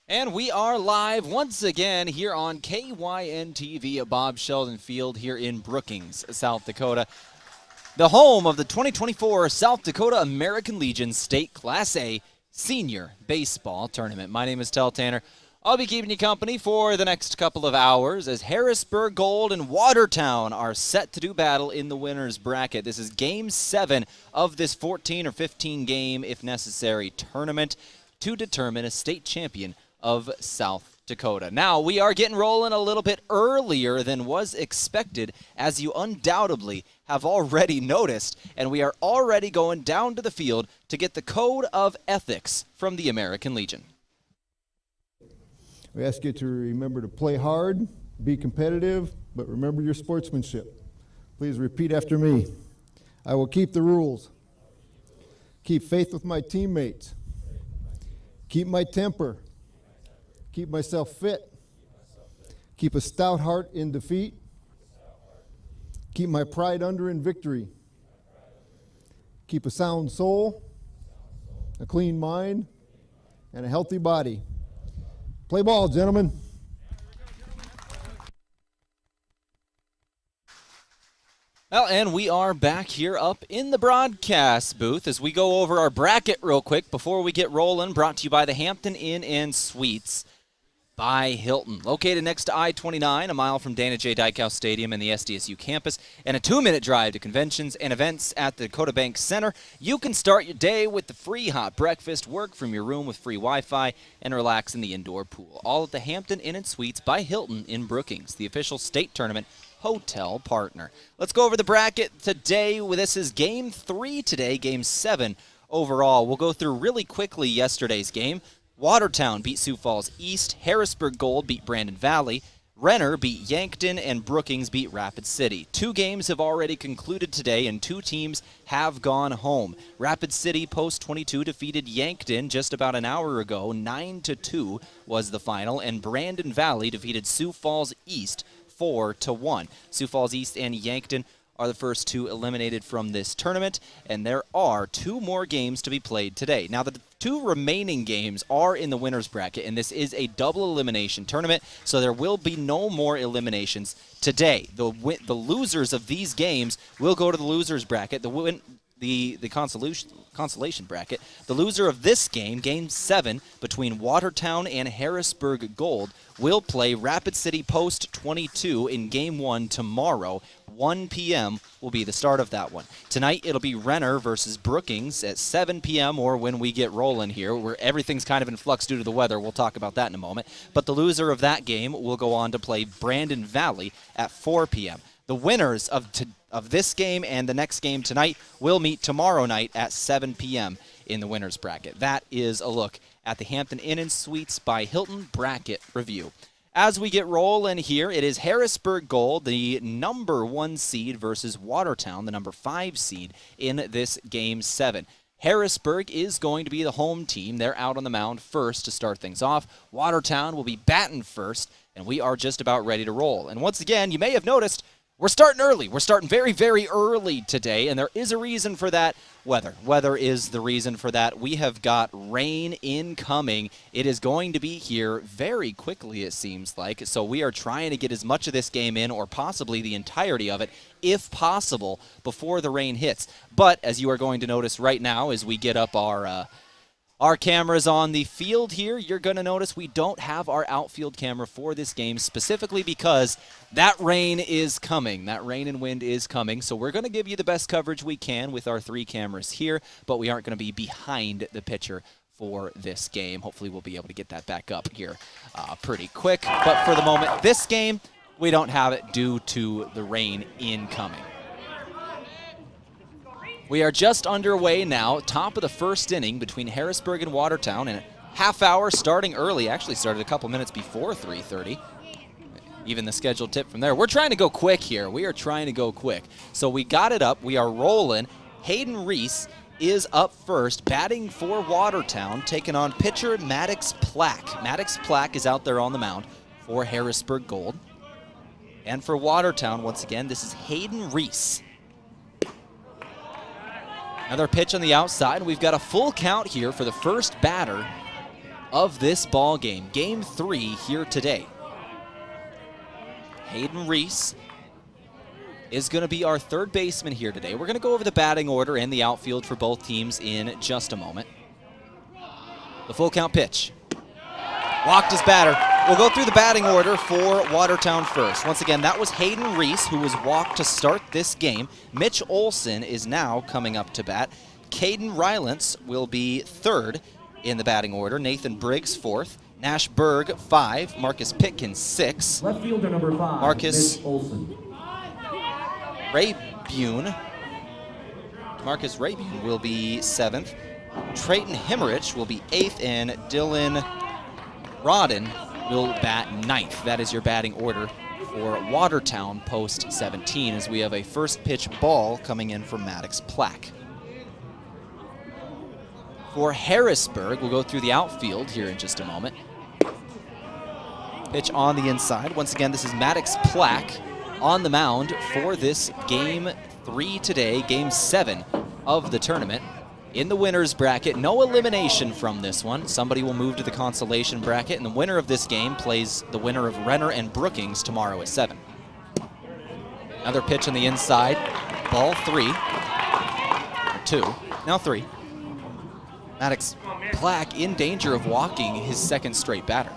And we are live once again here on KYNTV at Bob Shelden Field here in Brookings, South Dakota. The home of the 2024 South Dakota American Legion State Class A Senior Baseball Tournament. My name is Tehl Tanner. I'll be keeping you company for the next couple of hours as Harrisburg Gold and Watertown are set to do battle in the winner's bracket. This is Game 7 of this 14 or 15 game, if necessary, tournament to determine a state champion of South Dakota. Now, we are getting rolling a little bit earlier than was expected, as you undoubtedly have already noticed, and we are already going down to the field to get the code of ethics from the American Legion. We ask you to remember to play hard, be competitive, but remember your sportsmanship. Please repeat after me. I will keep the rules, keep faith with my teammates, keep my temper, keep myself fit, keep a stout heart in defeat, keep my pride under in victory, keep a sound soul, a clean mind, and a healthy body. Play ball, gentlemen. Well, and we are back here up in the broadcast booth as we go over our bracket real quick before we get rolling. Brought to you by the Hampton Inn and Suites by Hilton. Located next to I-29, a mile from Dana J. Dykhouse Stadium and the SDSU campus, and a 2-minute drive to conventions and events at the Dakota Bank Center. You can start your day with the free hot breakfast, work from your room with free Wi-Fi, and relax in the indoor pool. All at the Hampton Inn and Suites by Hilton in Brookings, the official state tournament hotel partner. Let's go over the bracket today. This is Game 3 today, Game 7 overall. We'll go through really quickly yesterday's game. Watertown beat Sioux Falls East, Harrisburg Gold beat Brandon Valley, Renner beat Yankton, and Brookings beat Rapid City. 2 games have already concluded today, and 2 teams have gone home. Rapid City Post 22 defeated Yankton just about an hour ago. 9-2 was the final, and Brandon Valley defeated Sioux Falls East 4-1. Sioux Falls East and Yankton are the first 2 eliminated from this tournament, and there are 2 more games to be played today. Now, the 2 remaining games are in the winner's bracket, and this is a double elimination tournament, so there will be no more eliminations today. The losers of these games will go to the loser's bracket. The consolation bracket. The loser of this game, Game 7, between Watertown and Harrisburg Gold, will play Rapid City Post 22 in Game 1 tomorrow. 1 p.m. will be the start of that one. Tonight, it'll be Renner versus Brookings at 7 p.m. or when we get rolling here, where everything's kind of in flux due to the weather. We'll talk about that in a moment. But the loser of that game will go on to play Brandon Valley at 4 p.m. The winners of this game and the next game tonight will meet tomorrow night at 7 p.m. in the winner's bracket. That is a look at the Hampton Inn and Suites by Hilton bracket review. As we get rolling here, it is Harrisburg Gold, the number 1 seed, versus Watertown, the number 5 seed, in this Game 7. Harrisburg is going to be the home team. They're out on the mound first to start things off. Watertown will be batting first, and we are just about ready to roll. And once again, you may have noticed, we're starting early. We're starting very, very early today, and there is a reason for that. Weather is the reason for that. We have got rain incoming. It is going to be here very quickly, it seems like, so we are trying to get as much of this game in, or possibly the entirety of it, if possible, before the rain hits. But, as you are going to notice right now as we get up our cameras on the field here, you're going to notice we don't have our outfield camera for this game, specifically because that rain is coming. That rain and wind is coming, so we're going to give you the best coverage we can with our 3 cameras here, but we aren't going to be behind the pitcher for this game. Hopefully we'll be able to get that back up here pretty quick, but for the moment, this game, we don't have it due to the rain incoming. We are just underway now, top of the first inning between Harrisburg and Watertown, and a half hour starting early. Actually started a couple minutes before 3:30. Even the scheduled tip from there. We're trying to go quick here. We are trying to go quick. So we got it up. We are rolling. Hayden Reese is up first, batting for Watertown, taking on pitcher Maddox Plack. Maddox Plack is out there on the mound for Harrisburg Gold. And for Watertown, once again, this is Hayden Reese. Another pitch on the outside. We've got a full count here for the first batter of this ball game. Game 3 here today. Hayden Reese is going to be our third baseman here today. We're going to go over the batting order and the outfield for both teams in just a moment. The full count pitch. Walked his batter. We'll go through the batting order for Watertown first. Once again, that was Hayden Reese, who was walked to start this game. Mitch Olson is now coming up to bat. Caden Rylance will be third in the batting order. Nathan Briggs, fourth. Nash Berg, 5. Marcus Pitkin, 6. Left fielder number 5, Marcus Mitch Olson. Marcus Raybune will be 7th. Trayton Hemmerich will be 8th, and Dylan Rodden will bat 9th. That is your batting order for Watertown post 17, as we have a first pitch ball coming in from Maddox Plack. For Harrisburg, we'll go through the outfield here in just a moment. Pitch on the inside. Once again, this is Maddox Plack on the mound for this Game 3 today, Game 7 of the tournament. In the winner's bracket, no elimination from this one. Somebody will move to the consolation bracket, and the winner of this game plays the winner of Renner and Brookings tomorrow at 7. Another pitch on the inside. Ball 3. 2. Now 3. Maddox Plack in danger of walking his second straight batter.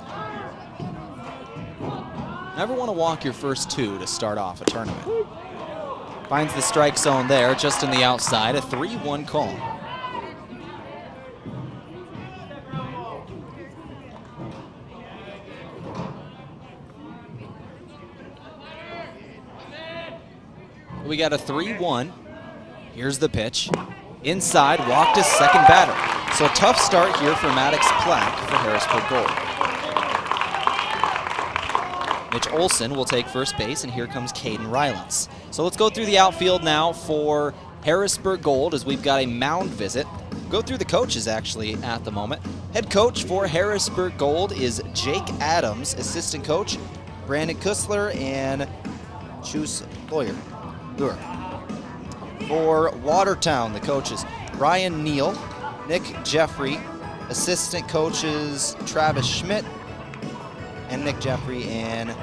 Never want to walk your first 2 to start off a tournament. Finds the strike zone there, just in the outside, a 3-1 call. We got a 3-1. Here's the pitch. Inside, walked his second batter. So a tough start here for Maddox Plack for Harrisburg Gold. Mitch Olson will take first base, and here comes Caden Rylance. So let's go through the outfield now for Harrisburg Gold, as we've got a mound visit. Go through the coaches, actually, at the moment. Head coach for Harrisburg Gold is Jake Adams. Assistant coach, Brandon Kussler and Chus Lawyer. For Watertown, the coaches, Ryan Neal, Nick Jeffrey. Assistant coaches, Travis Schmidt and Nick Jeffrey, and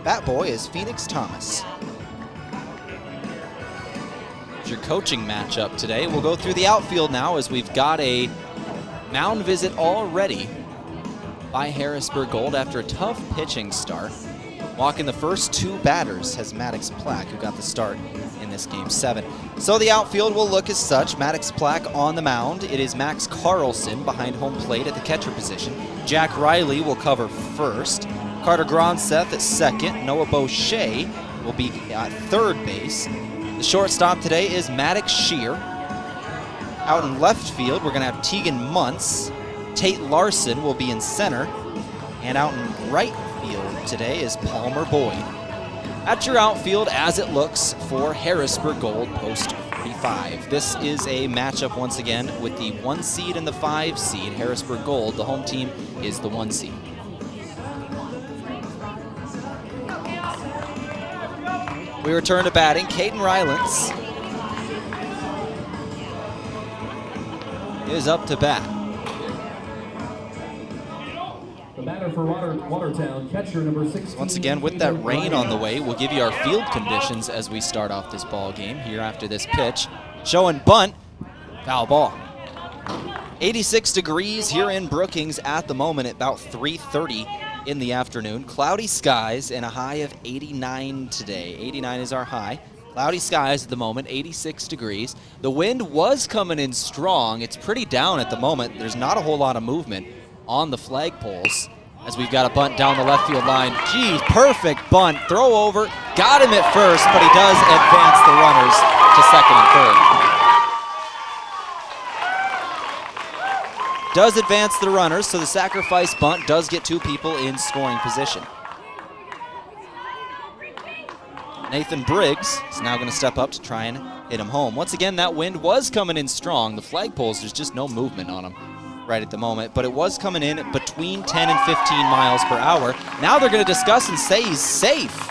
bat boy is Phoenix Thomas. It's your coaching matchup today. We'll go through the outfield now, as we've got a mound visit already by Harrisburg Gold after a tough pitching start. Walking the first 2 batters has Maddox Plack, who got the start in this Game 7. So the outfield will look as such. Maddox Plack on the mound. It is Max Carlson behind home plate at the catcher position. Jack Riley will cover first. Carter Gronseth at second. Noah Boucher will be at third base. The shortstop today is Maddox Shear. Out in left field, we're going to have Tegan Muntz. Tate Larson will be in center. And out in right field today is Palmer Boyd. At your outfield, as it looks for Harrisburg Gold post 45. This is a matchup once again with the 1 seed and the 5 seed. Harrisburg Gold, the home team, is the 1 seed. We return to batting. Caden Rylance is up to bat. The batter for Watertown, catcher number 16. Once again, with that rain on the way, we'll give you our field conditions as we start off this ball game here after this pitch. Showing bunt, foul ball. 86 degrees here in Brookings at the moment at about 3:30 in the afternoon. Cloudy skies and a high of 89 today. 89 is our high. Cloudy skies at the moment, 86 degrees. The wind was coming in strong. It's pretty down at the moment. There's not a whole lot of movement on the flagpoles, as we've got a bunt down the left field line. Geez, perfect bunt. Throw over. Got him at first, but he does advance the runners to second and third. Does advance the runners, so the sacrifice bunt does get 2 people in scoring position. Nathan Briggs is now going to step up to try and hit him home. Once again, that wind was coming in strong. The flagpoles, there's just no movement on them right at the moment, but it was coming in between 10 and 15 miles per hour. Now they're going to discuss and say he's safe.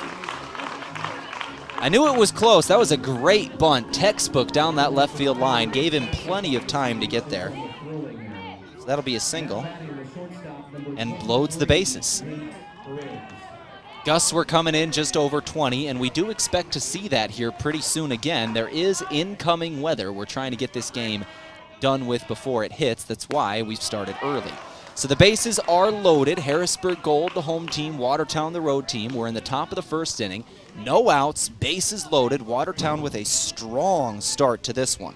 I knew it was close. That was a great bunt. Textbook down that left field line. Gave him plenty of time to get there. So that'll be a single. and loads the bases. Gusts were coming in just over 20, and we do expect to see that here pretty soon again. There is incoming weather we're trying to get this game done with before it hits. That's why we've started early. So the bases are loaded. Harrisburg Gold, the home team, Watertown, the road team. We're in the top of the first inning. No outs, bases loaded. Watertown with a strong start to this one.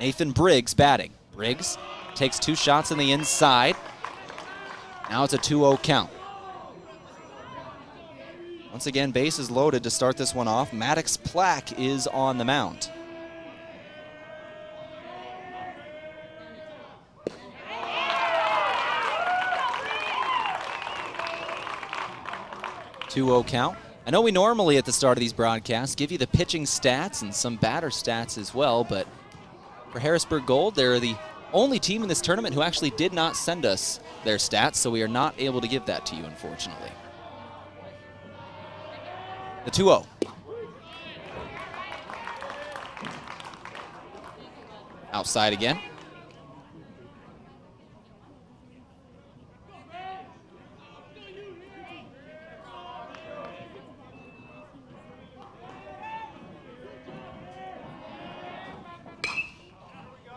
Nathan Briggs batting. Briggs takes 2 shots on the inside. Now it's a 2-0 count. Once again, bases loaded to start this one off. Maddox Plack is on the mound. Count. I know we normally at the start of these broadcasts give you the pitching stats and some batter stats as well, but for Harrisburg Gold, they're the only team in this tournament who actually did not send us their stats, so we are not able to give that to you, unfortunately. The 2-0. Outside again.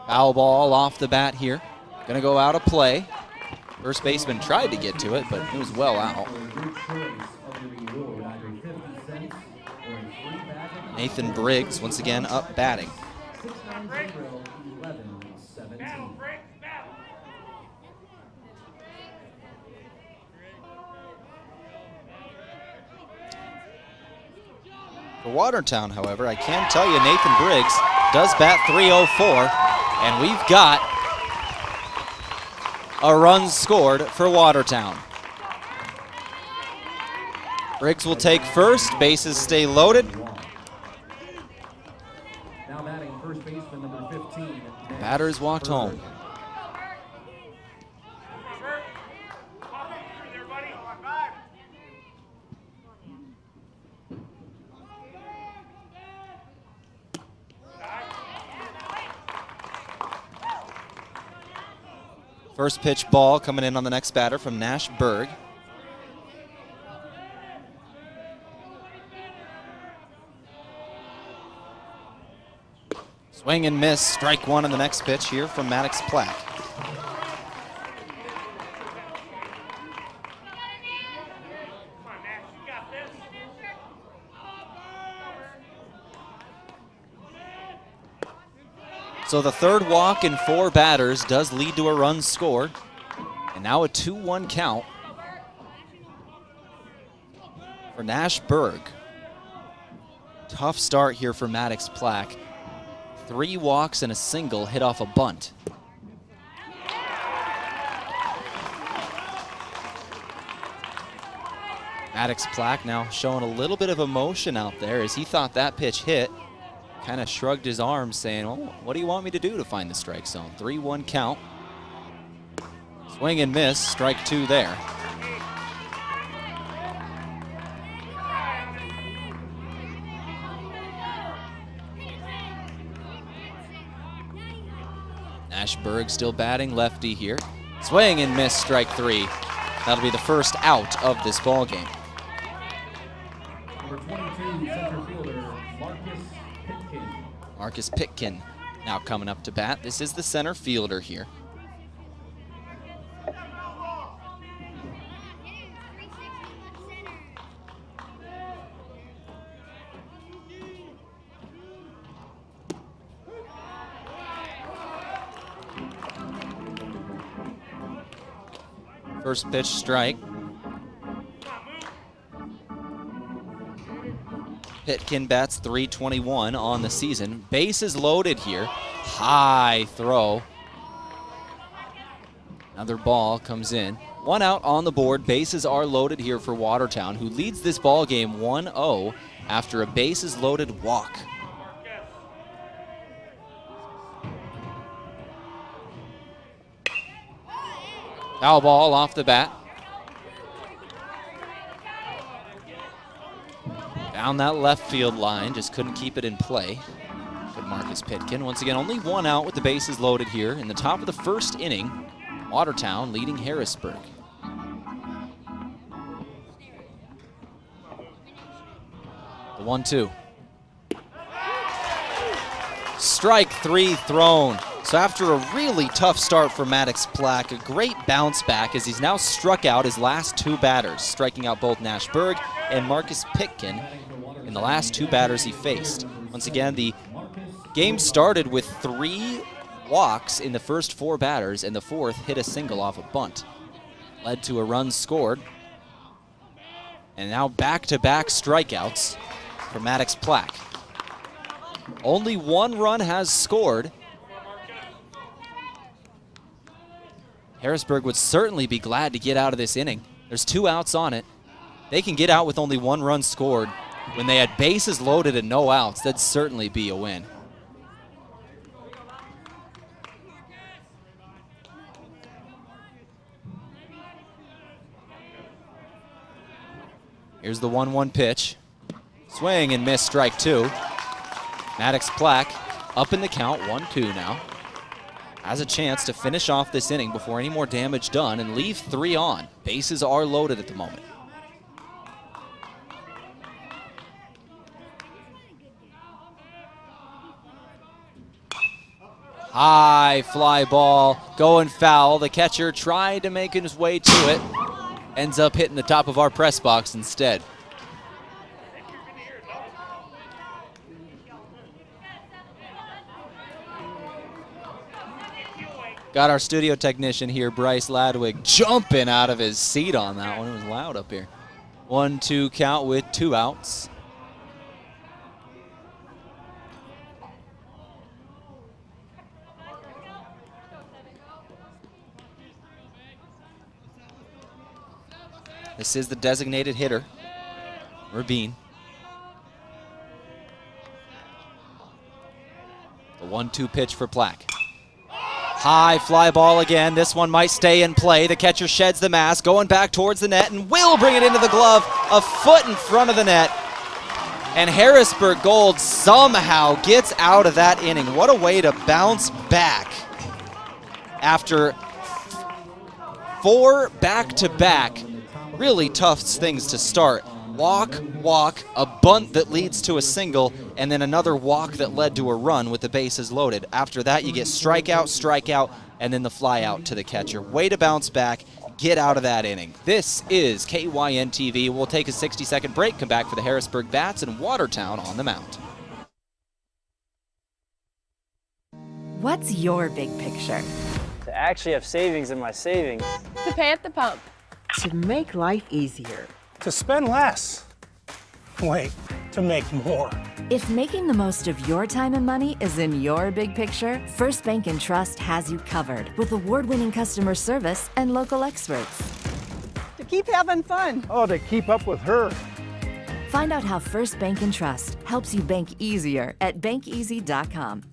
Foul ball off the bat here. Going to go out of play. First baseman tried to get to it, but it was well out. Nathan Briggs once again up batting. For Watertown, however, I can tell you Nathan Briggs does bat .304. And we've got a run scored for Watertown. Briggs will take first. Bases stay loaded. Now batting first baseman number 15. Batters walked home. First pitch ball coming in on the next batter from Nash Berg. Swing and miss, strike one on the next pitch here from Maddox Plack. So the third walk in 4 batters does lead to a run scored. And now a 2-1 count for Nash Berg. Tough start here for Maddox Plack. 3 walks and a single hit off a bunt. Maddox Plack now showing a little bit of emotion out there as he thought that pitch hit. Kind of shrugged his arms saying, well, what do you want me to do to find the strike zone? 3-1 count. Swing and miss, strike 2 there. Nash Berg still batting lefty here. Swing and miss, strike 3. That'll be the first out of this ball game. Number 22, center fielder, Marcus Pitkin now coming up to bat. This is the center fielder here. First pitch strike. Pitkin bats .321 on the season. Bases loaded here. High throw. Another ball comes in. 1 out on the board. Bases are loaded here for Watertown, who leads this ball game 1-0 after a bases loaded walk. Foul ball off the bat. Down that left field line, just couldn't keep it in play. Good Marcus Pitkin. Once again, only 1 out with the bases loaded here in the top of the first inning. Watertown leading Harrisburg. The 1-2. Strike 3 thrown. So after a really tough start for Maddox Plack, a great bounce back as he's now struck out his last 2 batters, striking out both Nash Berg and Marcus Pitkin in the last 2 batters he faced. Once again, the game started with 3 walks in the first 4 batters, and the 4th hit a single off a bunt. Led to a run scored. And now back-to-back strikeouts for Maddox Plack. Only 1 run has scored. Harrisburg would certainly be glad to get out of this inning. There's 2 outs on it. They can get out with only 1 run scored. When they had bases loaded and no outs, that'd certainly be a win. Here's the 1-1 pitch. Swing and miss, strike 2. Maddox Plack up in the count, 1-2 now. Has a chance to finish off this inning before any more damage done and leave 3 on. Bases are loaded at the moment. High fly ball, going foul. The catcher tried to make his way to it. Ends up hitting the top of our press box instead. Got our studio technician here, Bryce Ladwig, jumping out of his seat on that one. It was loud up here. 1-2 count with 2 outs. This is the designated hitter, Rabin. The 1-2 pitch for Plack. High fly ball again. This one might stay in play. The catcher sheds the mask, going back towards the net, and will bring it into the glove, a foot in front of the net. And Harrisburg Gold somehow gets out of that inning. What a way to bounce back after 4 back-to-back really tough things to start. Walk, a bunt that leads to a single, and then another walk that led to a run with the bases loaded. After that, you get strikeout, and then the fly out to the catcher. Way to bounce back, get out of that inning. This is KYNTV. We'll take a 60-second break, come back for the Harrisburg Bats and Watertown on the mound. What's your big picture? To actually have savings in my savings. To pay at the pump. To make life easier. To spend less. Wait, to make more. If making the most of your time and money is in your big picture, First Bank & Trust has you covered with award-winning customer service and local experts. To keep having fun. Oh, to keep up with her. Find out how First Bank & Trust helps you bank easier at bankeasy.com.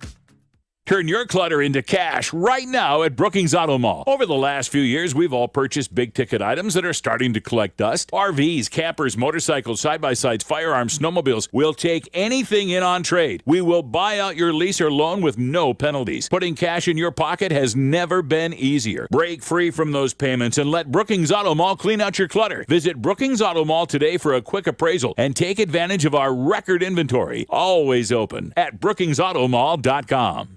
Turn your clutter into cash right now at Brookings Auto Mall. Over the last few years, we've all purchased big-ticket items that are starting to collect dust. RVs, campers, motorcycles, side-by-sides, firearms, snowmobiles. We'll take anything in on trade. We will buy out your lease or loan with no penalties. Putting cash in your pocket has never been easier. Break free from those payments and let Brookings Auto Mall clean out your clutter. Visit Brookings Auto Mall today for a quick appraisal and take advantage of our record inventory. Always open at brookingsautomall.com.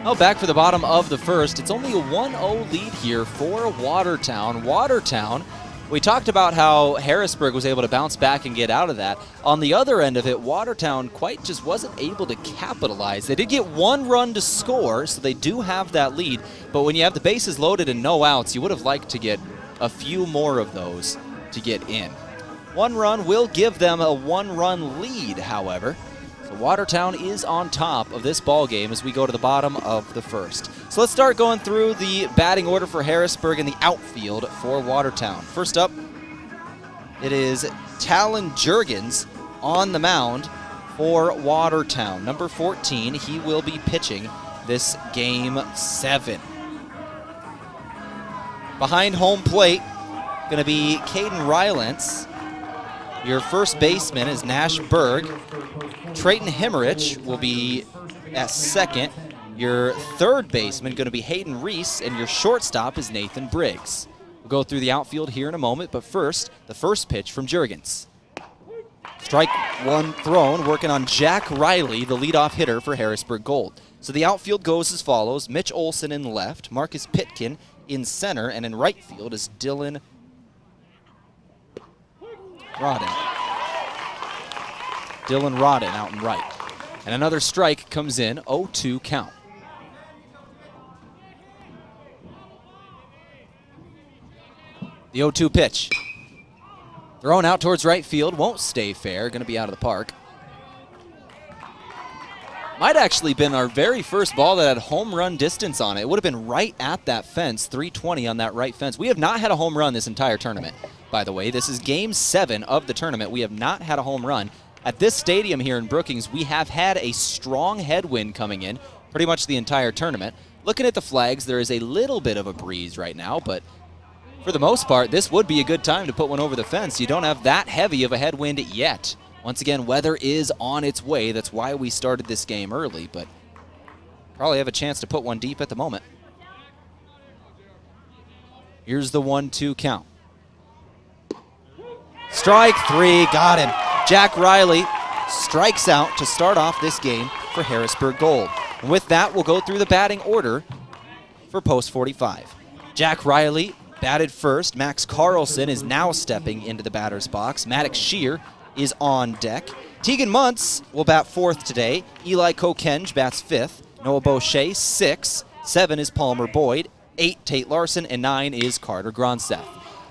Well, back for the bottom of the first. It's only a 1-0 lead here for Watertown. Watertown, we talked about how Harrisburg was able to bounce back and get out of that. On the other end of it, Watertown quite just wasn't able to capitalize. They did get 1 run to score, so they do have that lead. But when you have the bases loaded and no outs, you would have liked to get a few more of those to get in. 1 run will give them a 1-run lead, however. So Watertown is on top of this ball game as we go to the bottom of the first. So let's start going through the batting order for Harrisburg and the outfield for Watertown. First up, it is Talon Jurgens on the mound for Watertown. Number 14, he will be pitching this Game 7. Behind home plate, going to be Caden Rylance. Your first baseman is Nash Berg. Trayton Hemmerich will be at second. Your third baseman going to be Hayden Reese, and your shortstop is Nathan Briggs. We'll go through the outfield here in a moment, but first, the first pitch from Juergens. Strike one thrown, working on Jack Riley, the leadoff hitter for Harrisburg Gold. So the outfield goes as follows. Mitch Olson in left, Marcus Pitkin in center, and in right field is Dylan Rodden. Dylan Rodden out in right. And another strike comes in, 0-2 count. The 0-2 pitch. Thrown out towards right field, won't stay fair, going to be out of the park. Might actually been our very first ball that had home run distance on it. It would have been right at that fence, 320 on that right fence. We have not had a home run this entire tournament, by the way. This is game 7 of the tournament. We have not had a home run. At this stadium here in Brookings, we have had a strong headwind coming in pretty much the entire tournament. Looking at the flags, there is a little bit of a breeze right now, but for the most part, this would be a good time to put one over the fence. You don't have that heavy of a headwind yet. Once again, weather is on its way. That's why we started this game early, but probably have a chance to put one deep at the moment. Here's the 1-2 count. Strike 3, got him. Jack Riley strikes out to start off this game for Harrisburg Gold. And with that, we'll go through the batting order for post 45. Jack Riley batted first. Max Carlson is now stepping into the batter's box. Maddox Shear is on deck. Tegan Muntz will bat fourth today. Eli Kokenge bats fifth. Noah Boucher, 6. 7 is Palmer Boyd. 8, Tate Larson, and 9 is Carter Gronseth.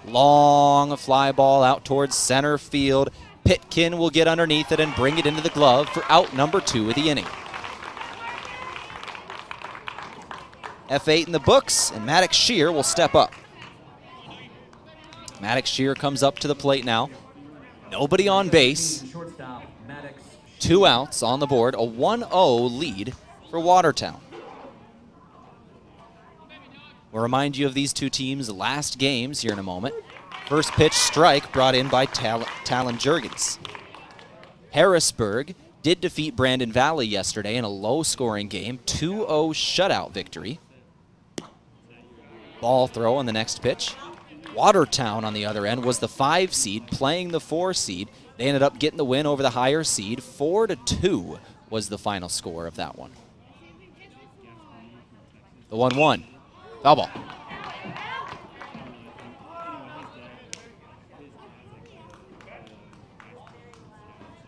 Long fly ball out towards center field. Pitkin will get underneath it and bring it into the glove for out number 2 of the inning. F8 in the books, and Maddox Shear will step up. Maddox Shear comes up to the plate now. Nobody on base. 2 outs on the board. A 1-0 lead for Watertown. We'll remind you of these two teams' last games here in a moment. First pitch strike brought in by Talon Juergens. Harrisburg did defeat Brandon Valley yesterday in a low-scoring game, 2-0 shutout victory. Ball throw on the next pitch. Watertown on the other end was the 5 seed playing the 4 seed. They ended up getting the win over the higher seed. 4-2 was the final score of that one. The 1-1. Foul ball.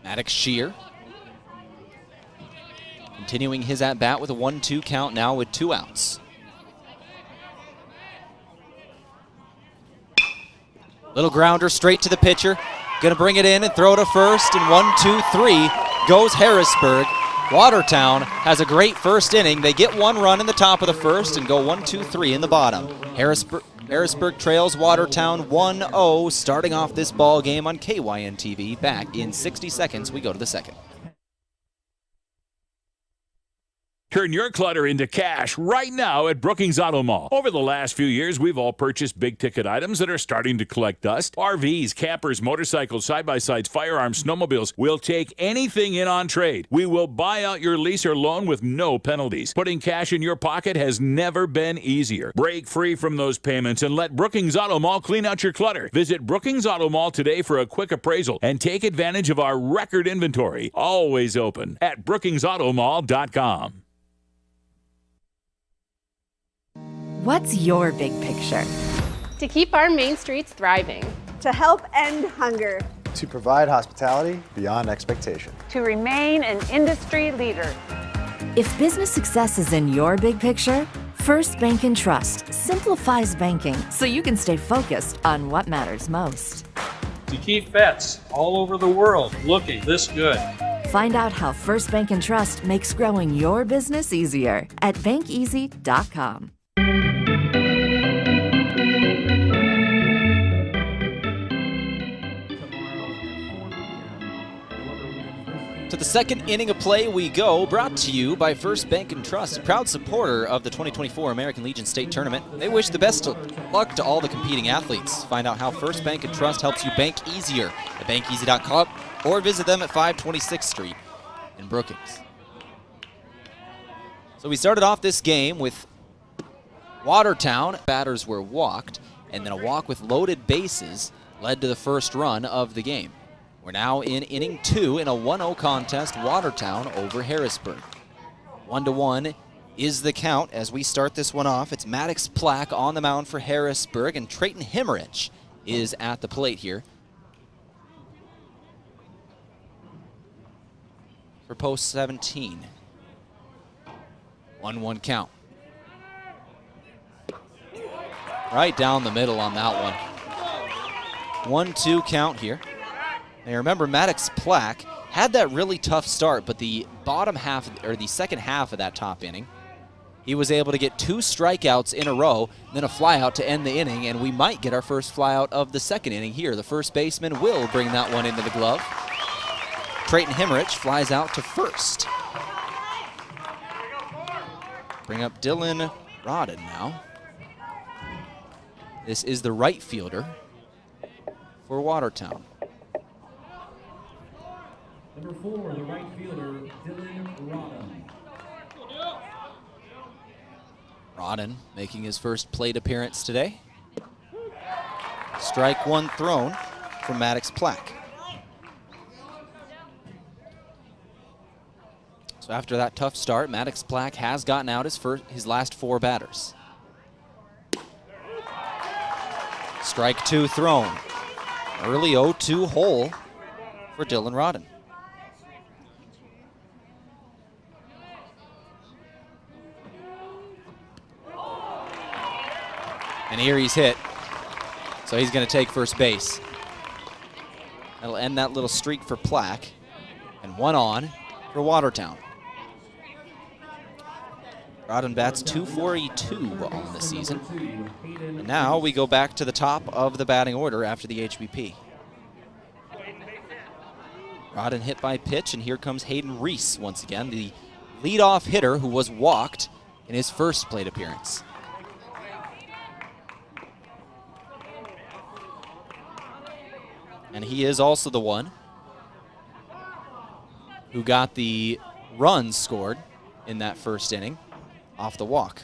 Maddox Shear continuing his at-bat with a 1-2 count now with 2 outs. Little grounder straight to the pitcher. Gonna bring it in and throw to first, and 1-2-3 goes Harrisburg. Watertown has a great first inning. They get 1 run in the top of the first and go 1-2-3 in the bottom. Harrisburg trails Watertown 1-0, starting off this ball game on KYNTV. Back in 60 seconds, we go to the second. Turn your clutter into cash right now at Brookings Auto Mall. Over the last few years, we've all purchased big-ticket items that are starting to collect dust. RVs, campers, motorcycles, side-by-sides, firearms, snowmobiles. We'll take anything in on trade. We will buy out your lease or loan with no penalties. Putting cash in your pocket has never been easier. Break free from those payments and let Brookings Auto Mall clean out your clutter. Visit Brookings Auto Mall today for a quick appraisal and take advantage of our record inventory. Always open at brookingsautomall.com. What's your big picture? To keep our main streets thriving. To help end hunger. To provide hospitality beyond expectation. To remain an industry leader. If business success is in your big picture, First Bank and Trust simplifies banking so you can stay focused on what matters most. To keep vets all over the world looking this good. Find out how First Bank and Trust makes growing your business easier at bankeasy.com. To the second inning of play we go, brought to you by First Bank & Trust, a proud supporter of the 2024 American Legion State Tournament. They wish the best of luck to all the competing athletes. Find out how First Bank & Trust helps you bank easier at bankeasy.com or visit them at 526th Street in Brookings. So we started off this game with Watertown. Batters were walked, and then a walk with loaded bases led to the first run of the game. We're now in inning 2 in a 1-0 contest, Watertown over Harrisburg. 1-1 is the count as we start this one off. It's Maddox Plack on the mound for Harrisburg, and Trayton Hemmerich is at the plate here for post 17. 1-1 count. Right down the middle on that one. 1-2 count here. Now remember, Maddox Plack had that really tough start, but the bottom half, or the second half of that top inning, he was able to get 2 strikeouts in a row, then a flyout to end the inning, and we might get our first flyout of the second inning here. The first baseman will bring that one into the glove. Trayton Hemmerich flies out to first. Bring up Dylan Rodden now. This is the right fielder for Watertown. Number 4, the right fielder, Dylan Rodden. Rodden making his first plate appearance today. Strike 1 thrown from Maddox Plack. So after that tough start, Maddox Plack has gotten out his last 4 batters. Strike 2 thrown. Early 0-2 hole for Dylan Rodden. And here he's hit, so he's going to take first base. That'll end that little streak for Plack, and 1 on for Watertown. Rodden bats .242 on the season. And now we go back to the top of the batting order after the HBP. Rodden hit by pitch, and here comes Hayden Reese once again, the leadoff hitter who was walked in his first plate appearance. And he is also the one who got the runs scored in that first inning off the walk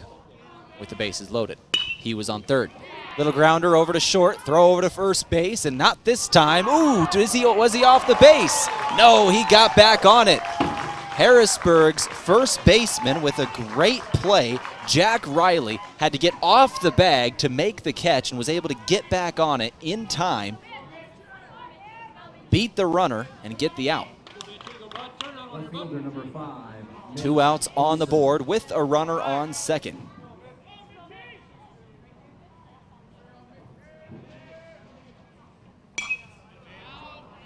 with the bases loaded. He was on third. Little grounder over to short, throw over to first base, and not this time. Ooh, was he off the base? No, he got back on it. Harrisburg's first baseman with a great play, Jack Riley, had to get off the bag to make the catch and was able to get back on it in time, beat the runner, and get the out. 2 outs on the board with a runner on second.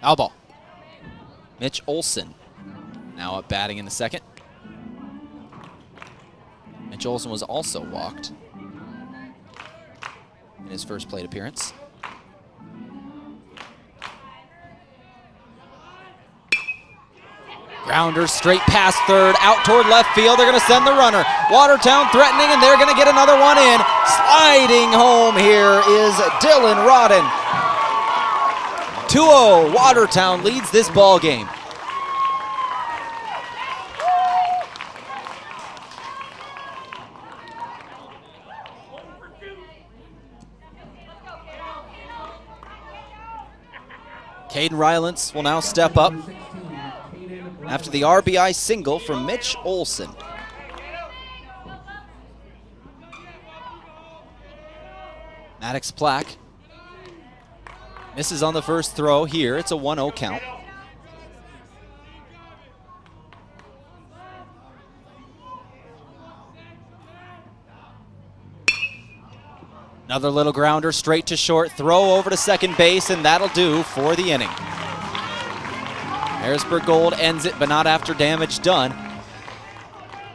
Foul ball. Mitch Olson now up batting in the second. Mitch Olson was also walked in his first plate appearance. Grounder straight past third, out toward left field. They're going to send the runner. Watertown threatening, and they're going to get another one in. Sliding home here is Dylan Rodden. 2-0, Watertown leads this ball game. Caden Rylance will now step up after the RBI single from Mitch Olson. Maddox Plack misses on the first throw here. It's a 1-0 count. Another little grounder straight to short, throw over to second base, and that'll do for the inning. Harrisburg Gold ends it, but not after damage done.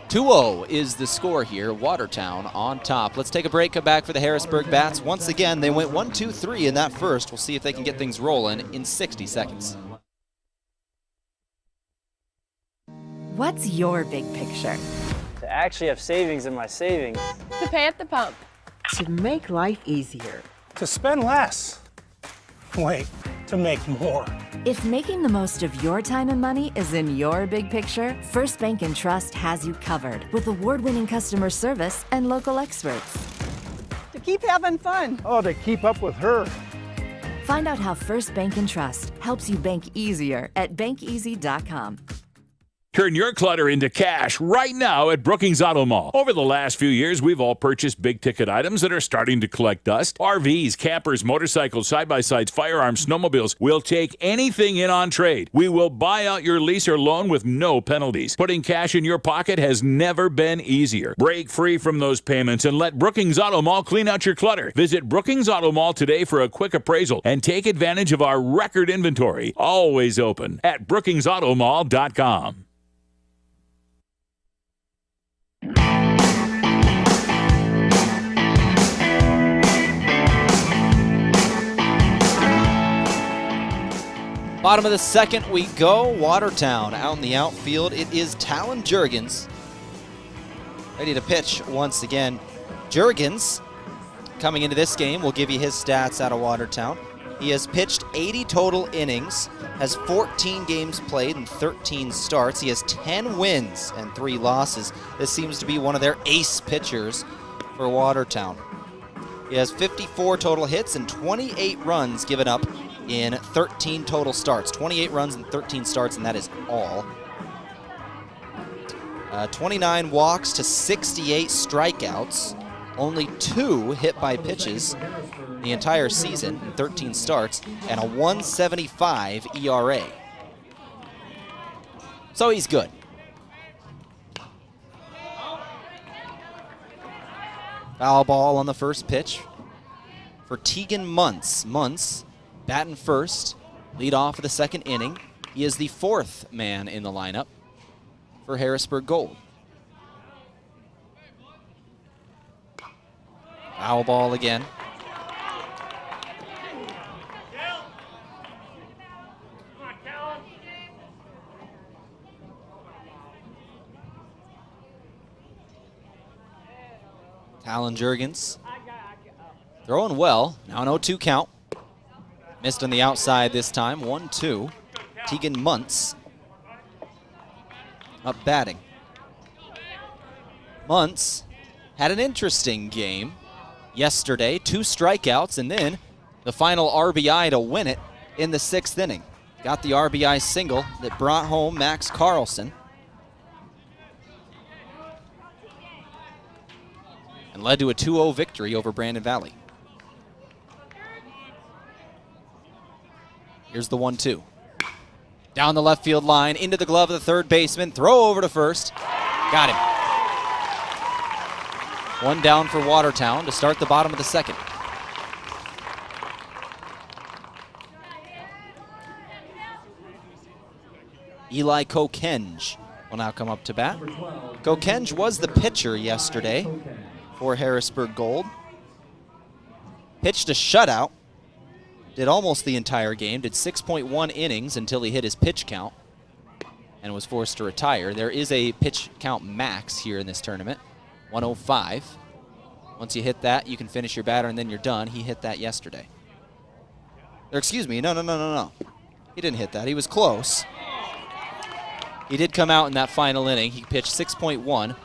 2-0 is the score here. Watertown on top. Let's take a break, come back for the Harrisburg Bats. Once again, they went 1-2-3 in that first. We'll see if they can get things rolling in 60 seconds. What's your big picture? To actually have savings in my savings. To pay at the pump. To make life easier. To spend less. Wait, to make more. If making the most of your time and money is in your big picture, First Bank & Trust has you covered with award-winning customer service and local experts. To keep having fun. Oh, to keep up with her. Find out how First Bank & Trust helps you bank easier at bankeasy.com. Turn your clutter into cash right now at Brookings Auto Mall. Over the last few years, we've all purchased big-ticket items that are starting to collect dust. RVs, campers, motorcycles, side-by-sides, firearms, snowmobiles. We'll take anything in on trade. We will buy out your lease or loan with no penalties. Putting cash in your pocket has never been easier. Break free from those payments and let Brookings Auto Mall clean out your clutter. Visit Brookings Auto Mall today for a quick appraisal and take advantage of our record inventory. Always open at brookingsautomall.com. Bottom of the second we go. Watertown out in the outfield. It is Talon Jurgens ready to pitch once again. Jurgens, coming into this game, we'll give you his stats out of Watertown. He has pitched 80 total innings, has 14 games played and 13 starts. He has 10 wins and 3 losses. This seems to be one of their ace pitchers for Watertown. He has 54 total hits and 28 runs given up in 13 total starts. 28 runs and 13 starts, and that is all. 29 walks to 68 strikeouts. Only 2 hit by pitches the entire season in 13 starts, and a 1.75 ERA. So he's good. Foul ball on the first pitch for Tegan Muntz. Muntz batting first, lead off of the second inning. He is the 4th man in the lineup for Harrisburg Gold. Foul ball again. Talon Jurgens throwing well. Now an 0-2 count. Missed on the outside this time. 1-2. Tegan Muntz up batting. Muntz had an interesting game yesterday. 2 strikeouts and then the final RBI to win it in the 6th inning. Got the RBI single that brought home Max Carlson and led to a 2-0 victory over Brandon Valley. Here's the 1-2. Down the left field line, into the glove of the third baseman, throw over to first. Got him. 1 down for Watertown to start the bottom of the second. Eli Kokenge will now come up to bat. Kokenge was the pitcher yesterday for Harrisburg Gold. Pitched a shutout. Did almost the entire game, did 6.1 innings until he hit his pitch count and was forced to retire. There is a pitch count max here in this tournament, 105. Once you hit that, you can finish your batter and then you're done. He hit that yesterday. Or excuse me, no. He didn't hit that, he was close. He did come out in that final inning. He pitched 6.1,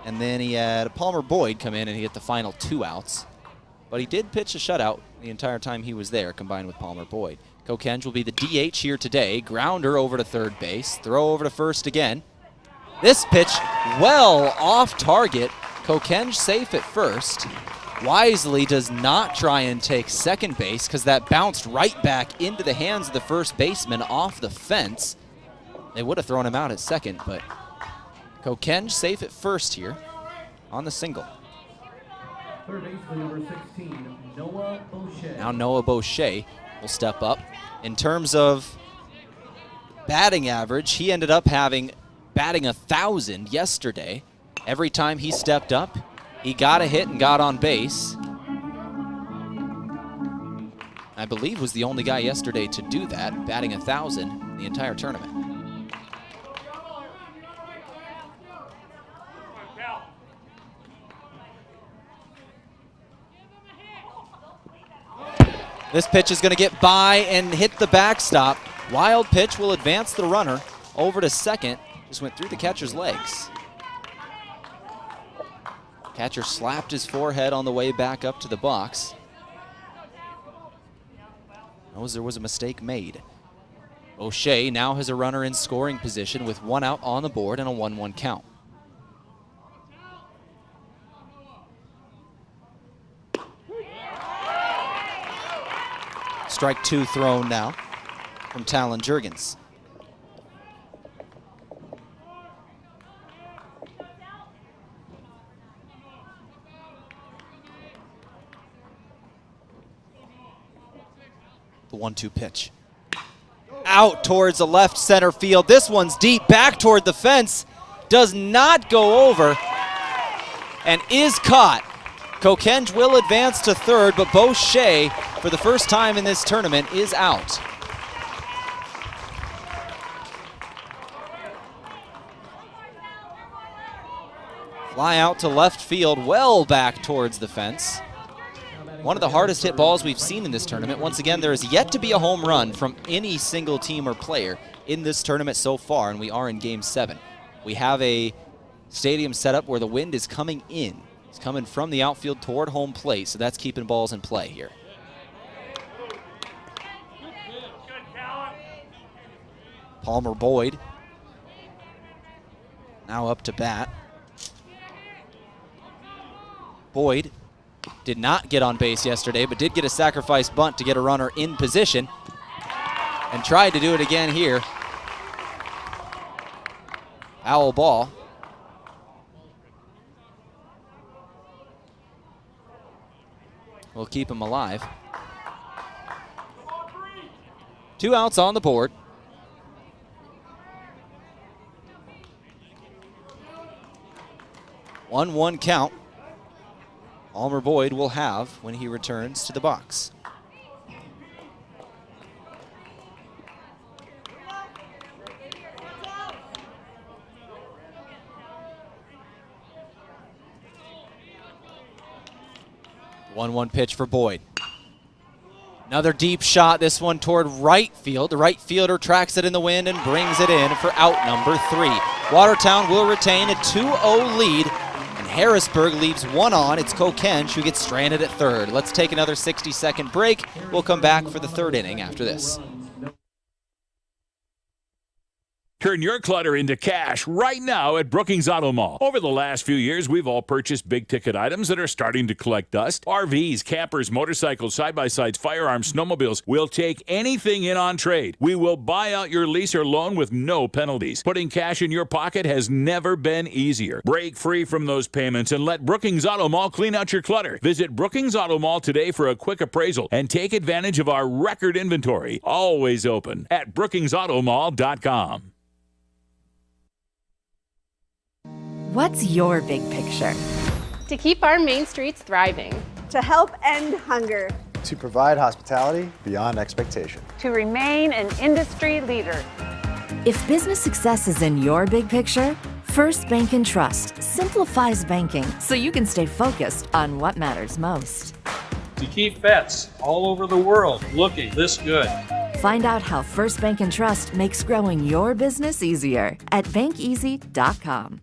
and then he had Palmer Boyd come in and he hit the final 2 outs. But he did pitch a shutout the entire time he was there, combined with Palmer Boyd. Kokenge will be the DH here today. Grounder over to third base. Throw over to first again. This pitch well off target. Kokenge safe at first. Wisely does not try and take second base because that bounced right back into the hands of the first baseman off the fence. They would have thrown him out at second, but Kokenge safe at first here on the single. Third baseman number 16, Noah Boucher. Now Noah Boucher will step up. In terms of batting average, he ended up batting 1,000 yesterday. Every time he stepped up, he got a hit and got on base. I believe was the only guy yesterday to do that, batting 1,000 the entire tournament. This pitch is going to get by and hit the backstop. Wild pitch will advance the runner over to second. Just went through the catcher's legs. Catcher slapped his forehead on the way back up to the box. There was a mistake made. O'Shea now has a runner in scoring position with 1 out on the board and a 1-1 count. Strike 2 thrown now from Talon Jurgens. The 1-2 pitch. Out towards the left center field. This one's deep back toward the fence. Does not go over and is caught. Kokenge will advance to third, but O'Shea, for the first time in this tournament, is out. Fly out to left field, well back towards the fence. One of the hardest hit balls we've seen in this tournament. Once again, there is yet to be a home run from any single team or player in this tournament so far, and we are in Game 7. We have a stadium set up where the wind is coming in. It's coming from the outfield toward home plate, so that's keeping balls in play here. Palmer Boyd now up to bat. Boyd did not get on base yesterday, but did get a sacrifice bunt to get a runner in position and tried to do it again here. Foul ball. We'll keep him alive. 2 outs on the board. One count. Palmer Boyd will have when he returns to the box. The 1-1 pitch for Boyd. Another deep shot, this one toward right field. The right fielder tracks it in the wind and brings it in for out number 3. Watertown will retain a 2-0 lead. Harrisburg leaves 1 on. It's Kokenge who gets stranded at third. Let's take another 60-second break. We'll come back for the 3rd inning after this. Turn your clutter into cash right now at Brookings Auto Mall. Over the last few years, we've all purchased big-ticket items that are starting to collect dust. RVs, campers, motorcycles, side-by-sides, firearms, snowmobiles. We'll take anything in on trade. We will buy out your lease or loan with no penalties. Putting cash in your pocket has never been easier. Break free from those payments and let Brookings Auto Mall clean out your clutter. Visit Brookings Auto Mall today for a quick appraisal and take advantage of our record inventory. Always open at brookingsautomall.com. What's your big picture? To keep our main streets thriving. To help end hunger. To provide hospitality beyond expectation. To remain an industry leader. If business success is in your big picture, First Bank and Trust simplifies banking so you can stay focused on what matters most. To keep vets all over the world looking this good. Find out how First Bank and Trust makes growing your business easier at bankeasy.com.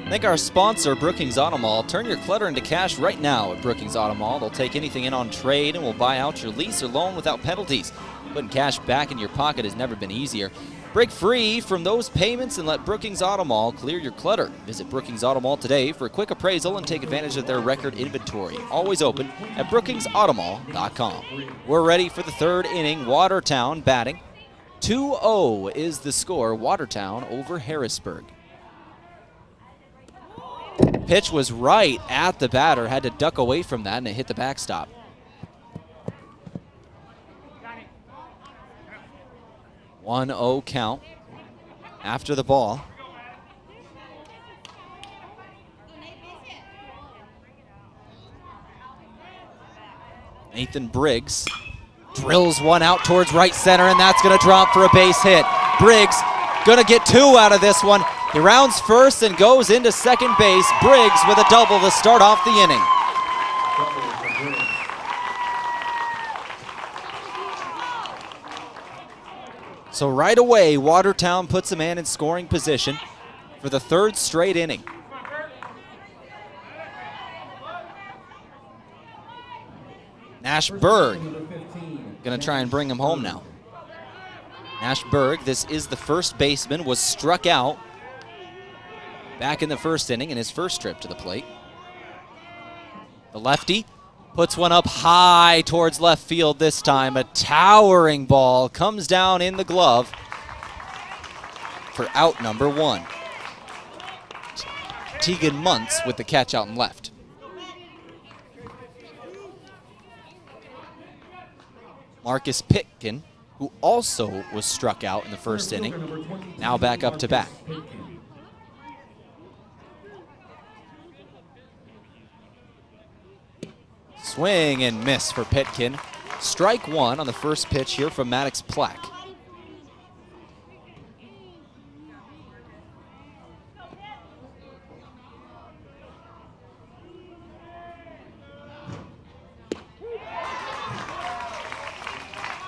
Thank our sponsor, Brookings Auto Mall. Turn your clutter into cash right now at Brookings Auto Mall. They'll take anything in on trade and will buy out your lease or loan without penalties. Putting cash back in your pocket has never been easier. Break free from those payments and let Brookings Auto Mall clear your clutter. Visit Brookings Auto Mall today for a quick appraisal and take advantage of their record inventory. Always open at brookingsautomall.com. We're ready for the 3rd inning. Watertown batting. 2-0 is the score. Watertown over Harrisburg. Pitch was right at the batter, had to duck away from that, and it hit the backstop. One 1-0 count after the ball. Nathan Briggs drills one out towards right center, and that's going to drop for a base hit. Briggs going to get 2 out of this one. He rounds first and goes into second base. Briggs with a double to start off the inning. So right away, Watertown puts a man in scoring position for the third straight inning. Nashberg gonna try and bring him home now. Nashberg, this is the first baseman, was struck out back in the first inning in his first trip to the plate. The lefty puts one up high towards left field this time. A towering ball comes down in the glove for out number 1. Tegan Muntz with the catch out and left. Marcus Pitkin, who also was struck out in the first inning, now back up to bat. Swing and miss for Pitkin. Strike 1 on the first pitch here from Maddox Plack.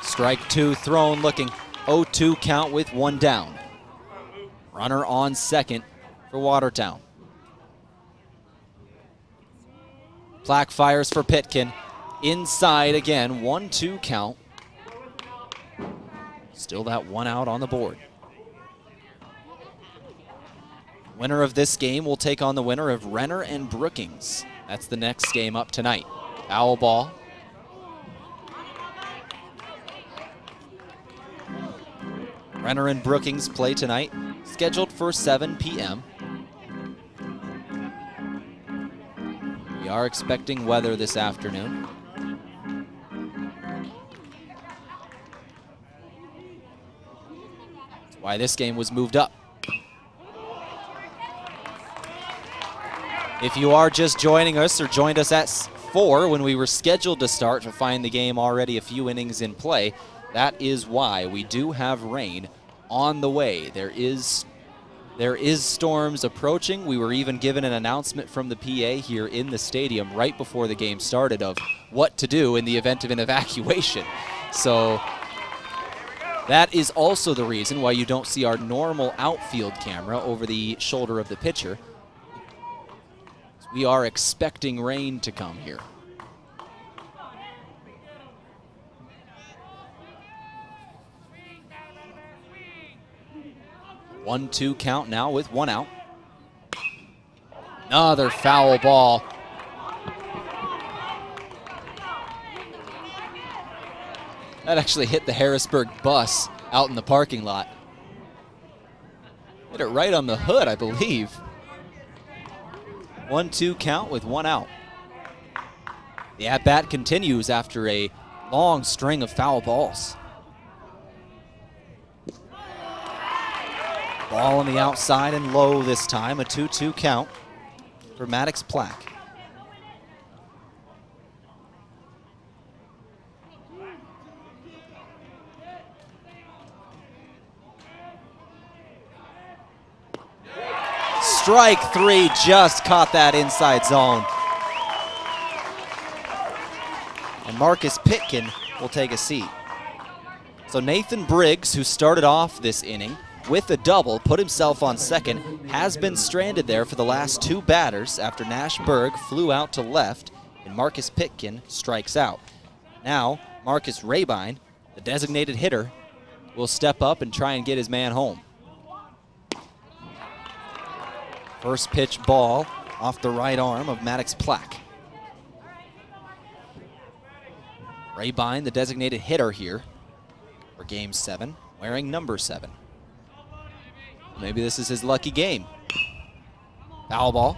Strike 2 thrown, looking 0-2 count with 1 down. Runner on second for Watertown. Plack fires for Pitkin. Inside again, 1-2 count. Still that 1 out on the board. Winner of this game will take on the winner of Renner and Brookings. That's the next game up tonight. Foul ball. Renner and Brookings play tonight, scheduled for 7 p.m. We are expecting weather this afternoon. That's why this game was moved up. If you are just joining us or joined us at 4 when we were scheduled to start to find the game already a few innings in play, that is why we do have rain on the way. There is storms approaching. We were even given an announcement from the PA here in the stadium right before the game started of what to do in the event of an evacuation. So that is also the reason why you don't see our normal outfield camera over the shoulder of the pitcher. We are expecting rain to come here. 1-2 count now with 1 out. Another foul ball. That actually hit the Harrisburg bus out in the parking lot. Hit it right on the hood, I believe. 1-2 count with 1 out. The at-bat continues after a long string of foul balls. Ball on the outside and low this time, a 2-2 count for Maddox Plack. Strike 3, just caught that inside zone. And Marcus Pitkin will take a seat. So Nathan Briggs, who started off this inning with a double, put himself on second, has been stranded there for the last 2 batters after Nashberg flew out to left and Marcus Pitkin strikes out. Now, Marcus Rabine, the designated hitter, will step up and try and get his man home. First pitch ball off the right arm of Maddox Plack. Rabine, the designated hitter here for Game 7, wearing number 7. Maybe this is his lucky game. Foul ball.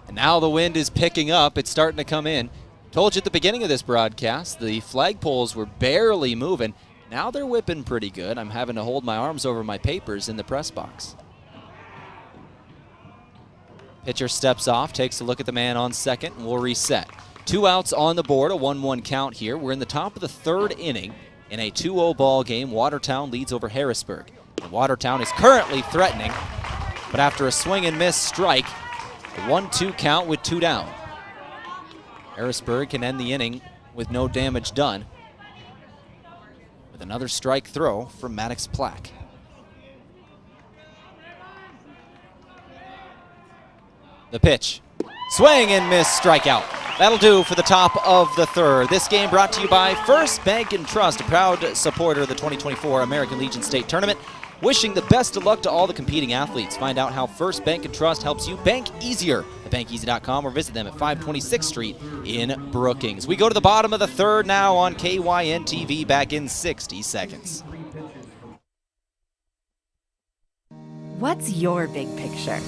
And now the wind is picking up. It's starting to come in. Told you at the beginning of this broadcast, the flagpoles were barely moving. Now they're whipping pretty good. I'm having to hold my arms over my papers in the press box. Pitcher steps off, takes a look at the man on second, and we'll reset. 2 outs on the board, a 1-1 count here. We're in the top of the 3rd inning in a 2-0 ball game. Watertown leads over Harrisburg. And Watertown is currently threatening, but after a swing and miss strike, a 1-2 count with 2 down. Harrisburg can end the inning with no damage done with another strike throw from Maddox Plack. The pitch. Swing and miss, strikeout. That'll do for the top of the 3rd. This game brought to you by First Bank & Trust, a proud supporter of the 2024 American Legion State Tournament. Wishing the best of luck to all the competing athletes. Find out how First Bank & Trust helps you bank easier at bankeasy.com or visit them at 526th Street in Brookings. We go to the bottom of the 3rd now on KYNTV, back in 60 seconds. What's your big picture?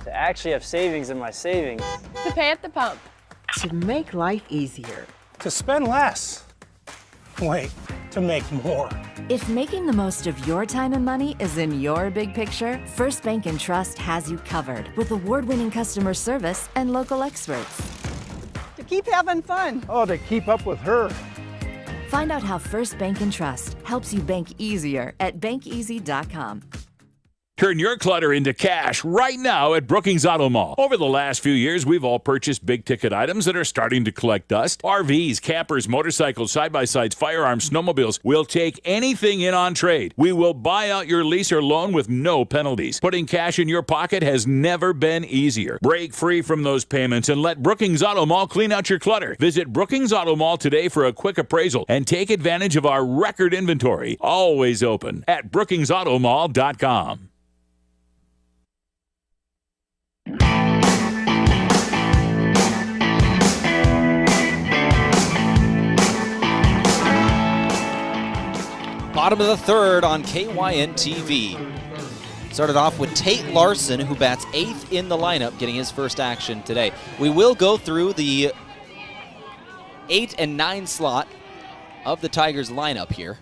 To actually have savings in my savings. To pay at the pump. To make life easier. To spend less. Wait, to make more. If making the most of your time and money is in your big picture, First Bank & Trust has you covered with award-winning customer service and local experts. To keep having fun. Oh, to keep up with her. Find out how First Bank & Trust helps you bank easier at bankeasy.com. Turn your clutter into cash right now at Brookings Auto Mall. Over the last few years, we've all purchased big-ticket items that are starting to collect dust. RVs, campers, motorcycles, side-by-sides, firearms, snowmobiles. We'll take anything in on trade. We will buy out your lease or loan with no penalties. Putting cash in your pocket has never been easier. Break free from those payments and let Brookings Auto Mall clean out your clutter. Visit Brookings Auto Mall today for a quick appraisal and take advantage of our record inventory. Always open at brookingsautomall.com. Bottom of the 3rd on KYNTV. Started off with Tate Larson, who bats 8th in the lineup, getting his first action today. We will go through the 8 and 9 slot of the Tigers lineup here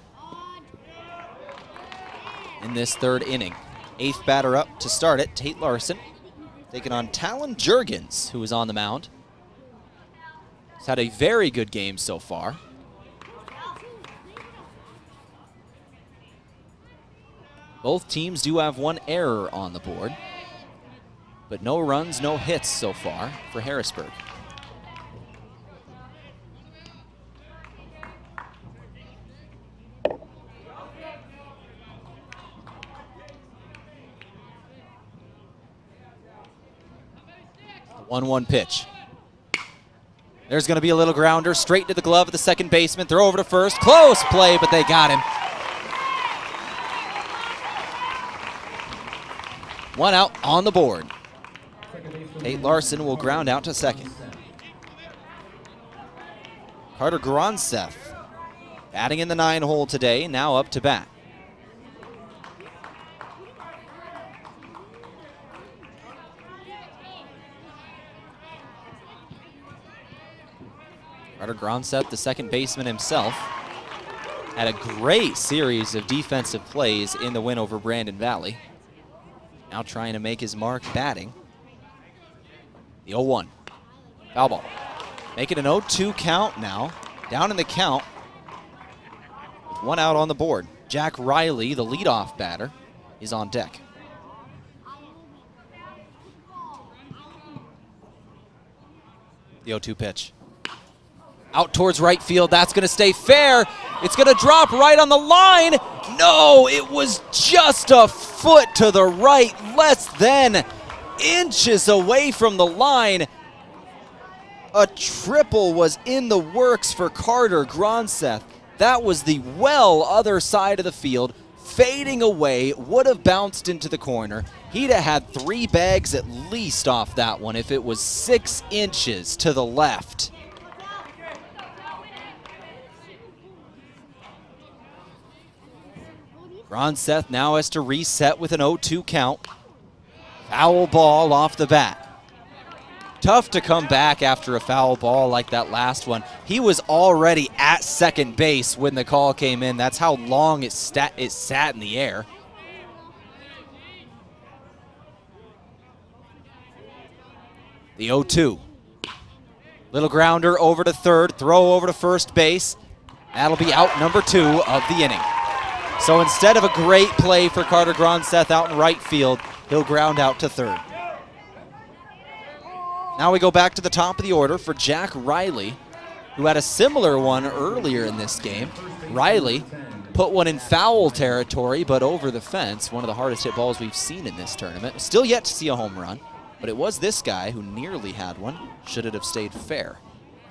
in this 3rd inning. 8th batter up to start it, Tate Larson, taking on Talon Jurgens, who is on the mound. He's had a very good game so far. Both teams do have 1 error on the board, but no runs, no hits so far for Harrisburg. The 1-1 pitch. There's going to be a little grounder straight to the glove of the second baseman. Throw over to first. Close play, but they got him. 1 out on the board. Tate Larson will ground out to second. Carter Gronseth batting in the 9 hole today, now up to bat. Carter Gronseth, the second baseman himself, had a great series of defensive plays in the win over Brandon Valley. Now trying to make his mark batting. The 0-1. Foul ball. Make it an 0-2 count now. Down in the count with 1 out on the board. Jack Riley, the leadoff batter, is on deck. The 0-2 pitch. Out towards right field. That's going to stay fair. It's going to drop right on the line. No, it was just a foot to the right, less than inches away from the line. A triple was in the works for Carter Gronseth. That was the well other side of the field, fading away, would have bounced into the corner. He'd have had 3 bags at least off that one if it was 6 inches to the left. Gronseth now has to reset with an 0-2 count. Foul ball off the bat. Tough to come back after a foul ball like that last one. He was already at second base when the call came in. That's how long it sat in the air. The 0-2. Little grounder over to third, throw over to first base. That'll be out number 2 of the inning. So instead of a great play for Carter Gronseth out in right field, he'll ground out to third. Now we go back to the top of the order for Jack Riley, who had a similar one earlier in this game. Riley put one in foul territory, but over the fence, one of the hardest hit balls we've seen in this tournament. Still yet to see a home run, but it was this guy who nearly had one, should it have stayed fair.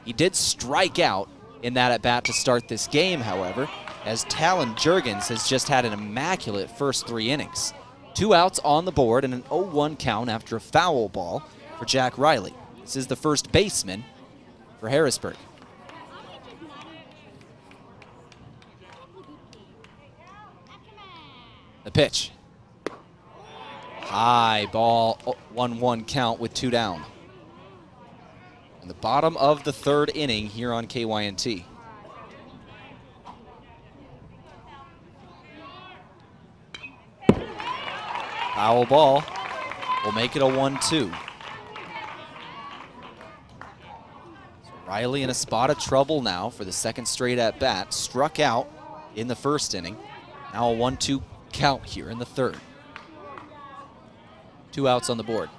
He did strike out in that at-bat to start this game, however, as Talon Jurgens has just had an immaculate first 3 innings. 2 outs on the board and an 0-1 count after a foul ball for Jack Riley. This is the first baseman for Harrisburg. The pitch. High ball, 1-1 count with 2 down. In the bottom of the 3rd inning here on KYNT. Foul ball will make it a 1-2. So Riley in a spot of trouble now for the 2nd straight at bat. Struck out in the 1st inning. Now a 1-2 count here in the 3rd. 2 outs on the board.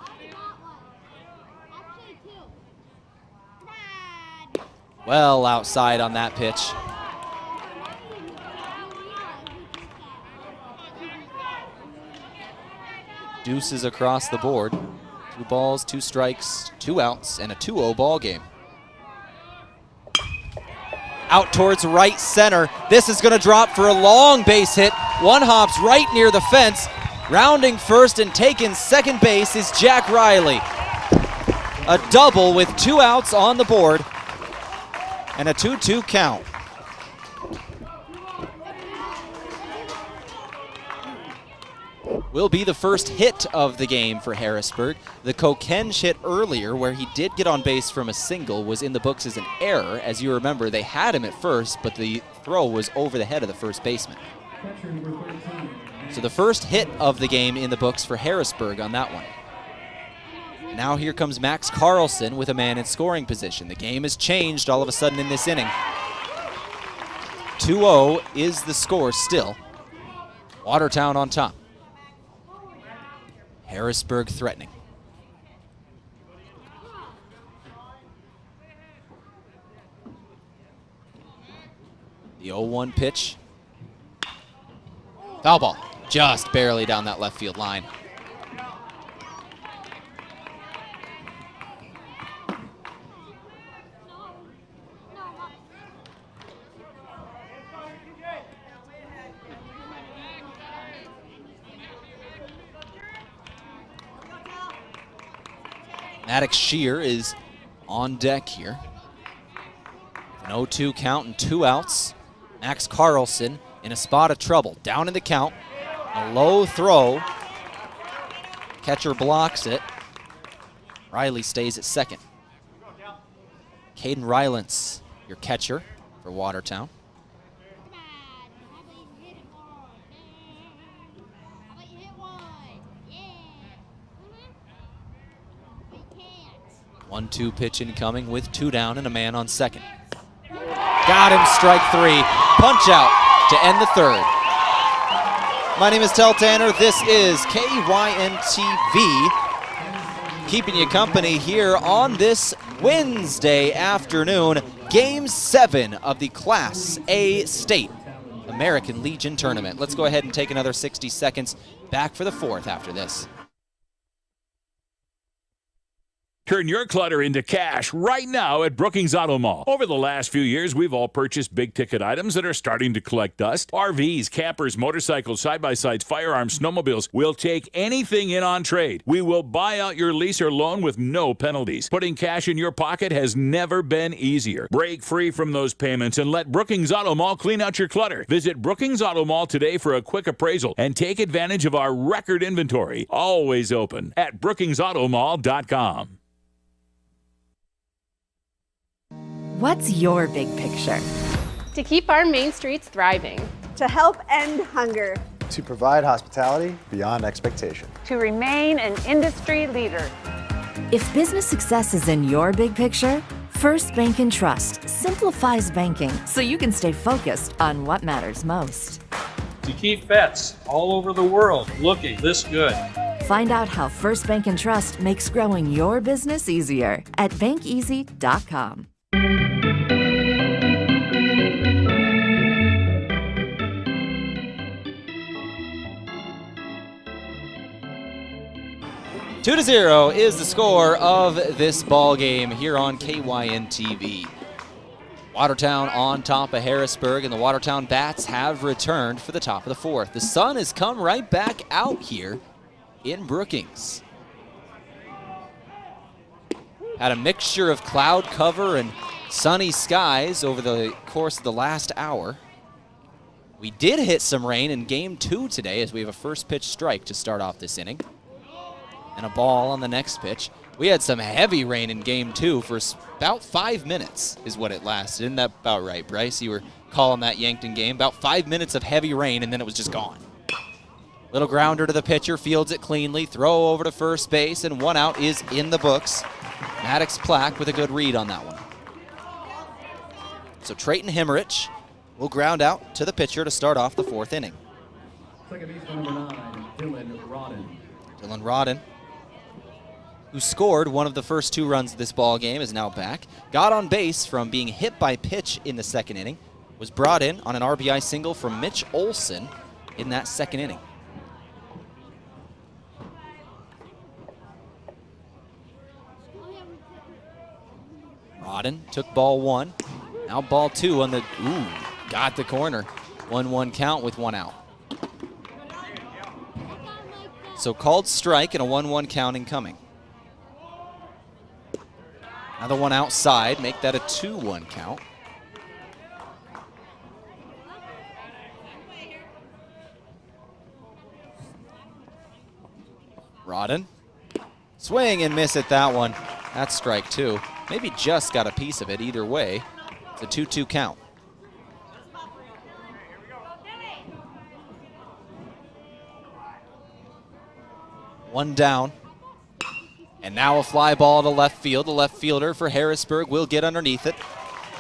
Well outside on that pitch. Deuces across the board. 2 balls, 2 strikes, 2 outs, and a 2-0 ball game. Out towards right center. This is going to drop for a long base hit. One hops right near the fence. Rounding first and taking second base is Jack Riley. A double with 2 outs on the board and a 2-2 count. Will be the first hit of the game for Harrisburg. The Kokenge hit earlier, where he did get on base from a single, was in the books as an error. As you remember, they had him at first, but the throw was over the head of the first baseman. So the first hit of the game in the books for Harrisburg on that one. Now here comes Max Carlson with a man in scoring position. The game has changed all of a sudden in this inning. 2-0 is the score still. Watertown on top. Harrisburg threatening. The 0-1 pitch. Foul ball. Just barely down that left field line. Maddox Shear is on deck here. An 0-2 count and 2 outs. Max Carlson in a spot of trouble. Down in the count. A low throw. Catcher blocks it. Riley stays at second. Caden Rylance, your catcher for Watertown. One-two pitch incoming with 2 down and a man on second. Got him, strike 3. Punch out to end the 3rd. My name is Tehl Tanner. This is KYNTV. Keeping you company here on this Wednesday afternoon. Game 7 of the Class A State American Legion Tournament. Let's go ahead and take another 60 seconds. Back for the 4th after this. Turn your clutter into cash right now at Brookings Auto Mall. Over the last few years, we've all purchased big-ticket items that are starting to collect dust. RVs, campers, motorcycles, side-by-sides, firearms, snowmobiles. We'll take anything in on trade. We will buy out your lease or loan with no penalties. Putting cash in your pocket has never been easier. Break free from those payments and let Brookings Auto Mall clean out your clutter. Visit Brookings Auto Mall today for a quick appraisal and take advantage of our record inventory. Always open at brookingsautomall.com. What's your big picture? To keep our main streets thriving. To help end hunger. To provide hospitality beyond expectation. To remain an industry leader. If business success is in your big picture, First Bank and Trust simplifies banking so you can stay focused on what matters most. To keep vets all over the world looking this good. Find out how First Bank and Trust makes growing your business easier at bankeasy.com. Two to 0 is the score of this ball game here on KYNTV. Watertown on top of Harrisburg, and the Watertown Bats have returned for the top of the fourth. The sun has come right back out here in Brookings. Had a mixture of cloud cover and sunny skies over the course of the last hour. We did hit some rain in game 2 today as we have a first pitch strike to start off this inning. And a ball on the next pitch. We had some heavy rain in game 2 for about 5 minutes is what it lasted. Isn't that about right, Bryce? You were calling that Yankton game. About 5 minutes of heavy rain, and then it was just gone. Little grounder to the pitcher, fields it cleanly, throw over to first base, and 1 out is in the books. Maddox Plack with a good read on that one. So Trayton Hemmerich will ground out to the pitcher to start off the 4th inning. Second baseman number 9, Dylan Rodden. Dylan Rodden, who scored one of the first 2 runs of this ball game, is now back. Got on base from being hit by pitch in the 2nd inning. Was brought in on an RBI single from Mitch Olson in that 2nd inning. Rodden took ball 1. Now ball 2 on the, got the corner. 1-1 count with 1 out. So called strike and a 1-1 count incoming. Another one outside, make that a 2-1 count. Rodden, swing and miss at that one. That's strike 2. Maybe just got a piece of it either way. It's a 2-2 count. One down. And now a fly ball to left field. The left fielder for Harrisburg will get underneath it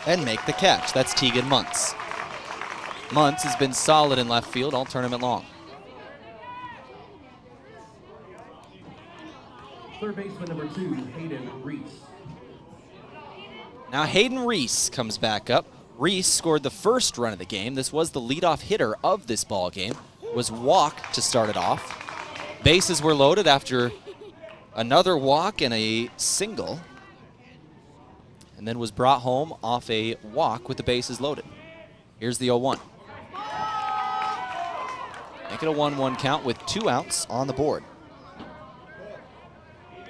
and make the catch. That's Tegan Muntz. Muntz has been solid in left field all tournament long. Third baseman number 2, Hayden Reese. Now Hayden Reese comes back up. Reese scored the first run of the game. This was the leadoff hitter of this ball game. Was walked to start it off. Bases were loaded after another walk and a single, and then was brought home off a walk with the bases loaded. Here's the 0-1. Make it a 1-1 count with 2 outs on the board.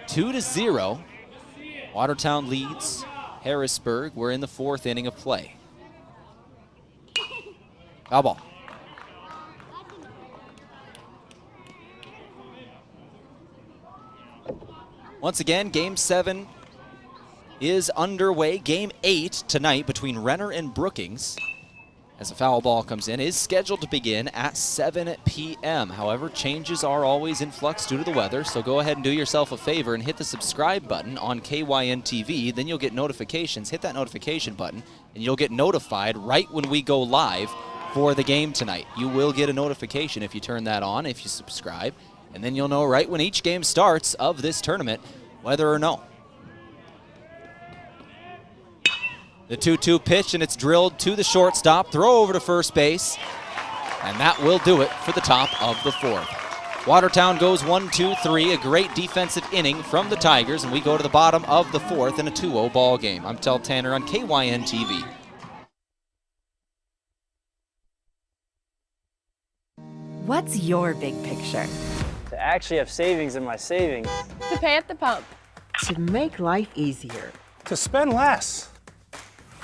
2-0. Watertown leads Harrisburg. We're in the 4th inning of play. Foul ball. Once again, Game 7 is underway. Game 8 tonight between Renner and Brookings, as a foul ball comes in, is scheduled to begin at 7 p.m. However, changes are always in flux due to the weather, so go ahead and do yourself a favor and hit the subscribe button on KYNTV. Then you'll get notifications. Hit that notification button, and you'll get notified right when we go live for the game tonight. You will get a notification if you turn that on, if you subscribe. And then you'll know right when each game starts of this tournament, whether or no. The 2-2 pitch, and it's drilled to the shortstop. Throw over to first base, and that will do it for the top of the 4th. Watertown goes 1-2-3, a great defensive inning from the Tigers, and we go to the bottom of the 4th in a 2-0 ball game. I'm Tehl Tanner on KYNTV. What's your big picture? To actually have savings in my savings. To pay at the pump. To make life easier. To spend less.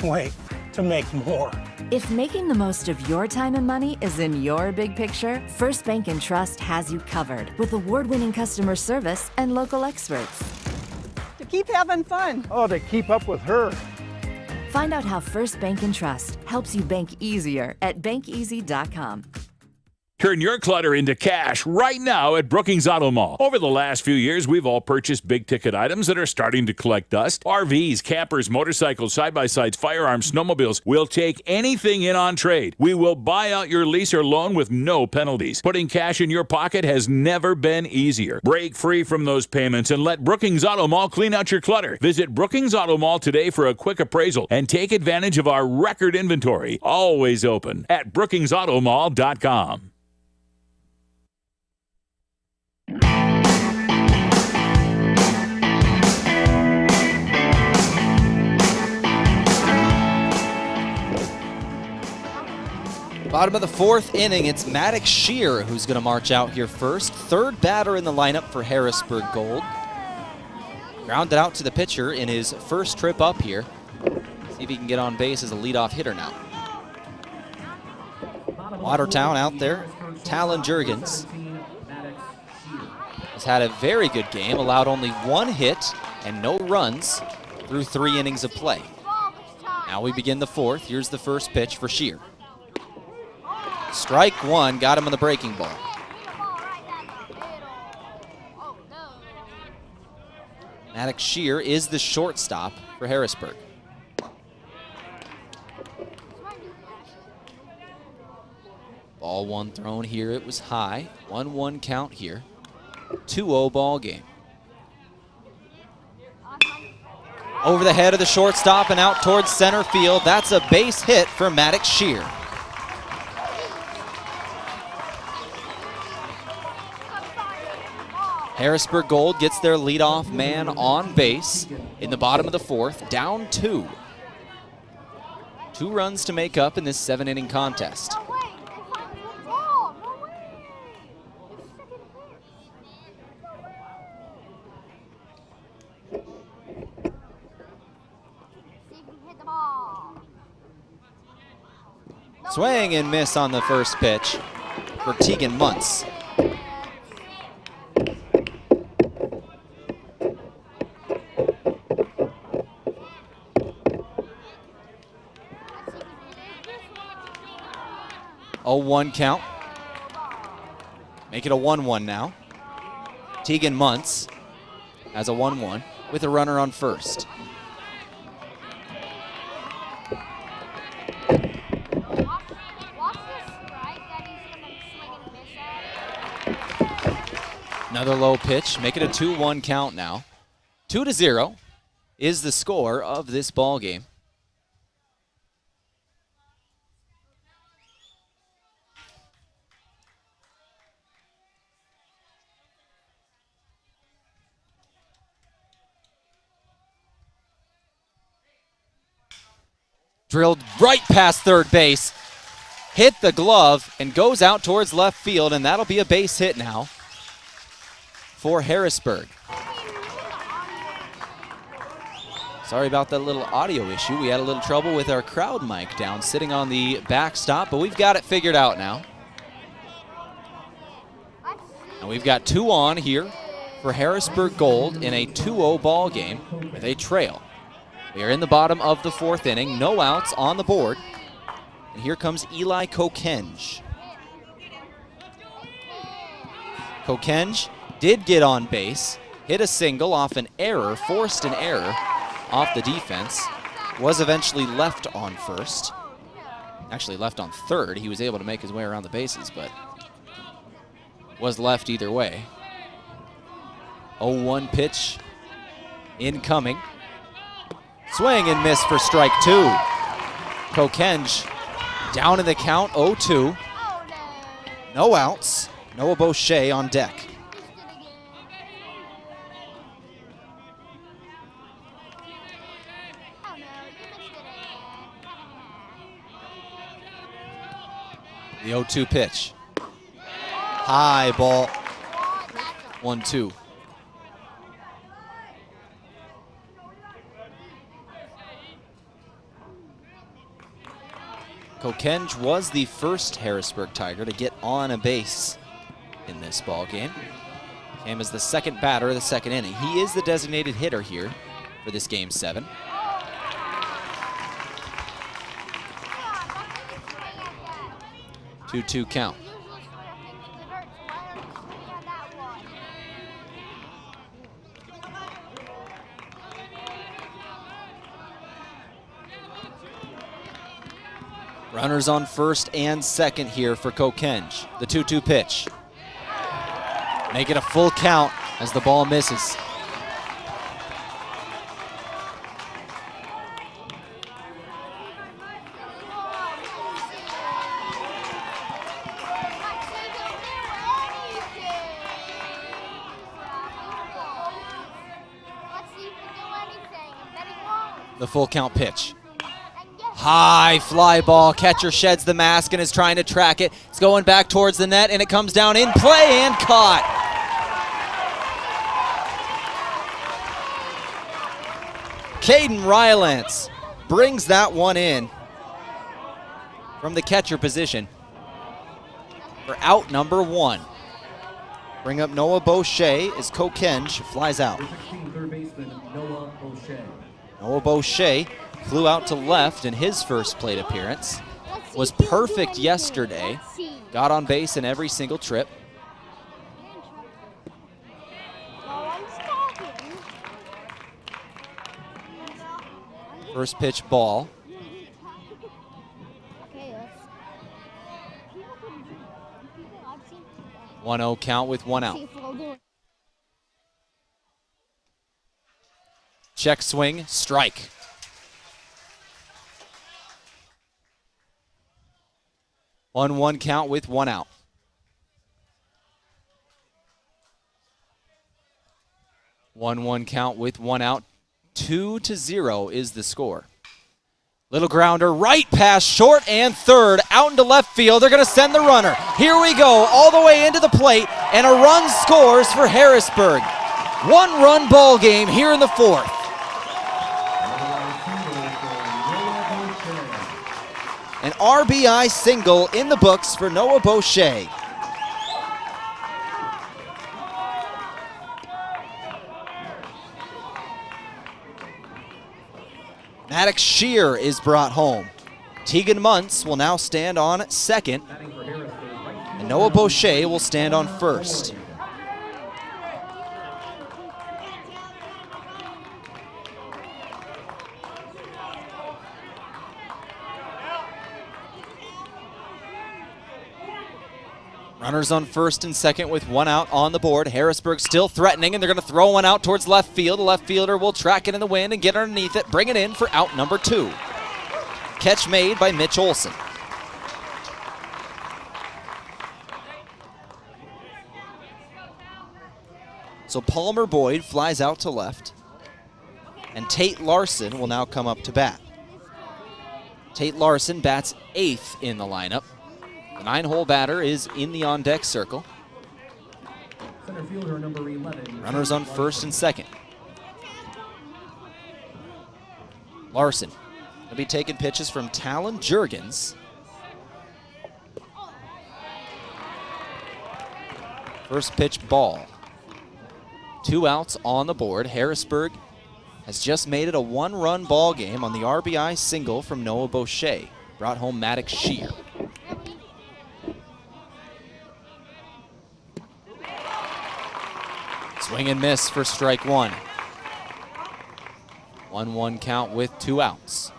Wait, to make more. If making the most of your time and money is in your big picture, First Bank and Trust has you covered with award-winning customer service and local experts. To keep having fun. Oh, to keep up with her. Find out how First Bank and Trust helps you bank easier at bankeasy.com. Turn your clutter into cash right now at Brookings Auto Mall. Over the last few years, we've all purchased big-ticket items that are starting to collect dust. RVs, campers, motorcycles, side-by-sides, firearms, snowmobiles. We'll take anything in on trade. We will buy out your lease or loan with no penalties. Putting cash in your pocket has never been easier. Break free from those payments and let Brookings Auto Mall clean out your clutter. Visit Brookings Auto Mall today for a quick appraisal and take advantage of our record inventory. Always open at brookingsautomall.com. Bottom of the fourth inning, it's Maddox Shear who's going to march out here first. Third batter in the lineup for Harrisburg Gold. Grounded out to the pitcher in his first trip up here. See if he can get on base as a leadoff hitter now. Watertown out there. Talon Jurgens has had a very good game, allowed only one hit and no runs through 3 innings of play. Now we begin the fourth. Here's the first pitch for Shear. Strike one, got him on the breaking ball. Maddox Shear is the shortstop for Harrisburg. Ball one thrown here, it was high. 1-1 count here. 2-0 ball game. Over the head of the shortstop and out towards center field. That's a base hit for Maddox Shear. Harrisburg Gold gets their leadoff man on base in the bottom of the fourth, down 2. 2 runs to make up in this 7-inning contest. Swing and miss on the first pitch for Tegan Muntz. A 1 count. Make it a 1-1 now. Tegan Muntz has a 1-1 with a runner on first. Another low pitch. Make it a 2-1 count now. 2-0 is the score of this ball game. Drilled right past third base, hit the glove, and goes out towards left field, and that'll be a base hit now for Harrisburg. Sorry about that little audio issue. We had a little trouble with our crowd mic down, sitting on the backstop, but we've got it figured out now. And we've got 2 on here for Harrisburg Gold in a 2-0 ball game with a trail. We are in the bottom of the fourth inning, no outs on the board. And here comes Eli Kokenge. Kokenge did get on base, hit a single off an error, forced an error off the defense. Was eventually left on first. Actually left on third. He was able to make his way around the bases, but was left either way. 0-1 pitch incoming. Swing and miss for strike 2. Kokenge down in the count, 0-2. No outs. Noah Boucher on deck. The 0-2 pitch. High ball. 1-2. Kokenge was the first Harrisburg Tiger to get on a base in this ball game. Came as the second batter of the second inning. He is the designated hitter here for this game 7. Two-two count. Runners on first and second here for Kokenge. The 2-2 pitch. Make it a full count as the ball misses. The full count pitch. High fly ball. Catcher sheds the mask and is trying to track it. It's going back towards the net, and it comes down in play and caught. Caden Rylance brings that one in from the catcher position for out number 1. Bring up Noah Boucher as Kokenge flies out. Third baseman Noah Boucher. Noah Boucher flew out to left in his first plate appearance. Was perfect yesterday. Got on base in every single trip. First pitch ball. 1-0 count with 1 out. Check swing, strike. One count with 1 out. 1-1 count with 1 out. 2-0 is the score. Little grounder, right past short and third, out into left field. They're going to send the runner. Here we go, all the way into the plate, and a run scores for Harrisburg. 1-run ball game here in the 4th. An RBI single in the books for Noah Boucher. Maddox Shear is brought home. Tegan Muntz will now stand on second, and Noah Boucher will stand on first. Runners on first and second with 1 out on the board. Harrisburg still threatening, and they're going to throw one out towards left field. The left fielder will track it in the wind and get underneath it, bring it in for out number 2. Catch made by Mitch Olson. So Palmer Boyd flies out to left, and Tate Larson will now come up to bat. Tate Larson bats 8th in the lineup. The 9-hole batter is in the on-deck circle. Center fielder number 11. Runners on first and second. Larson will be taking pitches from Talon Jurgens. First pitch ball. 2 outs on the board. Harrisburg has just made it a 1-run ball game on the RBI single from Noah Boucher. Brought home Maddox Shear. Swing and miss for strike 1. 1-1 count with 2 outs.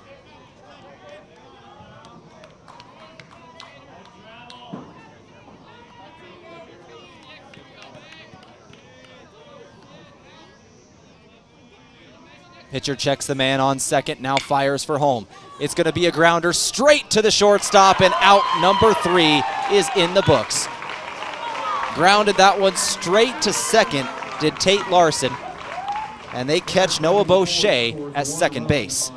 Pitcher checks the man on second, now fires for home. It's going to be a grounder straight to the shortstop, and out number 3 is in the books. Grounded that one straight to second, did Tate Larson, and they catch Noah Boucher at second base.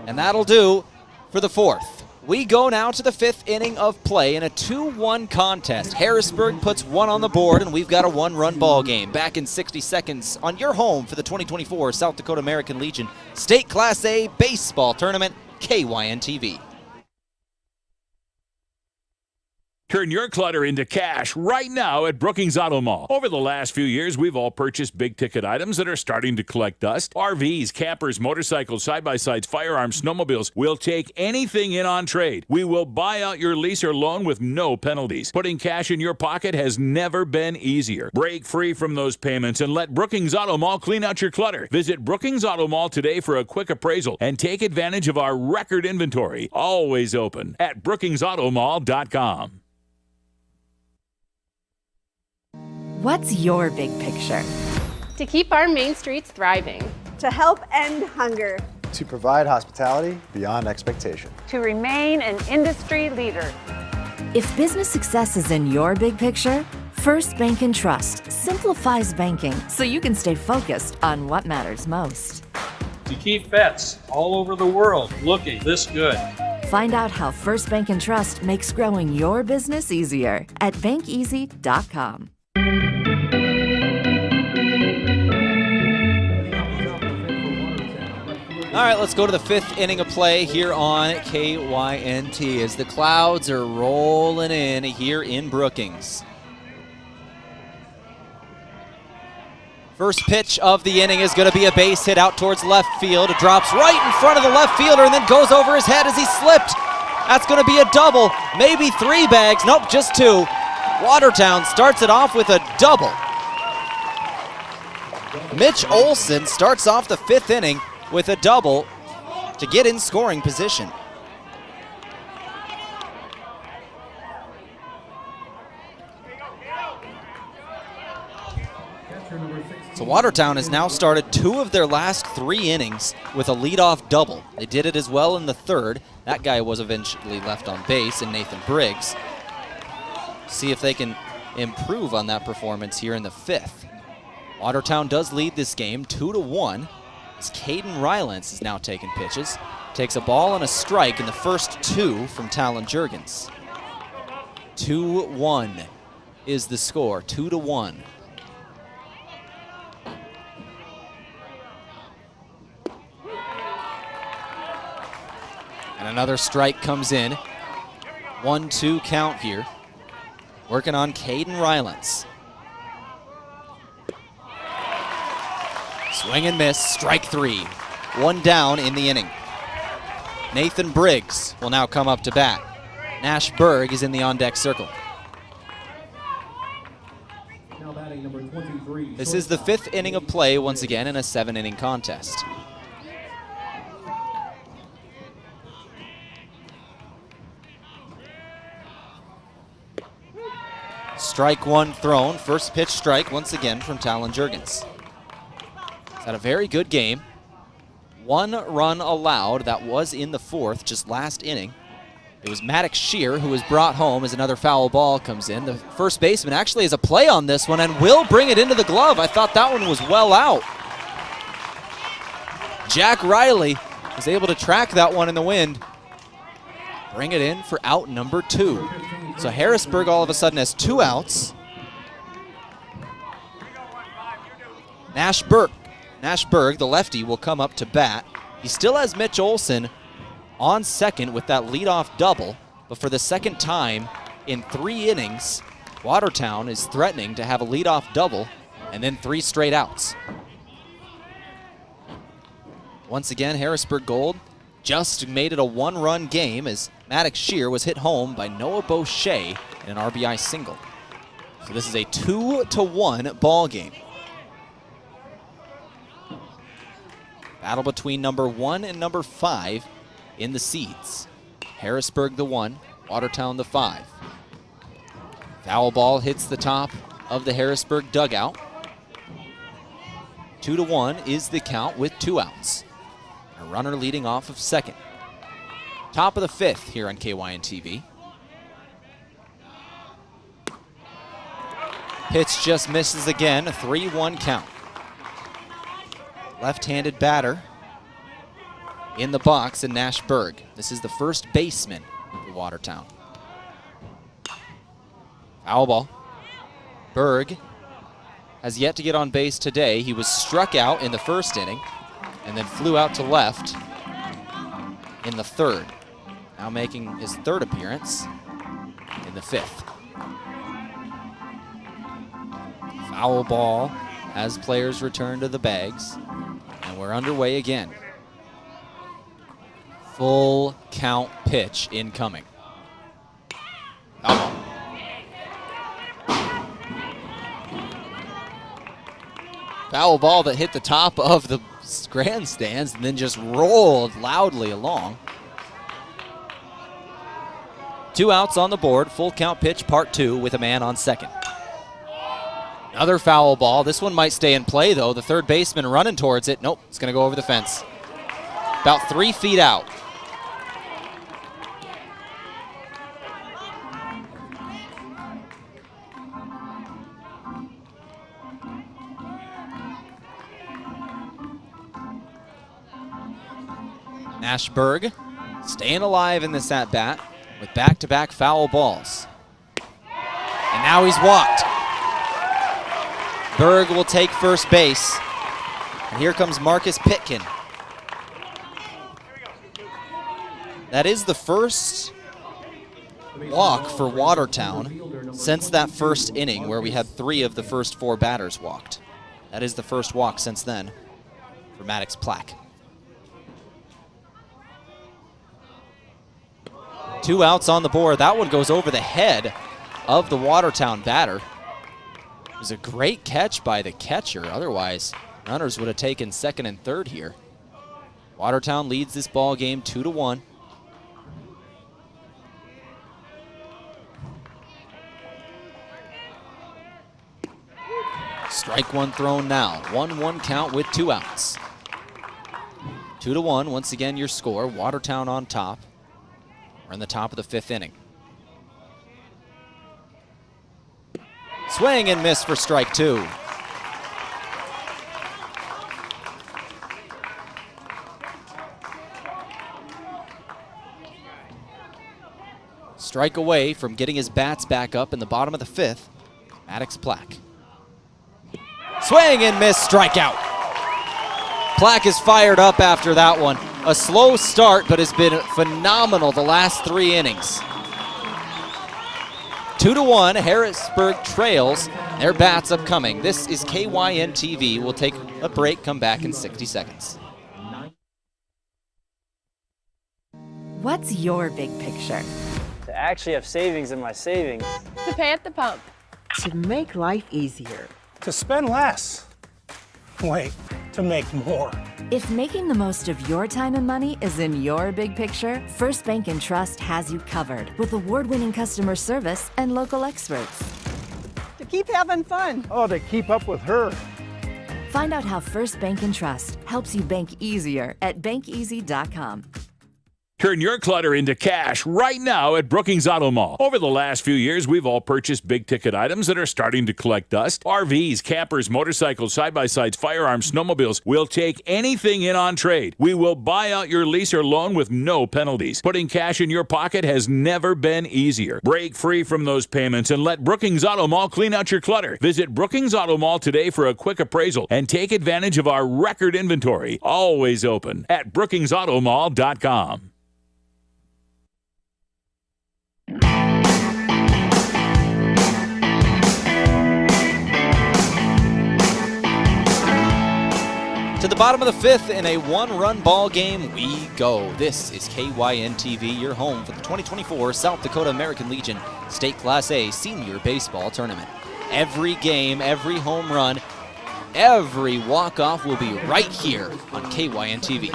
And that'll do for the 4th. We go now to the 5th inning of play in a 2-1 contest. Harrisburg puts 1 on the board, and we've got a 1-run ball game. Back in 60 seconds on your home for the 2024 South Dakota American Legion State Class A Baseball Tournament, KYNTV. Turn your clutter into cash right now at Brookings Auto Mall. Over the last few years, we've all purchased big-ticket items that are starting to collect dust. RVs, campers, motorcycles, side-by-sides, firearms, snowmobiles. We'll take anything in on trade. We will buy out your lease or loan with no penalties. Putting cash in your pocket has never been easier. Break free from those payments and let Brookings Auto Mall clean out your clutter. Visit Brookings Auto Mall today for a quick appraisal and take advantage of our record inventory. Always open at brookingsautomall.com. What's your big picture? To keep our main streets thriving. To help end hunger. To provide hospitality beyond expectation. To remain an industry leader. If business success is in your big picture, First Bank and Trust simplifies banking so you can stay focused on what matters most. To keep vets all over the world looking this good. Find out how First Bank and Trust makes growing your business easier at bankeasy.com. All right, let's go to the fifth inning of play here on KYNT as the clouds are rolling in here in Brookings. First pitch of the inning is going to be a base hit out towards left field. It drops right in front of the left fielder and then goes over his head as he slipped. That's going to be a double, maybe 3 bags. Nope, just 2. Watertown starts it off with a double. Mitch Olson starts off the 5th inning with a double to get in scoring position. So Watertown has now started 2 of their last 3 innings with a leadoff double. They did it as well in the 3rd. That guy was eventually left on base in Nathan Briggs. See if they can improve on that performance here in the 5th. Watertown does lead this game 2-1. As Caden Rylance is now taking pitches. Takes a ball and a strike in the first 2 from Talon Jurgens. 2-1 is the score, 2-1. And another strike comes in. 1-2 count here. Working on Caden Rylance. Swing and miss, strike 3. 1 down in the inning. Nathan Briggs will now come up to bat. Nash Berg is in the on-deck circle. Now batting number 23. This is the 5th inning of play once again in a 7-inning contest. Strike 1 thrown, first pitch strike once again from Talon Jurgens. Had a very good game. 1 run allowed. That was in the 4th, just last inning. It was Maddox Shear who was brought home as another foul ball comes in. The first baseman actually has a play on this one and will bring it into the glove. I thought that one was well out. Jack Riley was able to track that one in the wind. Bring it in for out number 2. So Harrisburg all of a sudden has 2 outs. Nashberg, the lefty, will come up to bat. He still has Mitch Olson on second with that leadoff double, but for the second time in 3 innings, Watertown is threatening to have a leadoff double and then 3 straight outs. Once again, Harrisburg Gold just made it a 1-run game as Maddox Shear was hit home by Noah Boucher in an RBI single. So this is a 2-1 ball game. Battle between number 1 and number 5 in the seeds. Harrisburg the 1, Watertown the 5. Foul ball hits the top of the Harrisburg dugout. 2-1 is the count with 2 outs. A runner leading off of second. Top of the 5th here on KYNTV. Pitch just misses again, a 3-1 count. Left-handed batter in the box in Nash Berg. This is the first baseman for Watertown. Foul ball. Berg has yet to get on base today. He was struck out in the first inning and then flew out to left in the 3rd. Now making his 3rd appearance in the 5th. Foul ball as players return to the bags, and we're underway again. Full count pitch incoming. Foul ball. Foul ball that hit the top of the grandstands and then just rolled loudly along. 2 outs on the board, full count pitch, part 2 with a man on second. Another foul ball. This one might stay in play though. The third baseman running towards it. Nope, it's gonna go over the fence. About 3 feet out. Ashburg staying alive in this at-bat with back-to-back foul balls. And now he's walked. Berg will take first base. And here comes Marcus Pitkin. That is the first walk for Watertown since that first inning where we had 3 of the first 4 batters walked. That is the first walk since then for Maddox Plack. 2 outs on the board. That one goes over the head of the Watertown batter. It was a great catch by the catcher. Otherwise, runners would have taken second and third here. Watertown leads this ball game 2-1. Strike one thrown now. 1-1 count with 2 outs. 2-1, once again your score. Watertown on top. We're in the top of the 5th inning. Swing and miss for strike 2. Strike away from getting his bats back up in the bottom of the 5th, Maddox Plack. Swing and miss, strikeout. Plack is fired up after that one. A slow start, but has been phenomenal the last 3 innings. 2-1, Harrisburg trails. Their bats upcoming. This is KYNTV. We'll take a break, come back in 60 seconds. What's your big picture? To actually have savings in my savings. To pay at the pump. To make life easier. To spend less. Wait, to make more. If making the most of your time and money is in your big picture, First Bank & Trust has you covered with award-winning customer service and local experts. To keep having fun. Oh, to keep up with her. Find out how First Bank & Trust helps you bank easier at bankeasy.com. Turn your clutter into cash right now at Brookings Auto Mall. Over the last few years, we've all purchased big-ticket items that are starting to collect dust. RVs, campers, motorcycles, side-by-sides, firearms, snowmobiles. We'll take anything in on trade. We will buy out your lease or loan with no penalties. Putting cash in your pocket has never been easier. Break free from those payments and let Brookings Auto Mall clean out your clutter. Visit Brookings Auto Mall today for a quick appraisal and take advantage of our record inventory. Always open at brookingsautomall.com. To the bottom of the 5th in a 1-run ball game we go. This is KYNTV, your home for the 2024 South Dakota American Legion State Class A Senior Baseball Tournament. Every game, every home run, every walk-off will be right here on KYNTV.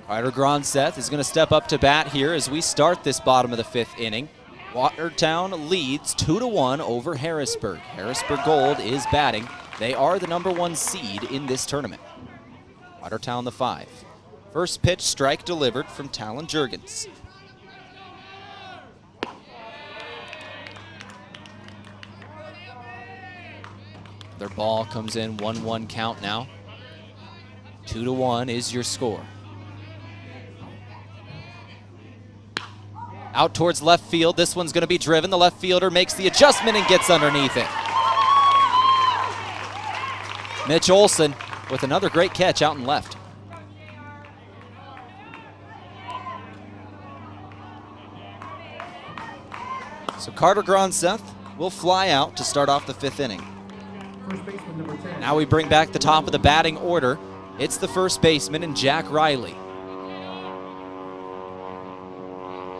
Carter Gronseth is going to step up to bat here as we start this bottom of the 5th inning. Watertown leads 2-1 over Harrisburg. Harrisburg Gold is batting. They are the #1 seed in this tournament. Watertown the 5. First pitch strike delivered from Talon Jurgens. Their ball comes in 1-1 count now. 2-1 is your score. Out towards left field. This one's going to be driven. The left fielder makes the adjustment and gets underneath it. Mitch Olson with another great catch out in left. So Carter Gronseth will fly out to start off the 5th inning. Now we bring back the top of the batting order. It's the first baseman and Jack Riley.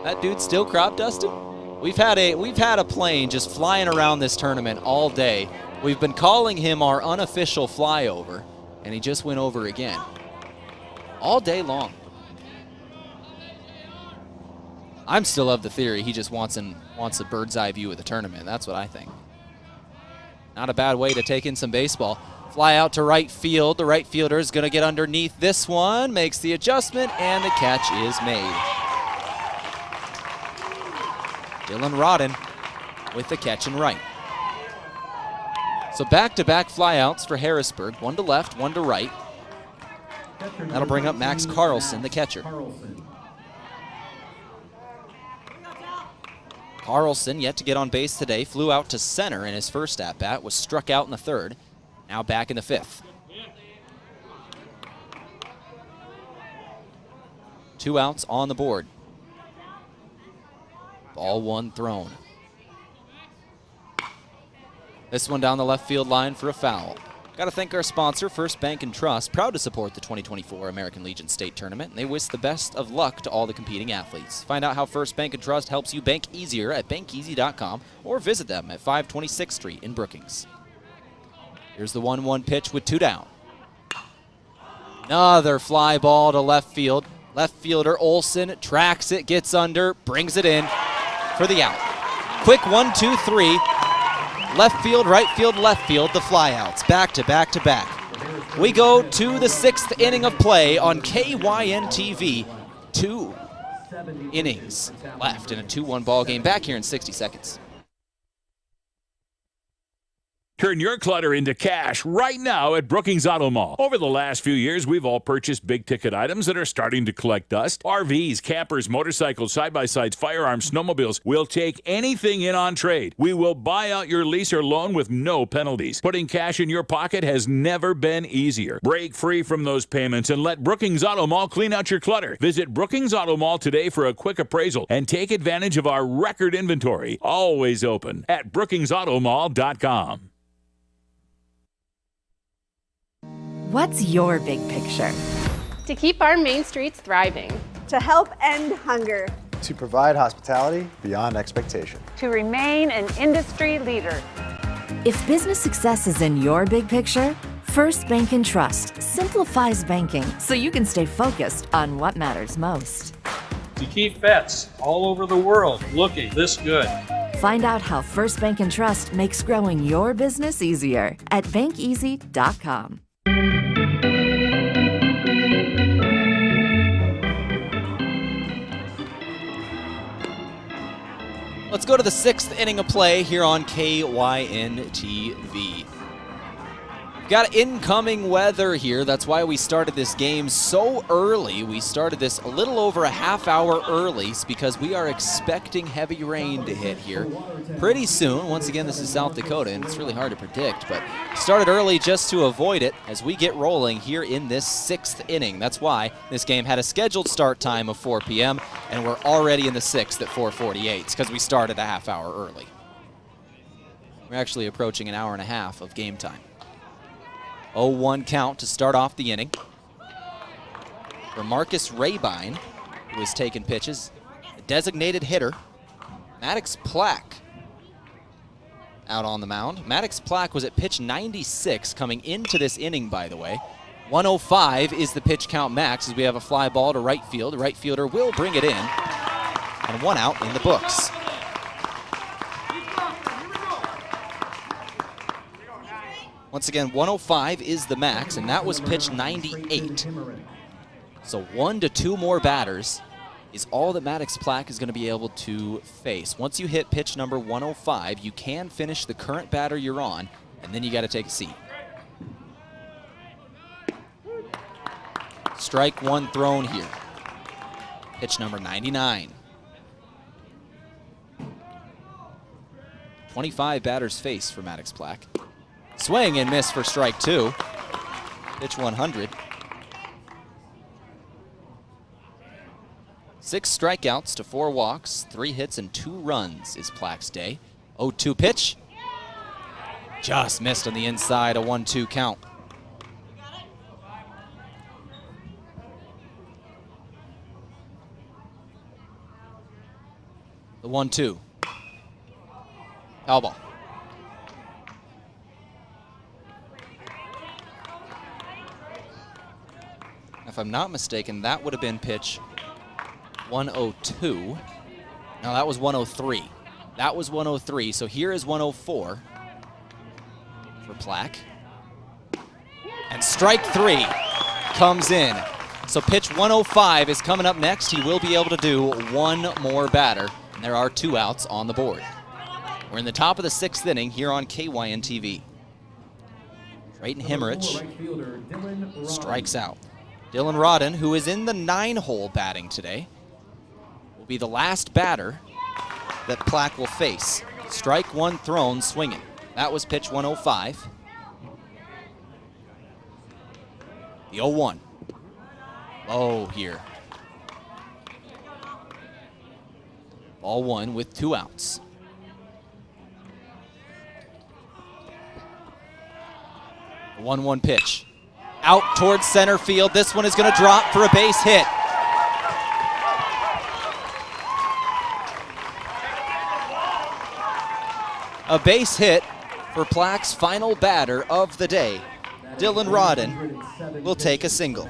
That dude still crop dusting? We've had a plane just flying around this tournament all day. We've been calling him our unofficial flyover, and he just went over again. All day long. I'm still of the theory he just wants a bird's eye view of the tournament. That's what I think. Not a bad way to take in some baseball. Fly out to right field. The right fielder is going to get underneath this one, makes the adjustment, and the catch is made. Dylan Rodden with the catch and right. So back-to-back flyouts for Harrisburg. One to left, one to right. That'll bring up Max Carlson, the catcher. Carlson, yet to get on base today, flew out to center in his first at-bat, was struck out in the 3rd, now back in the 5th. 2 outs on the board. Ball 1 thrown. This one down the left field line for a foul. Got to thank our sponsor, First Bank and Trust, proud to support the 2024 American Legion State Tournament, and they wish the best of luck to all the competing athletes. Find out how First Bank and Trust helps you bank easier at bankeasy.com or visit them at 526th Street in Brookings. Here's the 1-1 pitch with 2 down. Another fly ball to left field. Left fielder Olson tracks it, gets under, brings it in for the out. Quick 1-2-3. Left field, right field, left field, the flyouts, back to back to back. We go to the 6th inning of play on KYNTV. 2 innings left in a 2-1 ball game. Back here in 60 seconds. Turn your clutter into cash right now at Brookings Auto Mall. Over the last few years, we've all purchased big-ticket items that are starting to collect dust. RVs, campers, motorcycles, side-by-sides, firearms, snowmobiles. We'll take anything in on trade. We will buy out your lease or loan with no penalties. Putting cash in your pocket has never been easier. Break free from those payments and let Brookings Auto Mall clean out your clutter. Visit Brookings Auto Mall today for a quick appraisal and take advantage of our record inventory. Always open at brookingsautomall.com. What's your big picture? To keep our main streets thriving. To help end hunger. To provide hospitality beyond expectation. To remain an industry leader. If business success is in your big picture, First Bank and Trust simplifies banking so you can stay focused on what matters most. To keep vets all over the world looking this good. Find out how First Bank and Trust makes growing your business easier at bankeasy.com. Let's go to the 6th inning of play here on KYNTV. We've got incoming weather here. That's why we started this game so early. We started this a little over a half hour early because we are expecting heavy rain to hit here pretty soon. Once again, this is South Dakota, and it's really hard to predict, but started early just to avoid it as we get rolling here in this 6th inning. That's why this game had a scheduled start time of 4 p.m., and we're already in the 6th at 4:48 because we started a half hour early. We're actually approaching an hour and a half of game time. 0-1 count to start off the inning. For Marcus Rabine, who has taken pitches, a designated hitter, Maddox Plack out on the mound. Maddox Plack was at pitch 96 coming into this inning, by the way. 105 is the pitch count max as we have a fly ball to right field. The right fielder will bring it in, and 1 out in the books. Once again, 105 is the max, and that was pitch 98. So 1 to 2 more batters is all that Maddox Plack is going to be able to face. Once you hit pitch number 105, you can finish the current batter you're on, and then you got to take a seat. Strike 1 thrown here. Pitch number 99. 25 batters face for Maddox Plack. Swing and miss for strike 2. Pitch 100. 6 strikeouts to 4 walks, 3 hits and 2 runs is Plack's day. 0-2 pitch. Just missed on the inside, a 1-2 count. The 1-2. Foul ball. If I'm not mistaken, that would have been pitch 102. No, that was 103. That was 103, so here is 104 for Plack. And strike 3 comes in. So pitch 105 is coming up next. He will be able to do one more batter, and there are 2 outs on the board. We're in the top of the 6th inning here on KYNTV. Drayton Hemmerich strikes out. Dylan Rodden, who is in the 9-hole batting today, will be the last batter that Plack will face. Strike 1 thrown swinging. That was pitch 105. The 0-1. Low here. Ball 1 with 2 outs. The 1-1 pitch. Out towards center field. This one is going to drop for a base hit. A base hit for Plack's final batter of the day. Dylan Rodden will take a single.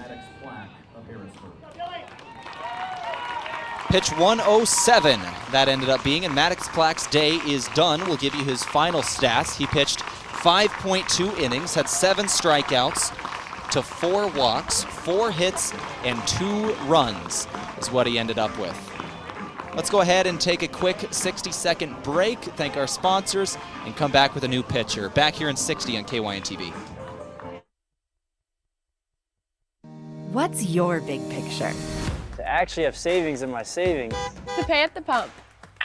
Pitch 107 that ended up being, and Maddox Plack's day is done. We'll give you his final stats. He pitched 5.2 innings, had 7 strikeouts to 4 walks, 4 hits, and 2 runs is what he ended up with. Let's go ahead and take a quick 60-second break, thank our sponsors, and come back with a new pitcher. Back here in 60 on KYNTV. What's your big picture? To actually have savings in my savings. To pay at the pump.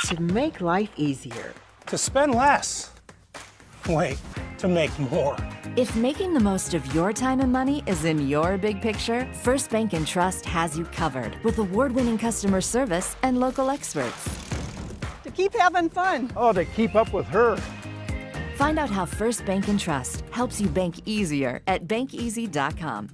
To make life easier. To spend less. Wait, to make more. If making the most of your time and money is in your big picture, First Bank & Trust has you covered with award-winning customer service and local experts. To keep having fun. Oh, to keep up with her. Find out how First Bank & Trust helps you bank easier at bankeasy.com.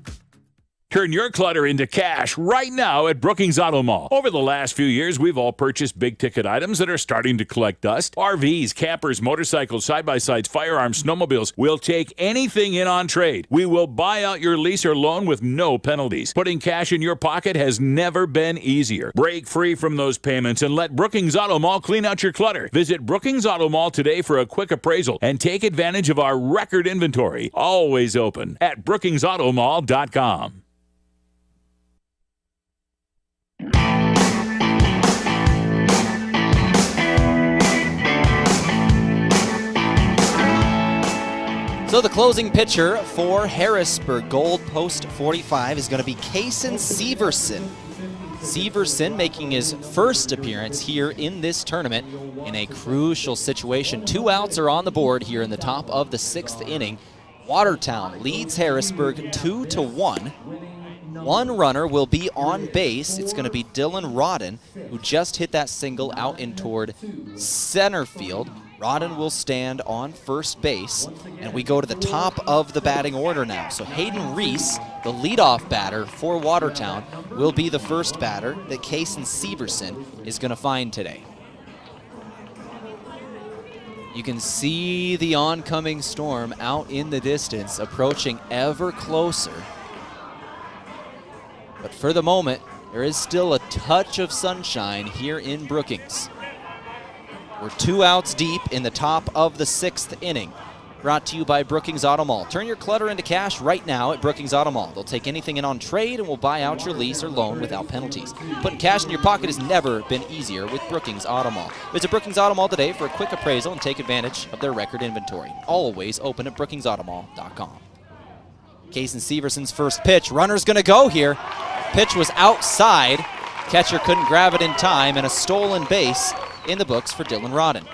Turn your clutter into cash right now at Brookings Auto Mall. Over the last few years, we've all purchased big-ticket items that are starting to collect dust. RVs, campers, motorcycles, side-by-sides, firearms, snowmobiles. We'll take anything in on trade. We will buy out your lease or loan with no penalties. Putting cash in your pocket has never been easier. Break free from those payments and let Brookings Auto Mall clean out your clutter. Visit Brookings Auto Mall today for a quick appraisal and take advantage of our record inventory. Always open at brookingsautomall.com. So the closing pitcher for Harrisburg Gold Post 45 is going to be Kason Severson. Severson making his first appearance here in this tournament in a crucial situation. 2 outs are on the board here in the top of the 6th inning. Watertown leads Harrisburg 2-1. 1 runner will be on base. It's going to be Dylan Rodden, who just hit that single out in toward center field. Rodden will stand on first base, and we go to the top of the batting order now. So Hayden Reese, the leadoff batter for Watertown, will be the first batter that Kason Severson is going to find today. You can see the oncoming storm out in the distance, approaching ever closer. But for the moment, there is still a touch of sunshine here in Brookings. We're 2 outs deep in the top of the 6th inning. Brought to you by Brookings Auto Mall. Turn your clutter into cash right now at Brookings Auto Mall. They'll take anything in on trade and will buy out your lease or loan without penalties. Putting cash in your pocket has never been easier with Brookings Auto Mall. Visit Brookings Auto Mall today for a quick appraisal and take advantage of their record inventory. Always open at brookingsautomall.com. Kason Severson's first pitch. Runner's going to go here. Pitch was outside. Catcher couldn't grab it in time, and a stolen base in the books for Dylan Rodden.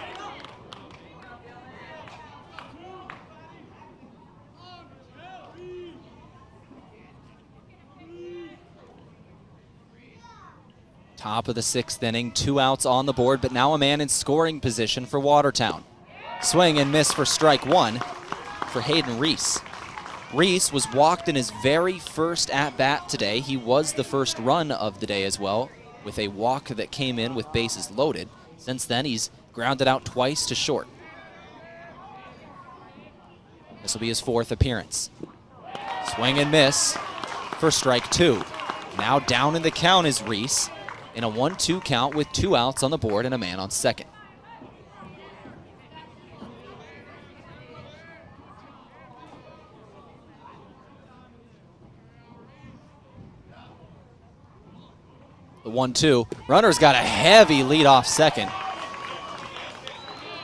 Top of the 6th inning, 2 outs on the board, but now a man in scoring position for Watertown. Swing and miss for strike 1 for Hayden Reese. Reese was walked in his very first at-bat today. He was the first run of the day as well, with a walk that came in with bases loaded. Since then, he's grounded out twice to short. This will be his 4th appearance. Swing and miss for strike 2. Now down in the count is Reese in a 1-2 count with 2 outs on the board and a man on second. The 1-2. Runner's got a heavy lead off second.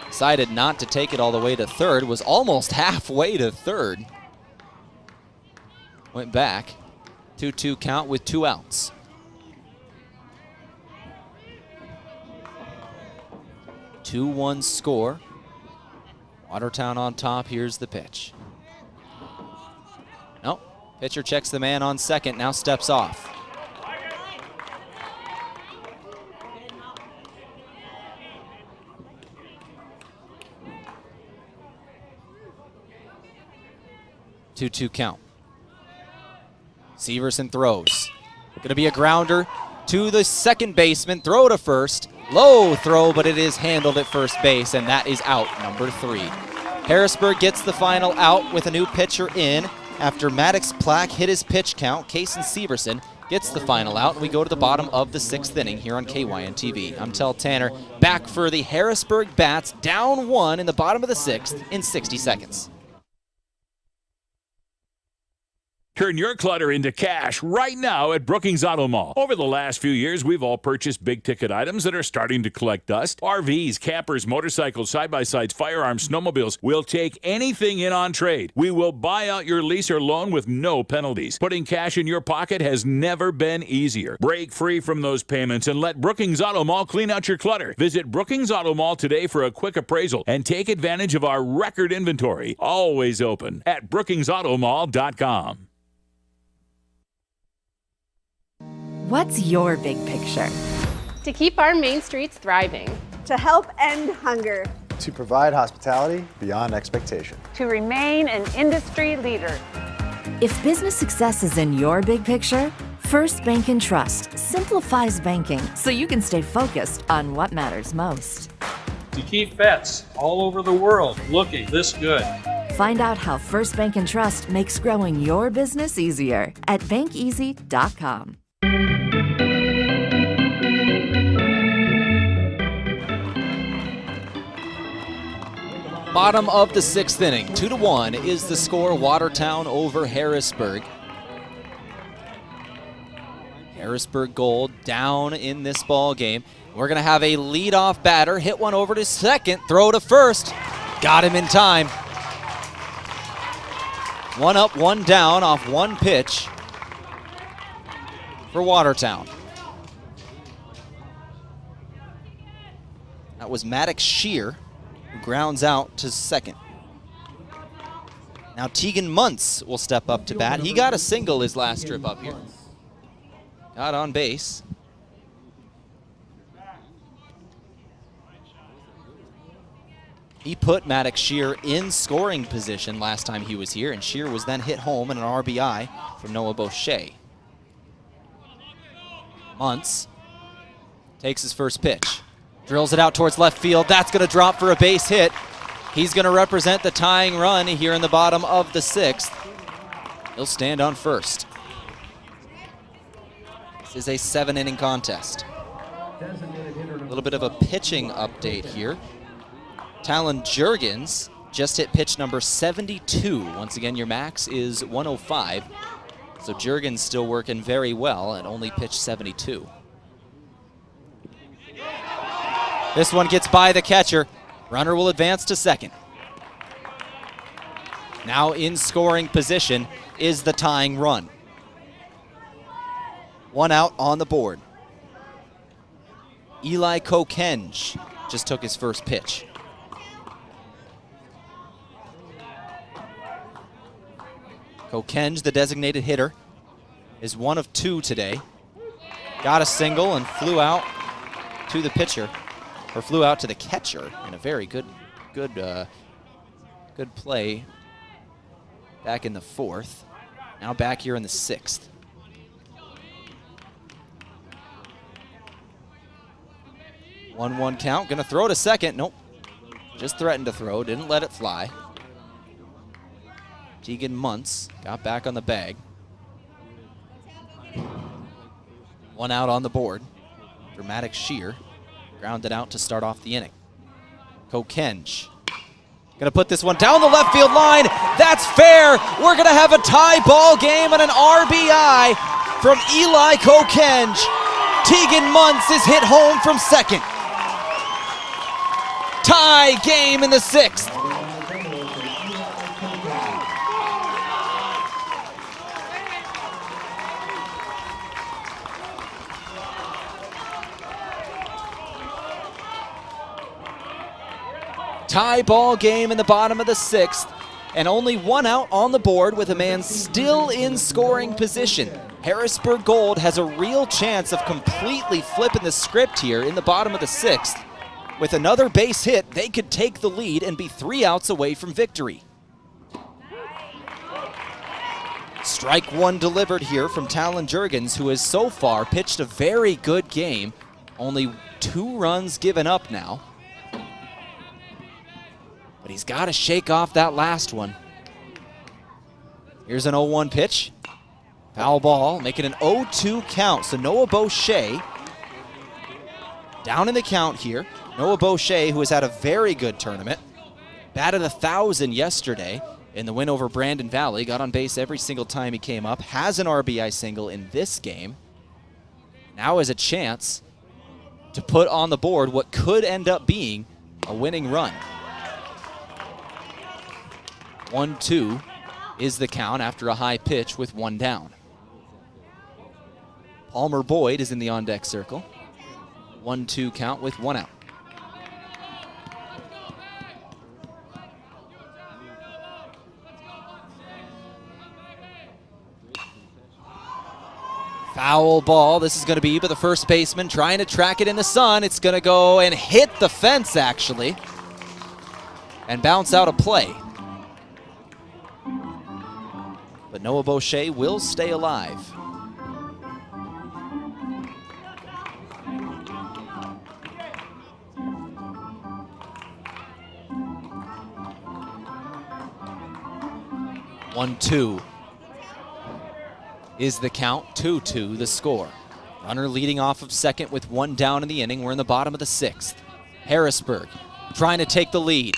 Decided not to take it all the way to third. Was almost halfway to third. Went back. 2-2 count with 2 outs. Two-one score. Watertown on top. Here's the pitch. Nope. Pitcher checks the man on second. Now steps off. Two-two count. Severson throws. Going to be a grounder to the second baseman. Throw to first. Low throw, but it is handled at first base, and that is out, number 3. Harrisburg gets the final out with a new pitcher in after Maddox Plack hit his pitch count. Kason Severson gets the final out, and we go to the bottom of the 6th inning here on KYNTV. I'm Tehl Tanner, back for the Harrisburg Bats, down 1 in the bottom of the 6th in 60 seconds. Turn your clutter into cash right now at Brookings Auto Mall. Over the last few years, we've all purchased big-ticket items that are starting to collect dust. RVs, campers, motorcycles, side-by-sides, firearms, snowmobiles. We'll take anything in on trade. We will buy out your lease or loan with no penalties. Putting cash in your pocket has never been easier. Break free from those payments and let Brookings Auto Mall clean out your clutter. Visit Brookings Auto Mall today for a quick appraisal and take advantage of our record inventory. Always open at brookingsautomall.com. What's your big picture? To keep our main streets thriving. To help end hunger. To provide hospitality beyond expectation. To remain an industry leader. If business success is in your big picture, First Bank and Trust simplifies banking so you can stay focused on what matters most. To keep vets all over the world looking this good. Find out how First Bank and Trust makes growing your business easier at bankeasy.com. Bottom of the 6th inning, 2-1 is the score. Watertown over Harrisburg. Harrisburg Gold down in this ball game. We're going to have a leadoff batter hit one over to second, throw to first. Got him in time. 1 up, 1 down off 1 pitch for Watertown. That was Maddox Shear, who grounds out to second. Now Tegan Muntz will step up to bat. He got a single his last trip up here. Got on base. He put Maddox Shear in scoring position last time he was here, and Shear was then hit home in an RBI from Noah Boucher. Muntz takes his first pitch. Drills it out towards left field. That's going to drop for a base hit. He's going to represent the tying run here in the bottom of the 6th. He'll stand on first. This is a 7-inning contest. A little bit of a pitching update here. Talon Jurgens just hit pitch number 72. Once again, your max is 105. So Jurgens still working very well and only pitched 72. This one gets by the catcher. Runner will advance to second. Now in scoring position is the tying run. 1 out on the board. Eli Kokenge just took his first pitch. Kokenge, the designated hitter, is 1 of 2 today. got a single and flew out to the pitcher, or flew out to the catcher in a very good play back in the 4th. Now back here in the 6th. 1-1 count, gonna throw to second. Nope, just threatened to throw, didn't let it fly. Tegan Muntz got back on the bag. 1 out on the board. Dramatic shear, grounded out to start off the inning. Kokenge gonna put this one down the left field line. That's fair. We're gonna have a tie ball game and an RBI from Eli Kokenge. Tegan Muntz is hit home from second. Tie game in the 6th. Tie ball game in the bottom of the 6th, and only 1 out on the board with a man still in scoring position. Harrisburg Gold has a real chance of completely flipping the script here in the bottom of the 6th. With another base hit, they could take the lead and be 3 outs away from victory. Strike 1 delivered here from Talon Jurgens, who has so far pitched a very good game. Only 2 runs given up now. But he's got to shake off that last one. Here's an 0-1 pitch. Foul ball, making an 0-2 count. So Noah Boucher down in the count here. Noah Boucher, who has had a very good tournament. Batted 1,000 yesterday in the win over Brandon Valley. Got on base every single time he came up. Has an RBI single in this game. Now has a chance to put on the board what could end up being a winning run. 1-2 is the count after a high pitch with 1 down. Palmer Boyd is in the on-deck circle. 1-2 count with 1 out. Foul ball. This is going to be but the first baseman trying to track it in the sun. It's going to go and hit the fence, actually, and bounce out of play. But Noah Boucher will stay alive. One, 2 is the count. 2-2 the score. Runner leading off of second with 1 down in the inning. We're in the bottom of the 6th. Harrisburg trying to take the lead.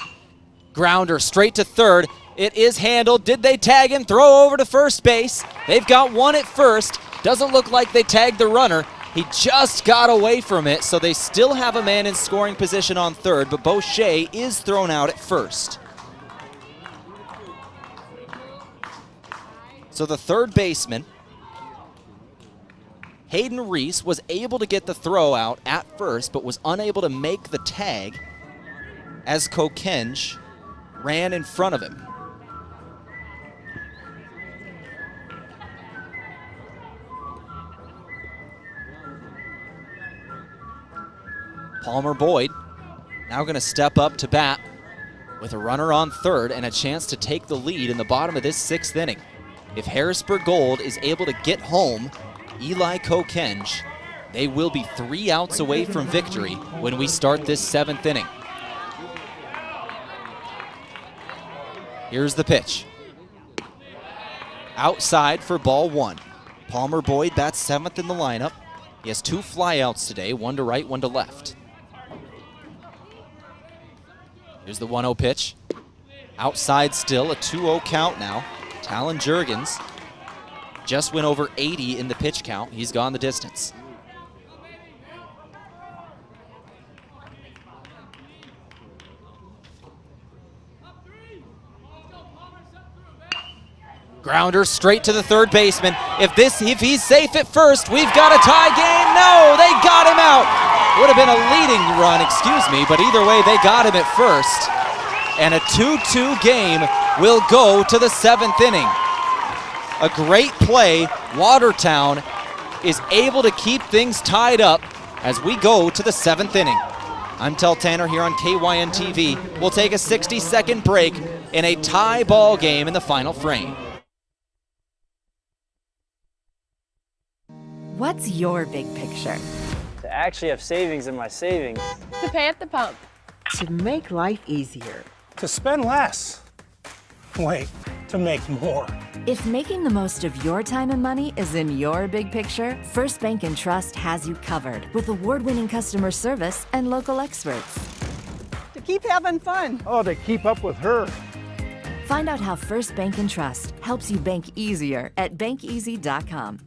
Grounder straight to third. It is handled. Did they tag him? Throw over to first base. They've got 1 at first. Doesn't look like they tagged the runner. He just got away from it, so they still have a man in scoring position on third, but Boucher is thrown out at first. So the third baseman, Hayden Reese, was able to get the throw out at first, but was unable to make the tag as Kokenge ran in front of him. Palmer Boyd now going to step up to bat with a runner on third and a chance to take the lead in the bottom of this 6th inning. If Harrisburg Gold is able to get home Eli Kokenge, they will be 3 outs away from victory when we start this 7th inning. Here's the pitch. Outside for ball 1. Palmer Boyd bats 7th in the lineup. He has 2 flyouts today, 1 to right, 1 to left. Here's the 1-0 pitch. Outside still, a 2-0 count now. Talon Jurgens just went over 80 in the pitch count. He's gone the distance. Grounder straight to the third baseman. If he's safe at first, we've got a tie game. No, they got him out. Would have been a leading run, but either way, they got him at first. And a 2-2 game will go to the 7th inning. A great play. Watertown is able to keep things tied up as we go to the 7th inning. I'm Tehl Tanner here on KYNTV. We'll take a 60-second break in a tie ball game in the final frame. What's your big picture? To actually have savings in my savings. To pay at the pump. To make life easier. To spend less. Wait, to make more. If making the most of your time and money is in your big picture, First Bank & Trust has you covered with award-winning customer service and local experts. To keep having fun. Oh, to keep up with her. Find out how First Bank & Trust helps you bank easier at bankeasy.com.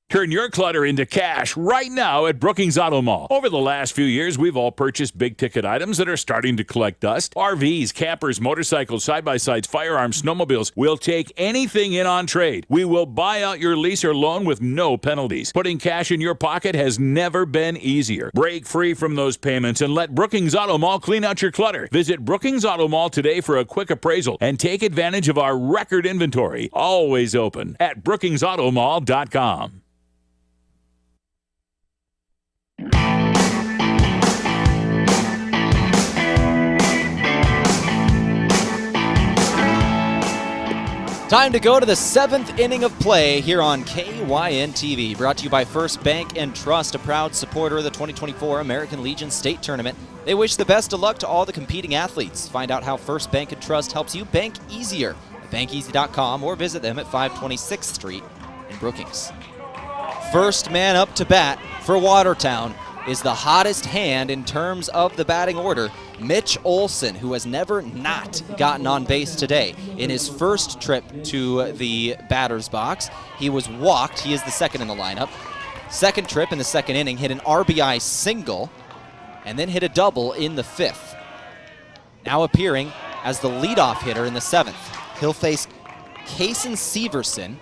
Turn your clutter into cash right now at Brookings Auto Mall. Over the last few years, we've all purchased big-ticket items that are starting to collect dust. RVs, campers, motorcycles, side-by-sides, firearms, snowmobiles. We'll take anything in on trade. We will buy out your lease or loan with no penalties. Putting cash in your pocket has never been easier. Break free from those payments and let Brookings Auto Mall clean out your clutter. Visit Brookings Auto Mall today for a quick appraisal and take advantage of our record inventory. Always open at brookingsautomall.com. Time to go to the 7th inning of play here on KYNTV. Brought to you by First Bank & Trust, a proud supporter of the 2024 American Legion State Tournament. They wish the best of luck to all the competing athletes. Find out how First Bank & Trust helps you bank easier at bankeasy.com or visit them at 526th Street in Brookings. First man up to bat for Watertown is the hottest hand in terms of the batting order, Mitch Olson, who has never not gotten on base today. In his first trip to the batter's box, he was walked. He is the second in the lineup. Second trip in the second inning, hit an RBI single, and then hit a double in the 5th. Now appearing as the leadoff hitter in the 7th. He'll face Kason Severson,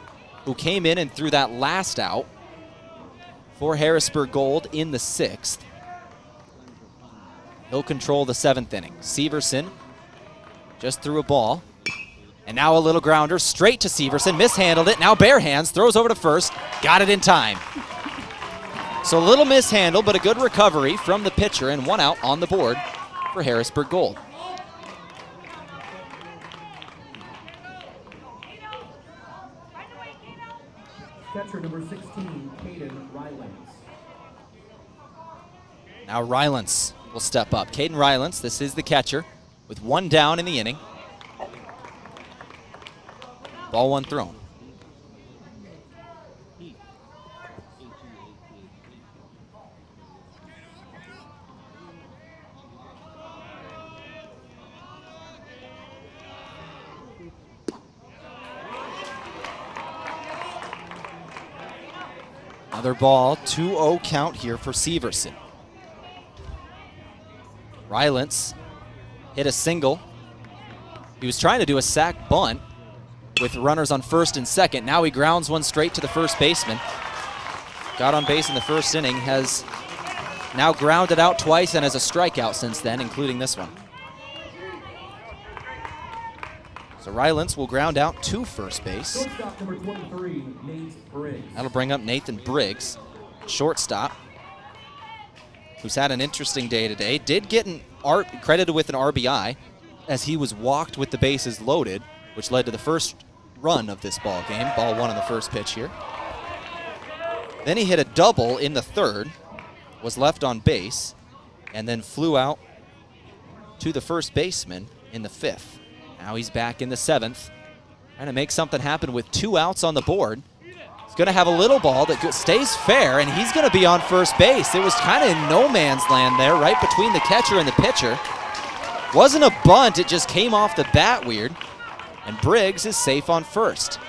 who came in and threw that last out for Harrisburg Gold in the 6th. He'll control the 7th inning. Severson just threw a ball. And now a little grounder straight to Severson. Mishandled it. Now bare hands. Throws over to first. Got it in time. So a little mishandle, but a good recovery from the pitcher and one out on the board for Harrisburg Gold. Catcher number 16, Caden Rylance. Now Rylance will step up. Caden Rylance, this is the catcher, with one down in the inning. Ball one thrown. Another ball, 2-0 count here for Severson. Rylance hit a single. He was trying to do a sac bunt with runners on first and second. Now he grounds one straight to the first baseman. Got on base in the first inning, has now grounded out twice and has a strikeout since then, including this one. So Rylance will ground out to first base. Shortstop number 23, Nate Briggs. That'll bring up Nathan Briggs, shortstop, who's had an interesting day today. Did get credited with an RBI as he was walked with the bases loaded, which led to the first run of this ball game. Ball one on the first pitch here. Then he hit a double in the 3rd, was left on base, and then flew out to the first baseman in the 5th. Now he's back in the 7th, trying to make something happen with 2 outs on the board. He's going to have a little ball that stays fair, and he's going to be on first base. It was kind of in no man's land there, right between the catcher and the pitcher. Wasn't a bunt, it just came off the bat weird, and Briggs is safe on first.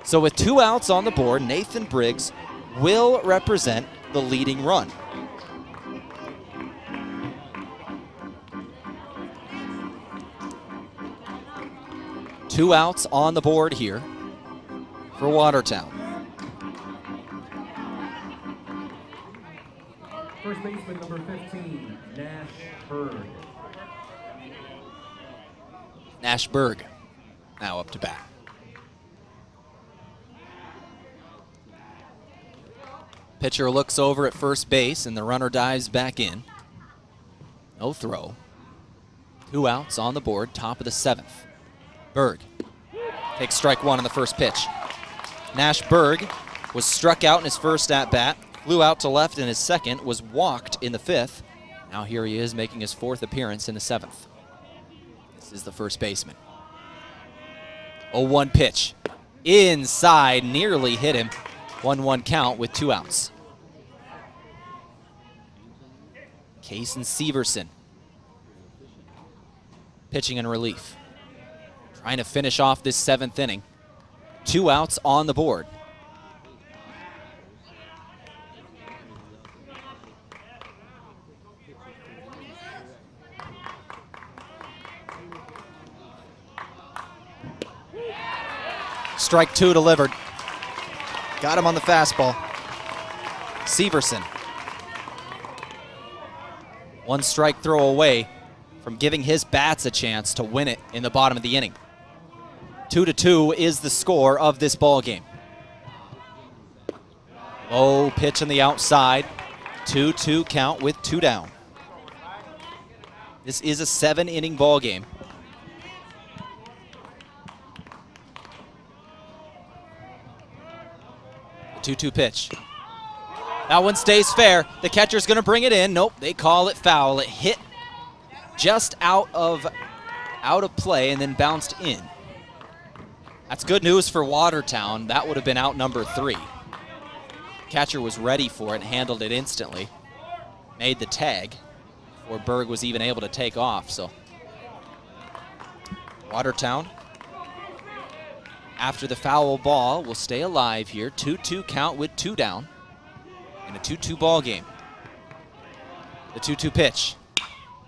So with 2 outs on the board, Nathan Briggs will represent the leading run. Two outs on the board here for Watertown. First baseman number 15, Nash Berg. Nash Berg now up to bat. Pitcher looks over at first base, and the runner dives back in. No throw. 2 outs on the board, top of the 7th. Berg takes strike 1 on the first pitch. Nash Berg was struck out in his first at-bat, flew out to left in his second, was walked in the 5th. Now here he is making his 4th appearance in the 7th. This is the first baseman. 0-1 pitch. Inside, nearly hit him. 1-1 count with 2 outs. Kason Severson pitching in relief. Trying to finish off this 7th inning. 2 outs on the board. Strike 2 delivered. Got him on the fastball. Severson. 1 strike throw away from giving his bats a chance to win it in the bottom of the inning. 2-2 is the score of this ball game. Low pitch on the outside. 2-2 count with 2 down. This is a 7-inning ball game. The 2-2 pitch. That one stays fair. The catcher's going to bring it in. Nope, they call it foul. It hit just out of play and then bounced in. That's good news for Watertown. That would have been out number 3. Catcher was ready for it and handled it instantly. Made the tag before Berg was even able to take off. So Watertown, after the foul ball, will stay alive here. 2-2 count with 2 down in a 2-2 ball game. The 2-2 pitch.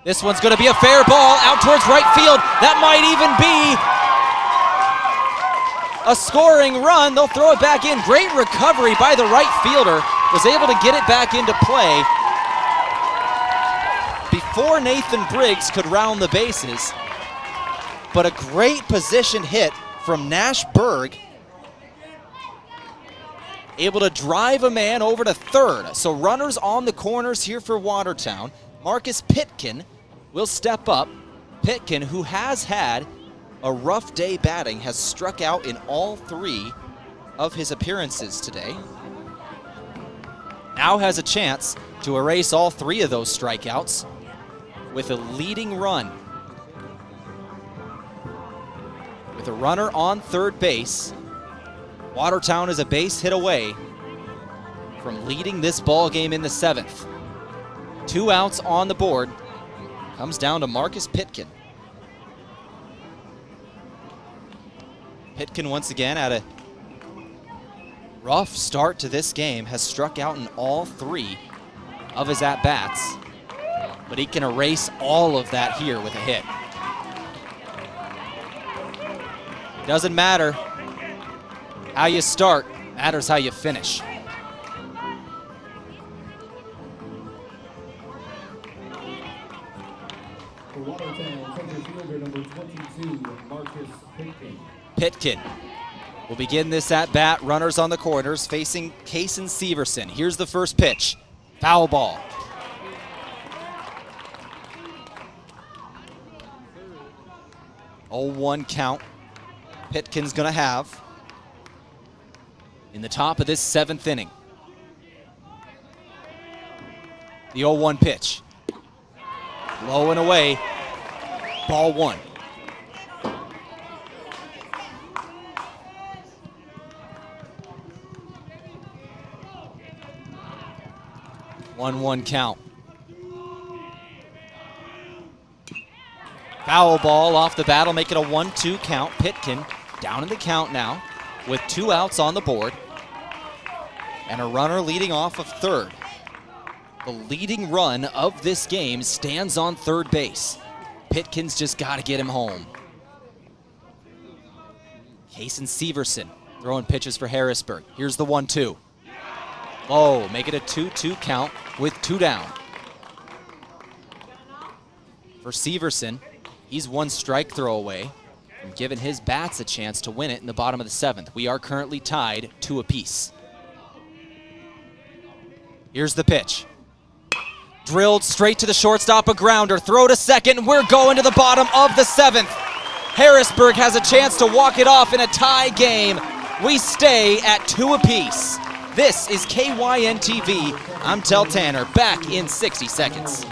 This one's going to be a fair ball out towards right field. That might even be a scoring run. They'll throw it back in. Great recovery by the right fielder. Was able to get it back into play before Nathan Briggs could round the bases. But a great position hit from Nash Berg. Able to drive a man over to third. So runners on the corners here for Watertown. Marcus Pitkin will step up. Pitkin, who has had a rough day batting, has struck out in all 3 of his appearances today. Now has a chance to erase all 3 of those strikeouts with a leading run. With a runner on third base, Watertown is a base hit away from leading this ball game in the 7th. 2 outs on the board. Comes down to Marcus Pitkin. Pitkin once again had a rough start to this game, has struck out in all 3 of his at-bats, but he can erase all of that here with a hit. Doesn't matter how you start, matters how you finish. For Watertown, center fielder number 22, Marcus Pitkin. Pitkin will begin this at-bat. Runners on the corners facing Kason Severson. Here's the first pitch. Foul ball. Oh, 1 count. Pitkin's going to have in the top of this 7th inning. The 0-1 pitch. Low and away. Ball 1. One count. Foul ball off the bat will make it a 1-2 count. Pitkin down in the count now with 2 outs on the board and a runner leading off of third. The leading run of this game stands on third base. Pitkin's just got to get him home. Kason Severson throwing pitches for Harrisburg. Here's the 1-2. Low, make it a 2-2 count with 2 down. For Severson, he's 1 strike throw away from giving his bats a chance to win it in the bottom of the 7th. We are currently tied 2 apiece. Here's the pitch. Drilled straight to the shortstop, a grounder. Throw to second, and we're going to the bottom of the 7th. Harrisburg has a chance to walk it off in a tie game. We stay at 2 apiece. This is KYNTV. I'm Tehl Tanner, back in 60 seconds.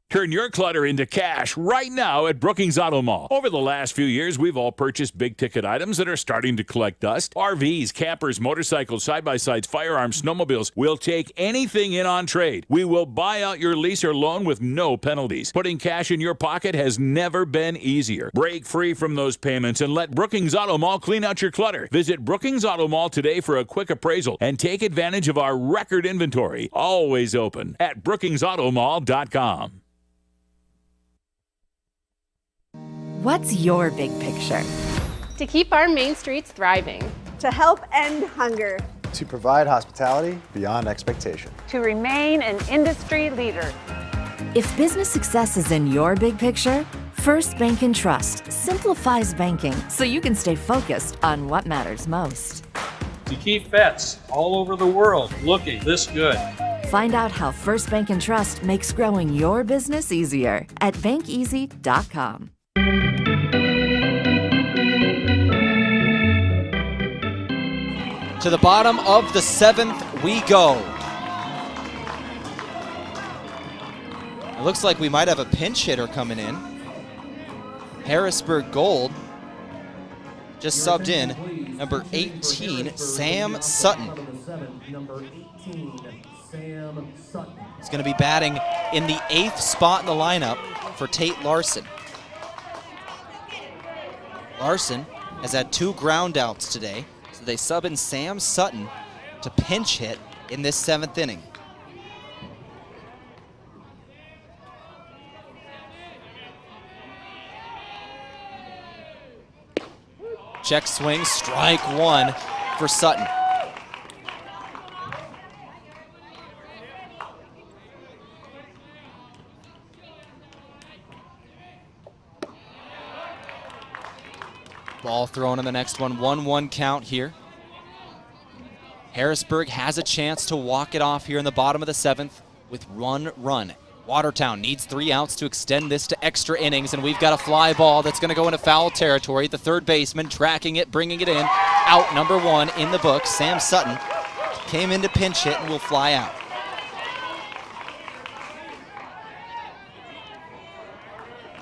Turn your clutter into cash right now at Brookings Auto Mall. Over the last few years, we've all purchased big-ticket items that are starting to collect dust. RVs, campers, motorcycles, side-by-sides, firearms, snowmobiles. We'll take anything in on trade. We will buy out your lease or loan with no penalties. Putting cash in your pocket has never been easier. Break free from those payments and let Brookings Auto Mall clean out your clutter. Visit Brookings Auto Mall today for a quick appraisal and take advantage of our record inventory. Always open at brookingsautomall.com. What's your big picture? To keep our main streets thriving. To help end hunger. To provide hospitality beyond expectation. To remain an industry leader. If business success is in your big picture, First Bank and Trust simplifies banking so you can stay focused on what matters most. To keep vets all over the world looking this good. Find out how First Bank and Trust makes growing your business easier at bankeasy.com. To the bottom of the 7th we go. It looks like we might have a pinch hitter coming in. Harrisburg Gold just subbed in number 18, Sam Sutton. He's going to be batting in the 8th spot in the lineup for Tate Larson. Larson has had 2 ground outs today, so they sub in Sam Sutton to pinch hit in this 7th inning. Check swing, strike 1 for Sutton. Ball thrown in the next one, 1-1 count here. Harrisburg has a chance to walk it off here in the bottom of the 7th with 1 run. Watertown needs 3 outs to extend this to extra innings, and we've got a fly ball that's going to go into foul territory. The third baseman tracking it, bringing it in. Out number 1 in the book. Sam Sutton came in to pinch hit and will fly out.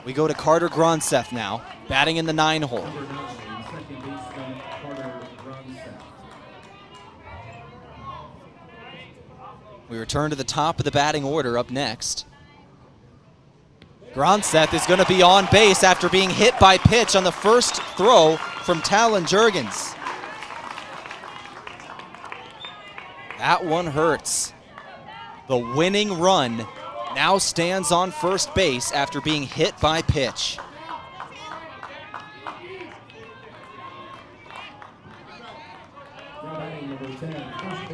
We go to Carter Gronseth now, batting in the 9 hole. We return to the top of the batting order up next. Gronseth is going to be on base after being hit by pitch on the first throw from Talon Jurgens. That one hurts. The winning run now stands on first base after being hit by pitch.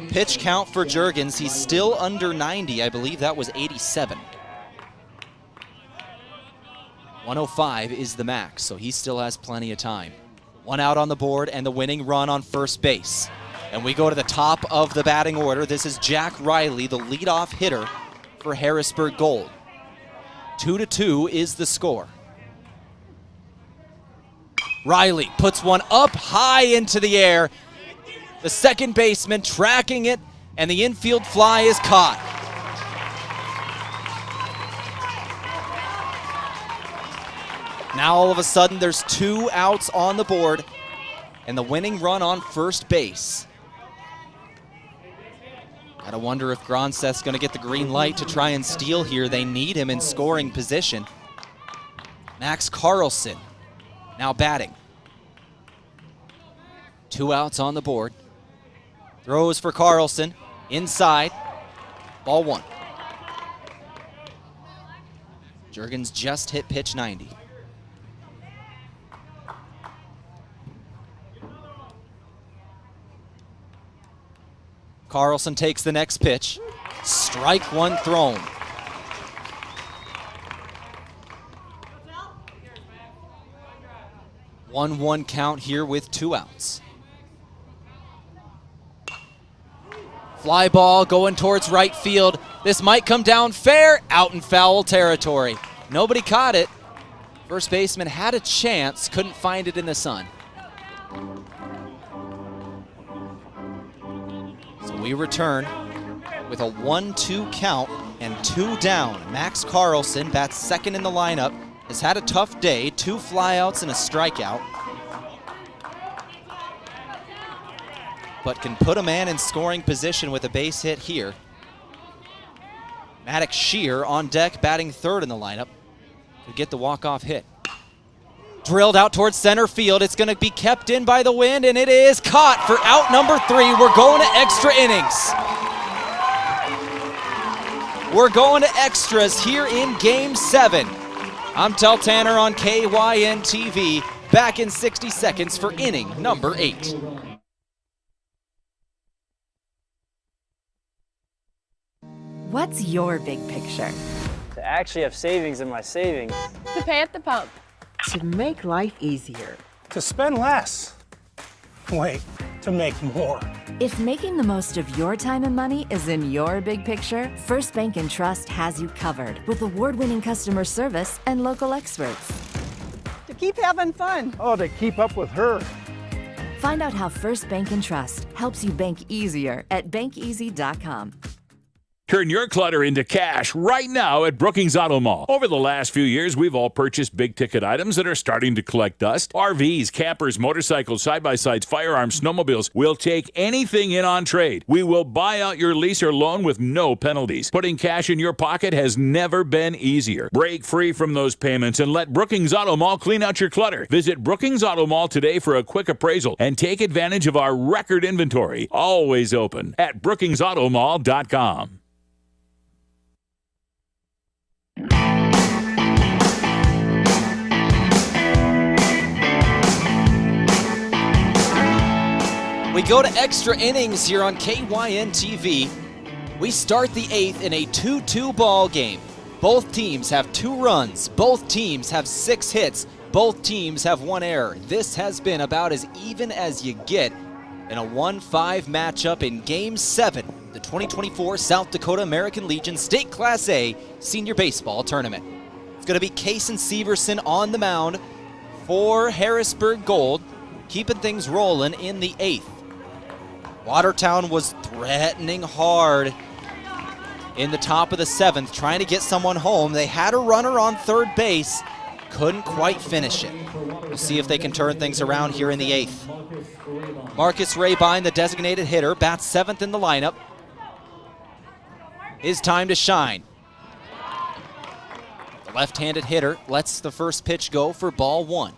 Pitch count for Jurgens, he's still under 90. I believe that was 87. 105 is the max, so he still has plenty of time. 1 out on the board and the winning run on first base. And we go to the top of the batting order. This is Jack Riley, the leadoff hitter for Harrisburg Gold. 2-2 is the score. Riley puts one up high into the air. The second baseman tracking it, and the infield fly is caught. Now all of a sudden there's 2 outs on the board and the winning run on first base. Gotta wonder if Gronseth's gonna get the green light to try and steal here. They need him in scoring position. Max Carlson now batting. 2 outs on the board. Throws for Carlson, inside, ball 1. Jurgens just hit pitch 90. Carlson takes the next pitch. Strike 1 thrown. One count here with 2 outs. Fly ball going towards right field. This might come down fair, out in foul territory. Nobody caught it. First baseman had a chance, couldn't find it in the sun. So we return with a 1-2 count and 2 down. Max Carlson bats second in the lineup. Has had a tough day, 2 flyouts and a strikeout. But can put a man in scoring position with a base hit here. Maddox Shear on deck, batting third in the lineup. Could get the walk-off hit. Drilled out towards center field. It's going to be kept in by the wind, and it is caught for out number 3. We're going to extra innings. We're going to extras here in Game 7. I'm Tehl Tanner on KYNTV. Back in 60 seconds for inning number 8. What's your big picture? To actually have savings in my savings. To pay at the pump. To make life easier. To spend less. Wait, to make more. If making the most of your time and money is in your big picture, First Bank & Trust has you covered with award-winning customer service and local experts. To keep having fun. Oh, to keep up with her. Find out how First Bank & Trust helps you bank easier at bankeasy.com. Turn your clutter into cash right now at Brookings Auto Mall. Over the last few years, we've all purchased big-ticket items that are starting to collect dust. RVs, campers, motorcycles, side-by-sides, firearms, snowmobiles. We'll take anything in on trade. We will buy out your lease or loan with no penalties. Putting cash in your pocket has never been easier. Break free from those payments and let Brookings Auto Mall clean out your clutter. Visit Brookings Auto Mall today for a quick appraisal and take advantage of our record inventory. Always open at brookingsautomall.com. We go to extra innings here on KYNTV. We start the 8th in a 2-2 ball game. Both teams have 2 runs. Both teams have 6 hits. Both teams have 1 error. This has been about as even as you get in a 1-5 matchup in Game 7, the 2024 South Dakota American Legion State Class A Senior Baseball Tournament. It's going to be Kason Severson on the mound for Harrisburg Gold, keeping things rolling in the 8th. Watertown was threatening hard in the top of the 7th, trying to get someone home. They had a runner on third base, couldn't quite finish it. We'll see if they can turn things around here in the 8th. Marcus Rabine, the designated hitter, bats 7th in the lineup. His time to shine. The left-handed hitter lets the first pitch go for ball 1.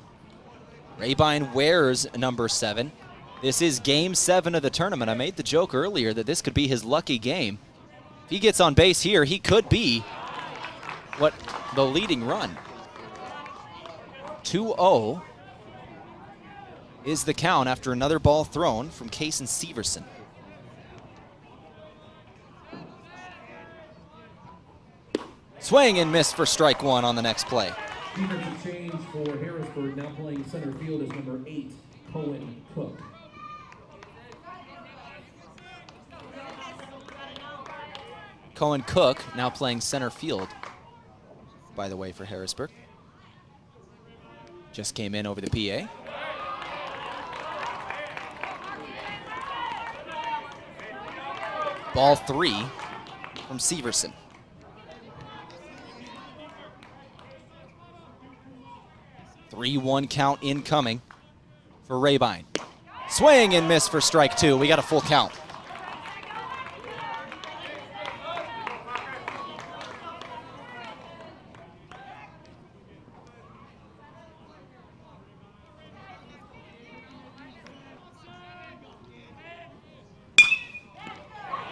Rabine wears number 7. This is Game 7 of the tournament. I made the joke earlier that this could be his lucky game. If he gets on base here, he could be the leading run. 2-0 is the count after another ball thrown from Kason Severson. Swing and miss for strike 1 on the next play. Defensive change for Harrisburg, now playing center field is number 8, Cohen Cook. Cohen Cook now playing center field, by the way, for Harrisburg. Just came in over the PA. Ball 3 from Severson. Three-1 count incoming for Rabine. Swing and miss for strike 2. We got a full count.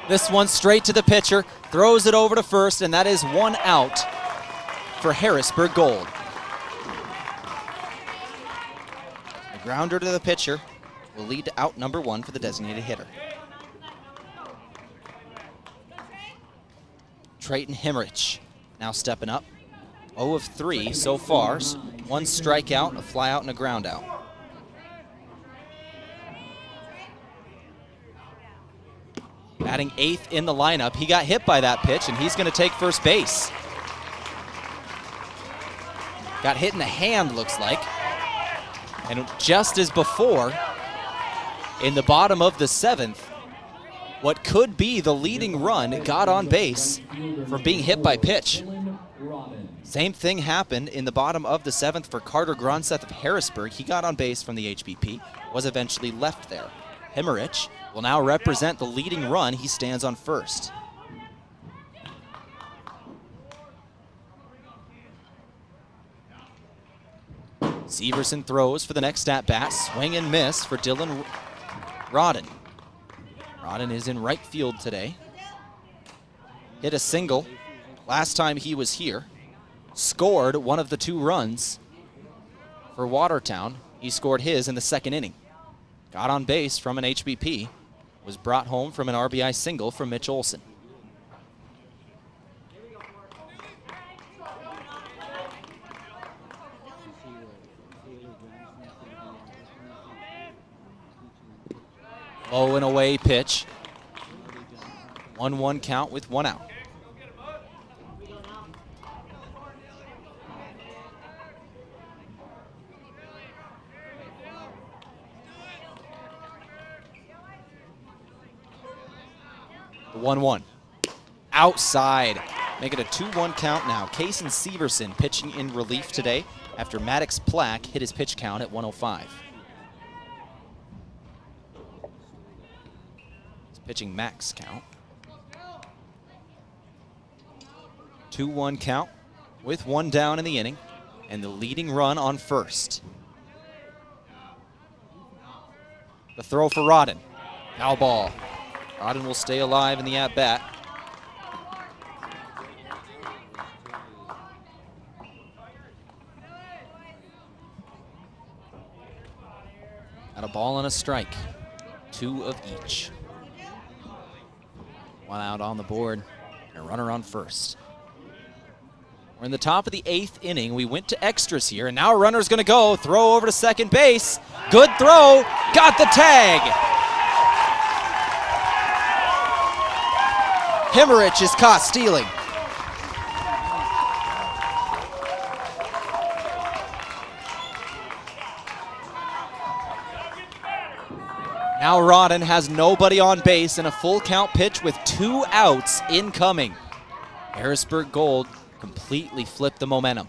This one straight to the pitcher, throws it over to first, and that is 1 out for Harrisburg Gold. A grounder to the pitcher will lead to out number 1 for the designated hitter. Trayton Hemmerich now stepping up. 0 of 3 so far. 1 strikeout, a fly out, and a ground out. batting 8th in the lineup. He got hit by that pitch, and he's going to take first base. Got hit in the hand, looks like. And just as before, in the bottom of the 7th, what could be the leading run got on base from being hit by pitch. Same thing happened in the bottom of the 7th for Carter Gronseth of Harrisburg. He got on base from the HBP, was eventually left there. Hemmerich will now represent the leading run. He stands on first. Severson throws for the next at-bat. Swing and miss for Dylan Rodden. Rodden is in right field today. Hit a single last time he was here. Scored one of the 2 runs for Watertown. He scored his in the 2nd inning. Got on base from an HBP. Was brought home from an RBI single from Mitch Olson. Low and away pitch. 1-1 count with 1 out. The 1-1. Outside. Make it a 2-1 count now. Kason Severson pitching in relief today after Maddox Plack hit his pitch count at 105. Pitching max count. 2-1 count with 1 down in the inning and the leading run on first. The throw for Rodden. Foul ball. Rodden will stay alive in the at-bat. Got a ball and a strike. 2 of each. 1 out on the board, and a runner on first. We're in the top of the 8th inning. We went to extras here, and now a runner's going to go. Throw over to second base. Good throw. Got the tag. Hemmerich is caught stealing. Now Rodden has nobody on base and a full count pitch with 2 outs incoming. Harrisburg Gold completely flipped the momentum.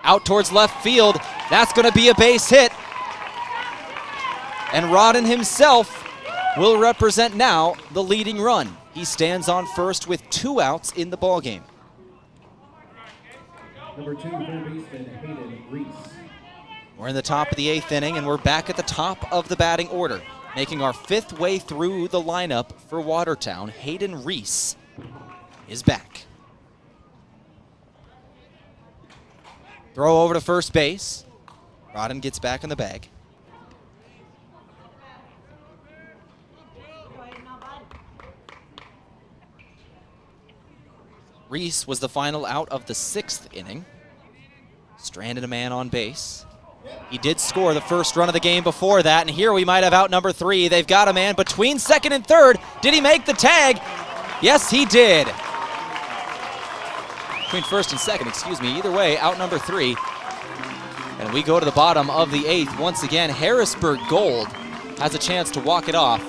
Out towards left field. That's going to be a base hit. And Rodden himself will represent now the leading run. He stands on first with 2 outs in the ballgame. Number 2, third baseman Hayden Reese. We're in the top of the 8th inning, and we're back at the top of the batting order. Making our 5th way through the lineup for Watertown, Hayden Reese is back. Throw over to first base. Rodden gets back in the bag. Reese was the final out of the 6th inning. Stranded a man on base. He did score the first run of the game before that, and here we might have out number 3. They've got a man between second and third. Did he make the tag? Yes, he did. Between first and second, excuse me. Either way, out number 3. And we go to the bottom of the 8th. Once again, Harrisburg Gold has a chance to walk it off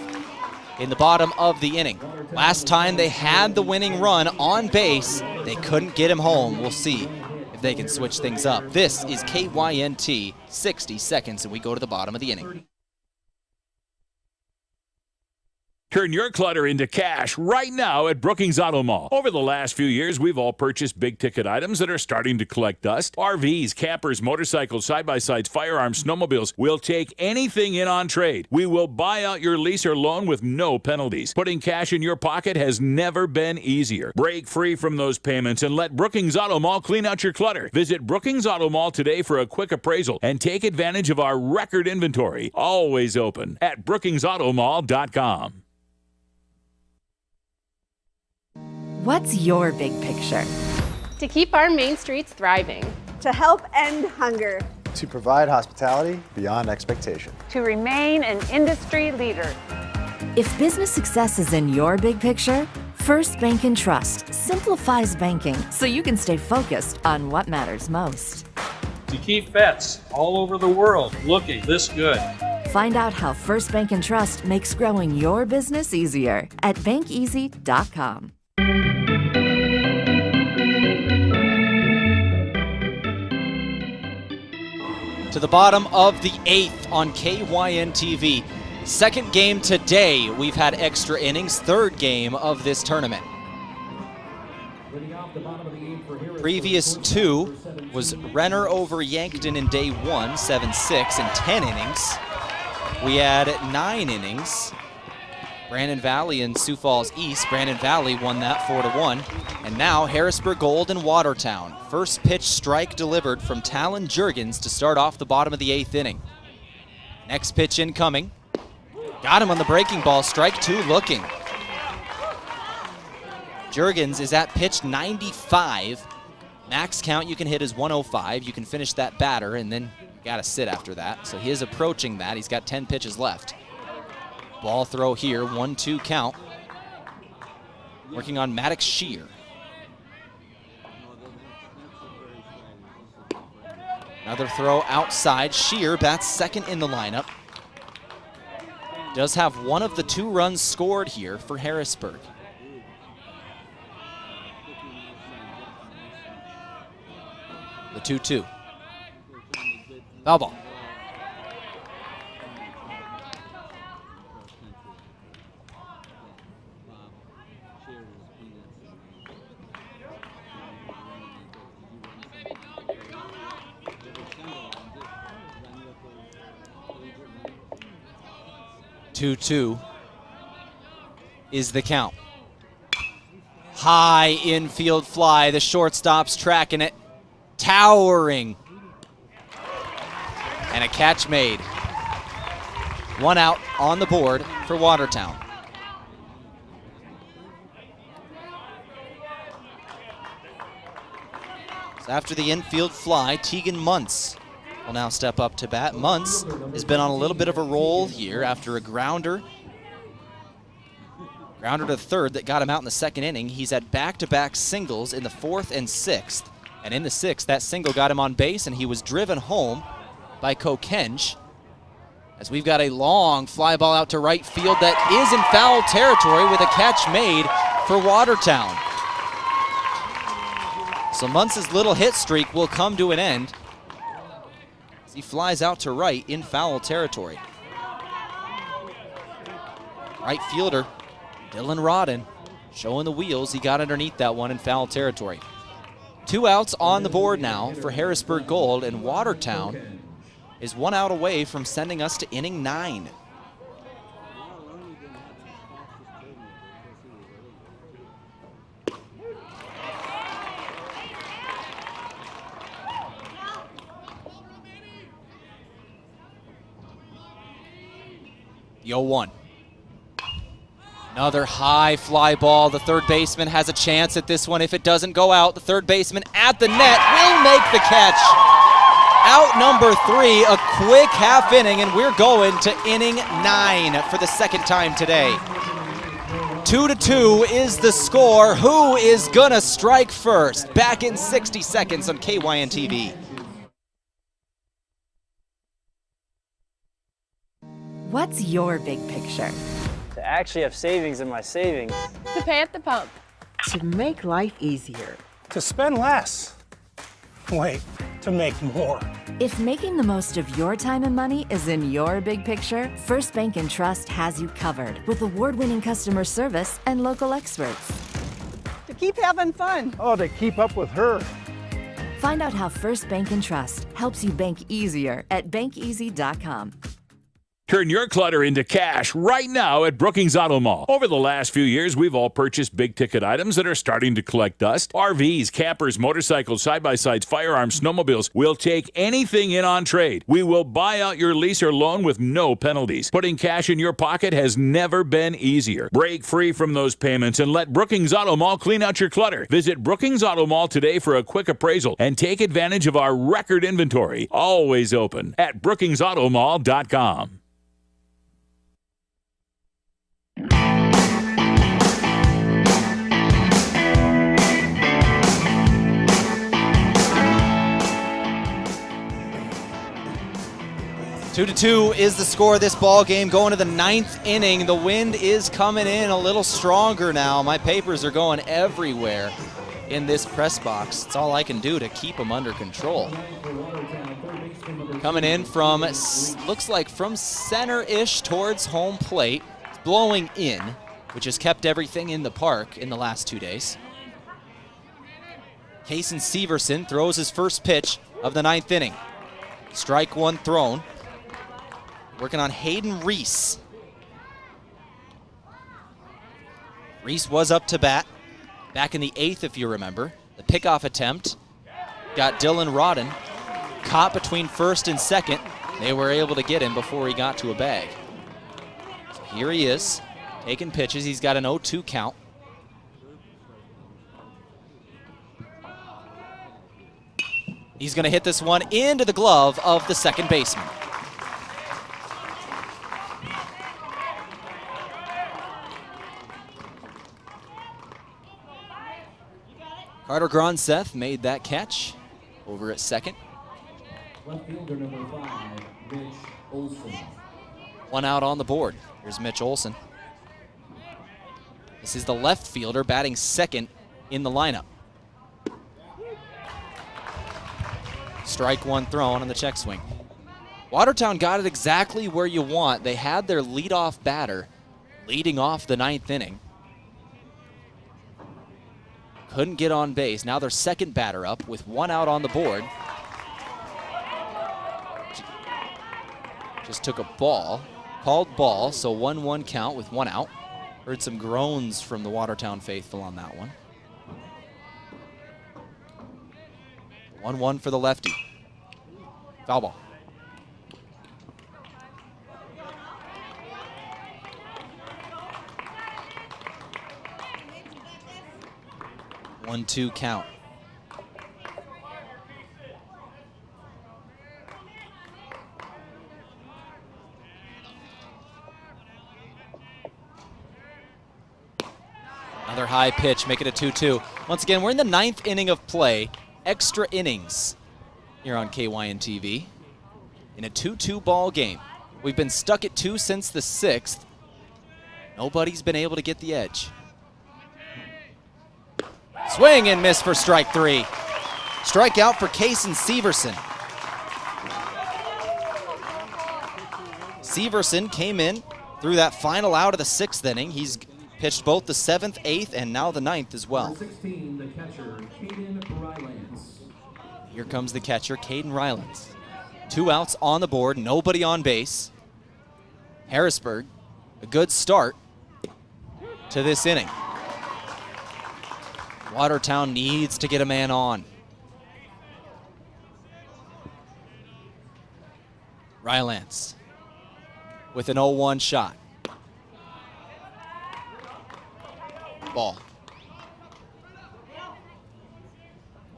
in the bottom of the inning. Last time they had the winning run on base, they couldn't get him home. We'll see if they can switch things up. This is KYNT, 60 seconds, and we go to the bottom of the inning. Turn your clutter into cash right now at Brookings Auto Mall. Over the last few years, we've all purchased big-ticket items that are starting to collect dust. RVs, campers, motorcycles, side-by-sides, firearms, snowmobiles. We'll take anything in on trade. We will buy out your lease or loan with no penalties. Putting cash in your pocket has never been easier. Break free from those payments and let Brookings Auto Mall clean out your clutter. Visit Brookings Auto Mall today for a quick appraisal and take advantage of our record inventory. Always open at brookingsautomall.com. What's your big picture? To keep our main streets thriving. To help end hunger. To provide hospitality beyond expectation. To remain an industry leader. If business success is in your big picture, First Bank and Trust simplifies banking so you can stay focused on what matters most. To keep vets all over the world looking this good. Find out how First Bank and Trust makes growing your business easier at bankeasy.com. To the bottom of the 8th on KYNTV. Second game today. We've had extra innings. Third game of this tournament. Previous two was Renner over Yankton in day 1, 7-6 in 10 innings. We had 9 innings. Brandon Valley and Sioux Falls East. Brandon Valley won that 4-1. And now Harrisburg Gold and Watertown. First pitch strike delivered from Talon Jurgens to start off the bottom of the 8th inning. Next pitch incoming. Got him on the breaking ball. Strike 2 looking. Jurgens is at pitch 95. Max count you can hit is 105. You can finish that batter, and then you gotta sit after that. So he is approaching that. He's got 10 pitches left. Ball throw here, 1-2 count. Working on Maddox Shear. Another throw outside. Shear bats second in the lineup. Does have one of the 2 runs scored here for Harrisburg. The 2-2. Foul ball. Two is the count. High infield fly. The shortstop's tracking it. Towering. And a catch made. 1 out on the board for Watertown. So after the infield fly, Tegan Muntz will now step up to bat. Muntz has been on a little bit of a roll here after a grounder to third that got him out in the second inning. He's had back-to-back singles in the 4th and 6th. And in the 6th, that single got him on base, and he was driven home by Kokenj. As we've got a long fly ball out to right field that is in foul territory with a catch made for Watertown. So Muntz's little hit streak will come to an end as he flies out to right in foul territory. Right fielder Dylan Rodden showing the wheels. He got underneath that one in foul territory. 2 outs on the board now for Harrisburg Gold, and Watertown is 1 out away from sending us to inning 9. The 0-1. Another high fly ball. The third baseman has a chance at this one. If it doesn't go out, the third baseman at the net will make the catch. Out number 3, a quick half inning, and we're going to inning 9 for the second time today. 2-2 is the score. Who is gonna strike first? Back in 60 seconds on KYNTV. What's your big picture? To actually have savings in my savings. To pay at the pump. To make life easier. To spend less. Wait, to make more. If making the most of your time and money is in your big picture, First Bank and Trust has you covered with award-winning customer service and local experts. To keep having fun. Oh, to keep up with her. Find out how First Bank and Trust helps you bank easier at bankeasy.com. Turn your clutter into cash right now at Brookings Auto Mall. Over the last few years, we've all purchased big-ticket items that are starting to collect dust. RVs, campers, motorcycles, side-by-sides, firearms, snowmobiles. We'll take anything in on trade. We will buy out your lease or loan with no penalties. Putting cash in your pocket has never been easier. Break free from those payments and let Brookings Auto Mall clean out your clutter. Visit Brookings Auto Mall today for a quick appraisal and take advantage of our record inventory. Always open at brookingsautomall.com. 2-2 is the score of this ball game. Going to the 9th inning. The wind is coming in a little stronger now. My papers are going everywhere in this press box. It's all I can do to keep them under control. Coming in from, looks like from center-ish towards home plate. It's blowing in, which has kept everything in the park in the last 2 days. Kason Severson throws his first pitch of the 9th inning. Strike one thrown. Working on Hayden Reese. Reese was up to bat back in the 8th, if you remember. The pickoff attempt got Dylan Rodden caught between first and second. They were able to get him before he got to a bag. So here he is, taking pitches. He's got an 0-2 count. He's going to hit this one into the glove of the second baseman. Carter Gronseth made that catch over at second. Left fielder number 5, Mitch Olson. One out on the board. Here's Mitch Olson. This is the left fielder batting second in the lineup. Strike one thrown on the check swing. Watertown got it exactly where you want. They had their leadoff batter leading off the 9th inning. Couldn't get on base. Now their second batter up with one out on the board. Just took a ball, called ball, so 1-1 count with one out. Heard some groans from the Watertown faithful on that one. 1-1 for the lefty. Foul ball. One-two count. Another high pitch, make it a 2-2. Once again, we're in the 9th inning of play. Extra innings here on KYNTV in a 2-2 ball game. We've been stuck at 2 since the 6th. Nobody's been able to get the edge. Swing and miss for strike 3. Strikeout for Kason Severson. Severson came in through that final out of the 6th inning. He's pitched both the 7th, 8th, and now the 9th as well. 16, the catcher, Caden Rylance. Here comes the catcher, Caden Rylance. 2 outs on the board, nobody on base. Harrisburg, a good start to this inning. Watertown needs to get a man on. Rylance with an 0-1 shot. Ball.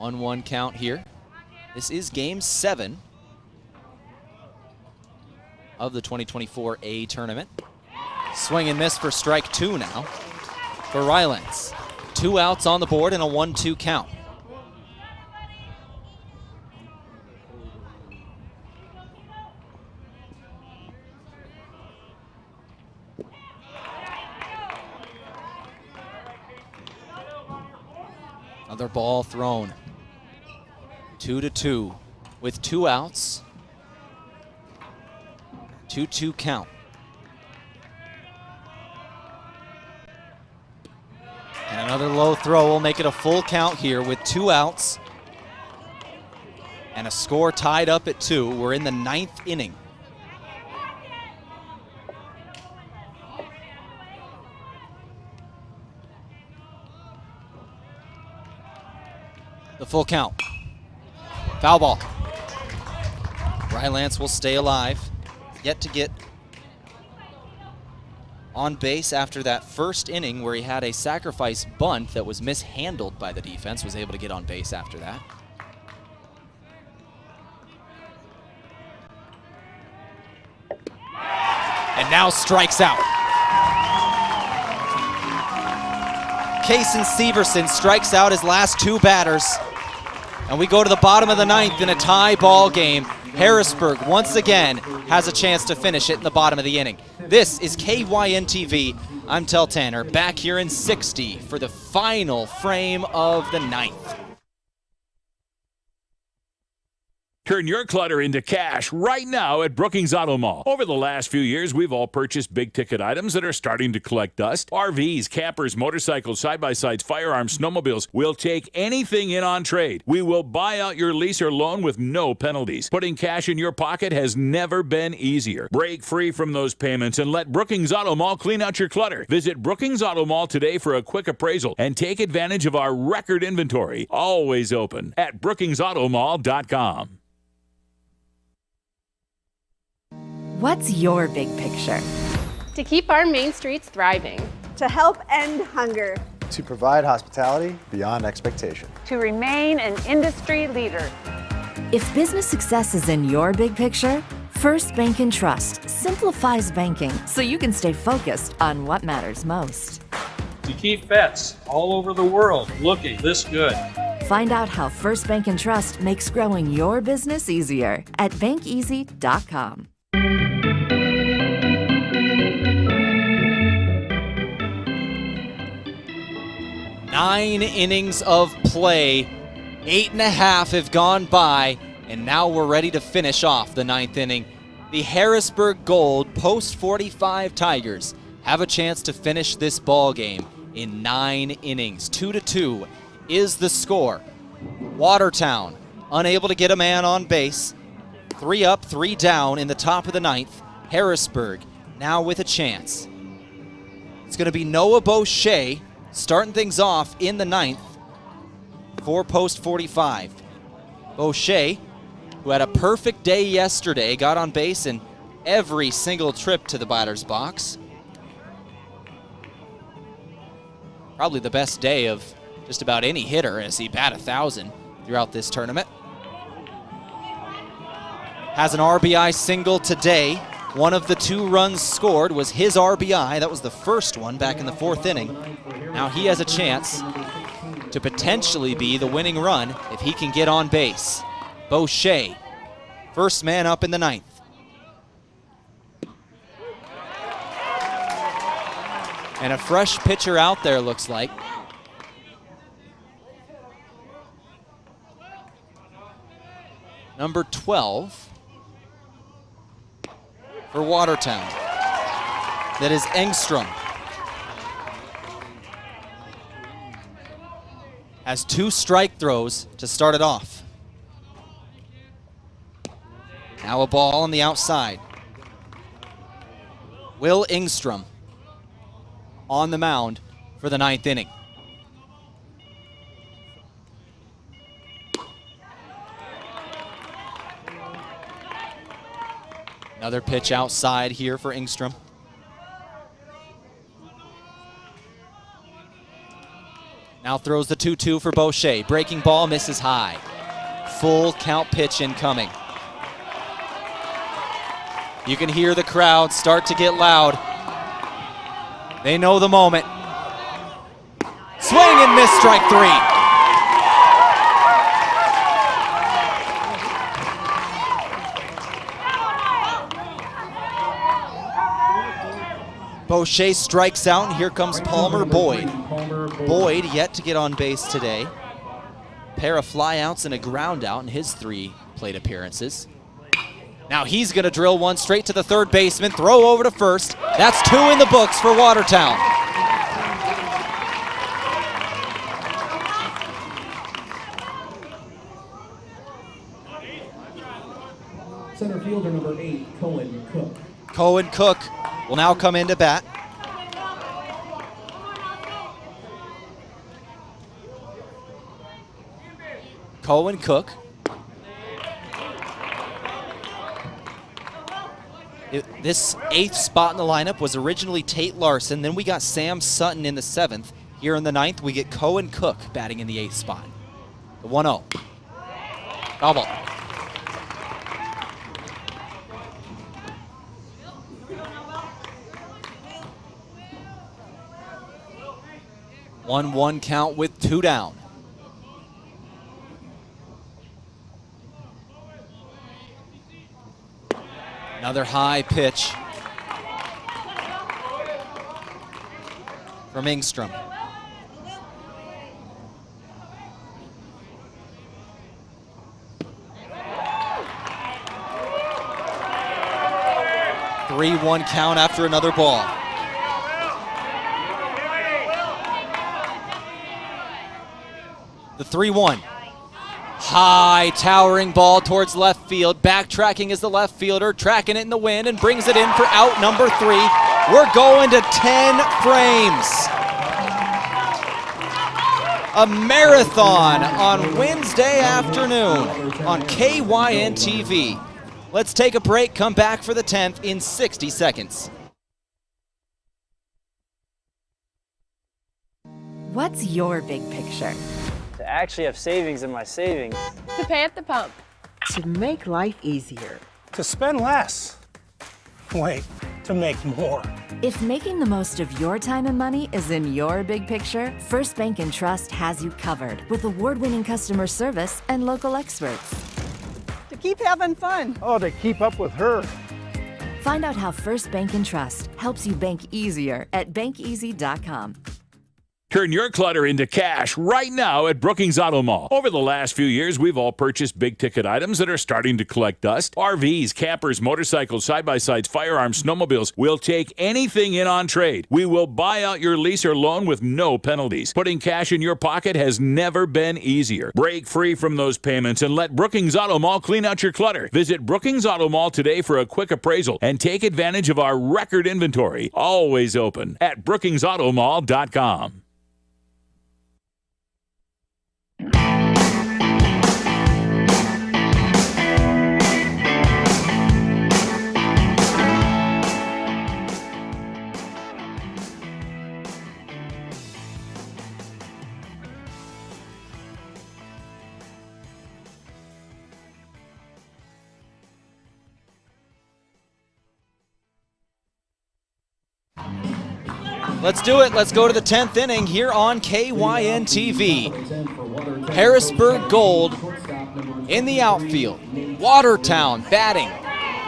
1-1 count here. This is game 7 of the 2024 A tournament. Swing and miss for strike 2 now for Rylance. 2 outs on the board and a 1-2 count. Another ball thrown. 2-2 with 2 outs. 2-2 count. And another low throw will make it a full count here with 2 outs. And a score tied up at 2. We're in the 9th inning. The full count. Foul ball. Rylance will stay alive. Yet to get on base after that first inning where he had a sacrifice bunt that was mishandled by the defense. Was able to get on base after that. And now strikes out. Kason Severson strikes out his last 2 batters. And we go to the bottom of the 9th in a tie ball game. Harrisburg once again has a chance to finish it in the bottom of the inning. This is KYNTV. I'm Tehl Tanner, back here in 60 for the final frame of the ninth. Turn your clutter into cash right now at Brookings Auto Mall. Over the last few years, we've all purchased big-ticket items that are starting to collect dust. RVs, campers, motorcycles, side-by-sides, firearms, snowmobiles. We'll take anything in on trade. We will buy out your lease or loan with no penalties. Putting cash in your pocket has never been easier. Break free from those payments and let Brookings Auto Mall clean out your clutter. Visit Brookings Auto Mall today for a quick appraisal and take advantage of our record inventory. Always open at brookingsautomall.com. What's your big picture? To keep our main streets thriving. To help end hunger. To provide hospitality beyond expectation. To remain an industry leader. If business success is in your big picture, First Bank and Trust simplifies banking so you can stay focused on what matters most. To keep vets all over the world looking this good. Find out how First Bank and Trust makes growing your business easier at bankeasy.com. 9 innings of play, 8.5 have gone by, and now we're ready to finish off the 9th inning. The Harrisburg Gold post-45 Tigers have a chance to finish this ball game in 9 innings. 2-2 is the score. Watertown unable to get a man on base. 3 up, 3 down in the top of the 9th. Harrisburg now with a chance. It's going to be Noah Boucher starting things off in the 9th for post 45. Boucher, who had a perfect day yesterday, got on base in every single trip to the batter's box. Probably the best day of just about any hitter as he bat 1,000 throughout this tournament. Has an RBI single today. One of the 2 runs scored was his RBI. That was the first one back in the 4th inning. Now he has a chance to potentially be the winning run if he can get on base. Boucher, first man up in the 9th. And a fresh pitcher out there, looks like. Number 12 for Watertown. That is Engstrom. Has 2 strike throws to start it off. Now a ball on the outside. Will Engstrom on the mound for the 9th inning. Another pitch outside here for Engstrom. Now throws the 2-2 for Boucher. Breaking ball, misses high. Full count pitch incoming. You can hear the crowd start to get loud. They know the moment. Swing and miss, strike 3. Boucher strikes out, and here comes Palmer Boyd. Boyd yet to get on base today. Pair of flyouts and a ground out in his 3 plate appearances. Now he's going to drill one straight to the third baseman, throw over to first. That's 2 in the books for Watertown. Center fielder number 8, Cohen Cook. Cohen Cook will now come into bat. Cohen Cook. This 8th spot in the lineup was originally Tate Larson. Then we got Sam Sutton in the 7th. Here in the 9th, we get Cohen Cook batting in the 8th spot. The 1-0. Foul ball. One count with 2 down. Another high pitch from Engstrom. Three-one count after another ball. The 3-1. High towering ball towards left field. Backtracking is the left fielder, tracking it in the wind and brings it in for out number 3. We're going to 10 frames. A marathon on Wednesday afternoon on KYNTV. Let's take a break, come back for the 10th in 60 seconds. What's your big picture? To actually have savings in my savings. To pay at the pump. To make life easier. To spend less. Wait, to make more. If making the most of your time and money is in your big picture, First Bank & Trust has you covered with award-winning customer service and local experts. To keep having fun. Oh, to keep up with her. Find out how First Bank & Trust helps you bank easier at bankeasy.com. Turn your clutter into cash right now at Brookings Auto Mall. Over the last few years, we've all purchased big-ticket items that are starting to collect dust. RVs, campers, motorcycles, side-by-sides, firearms, snowmobiles. We'll take anything in on trade. We will buy out your lease or loan with no penalties. Putting cash in your pocket has never been easier. Break free from those payments and let Brookings Auto Mall clean out your clutter. Visit Brookings Auto Mall today for a quick appraisal and take advantage of our record inventory. Always open at brookingsautomall.com. Let's do it. Let's go to the 10th inning here on KYNTV. Harrisburg Gold in the outfield. Watertown batting.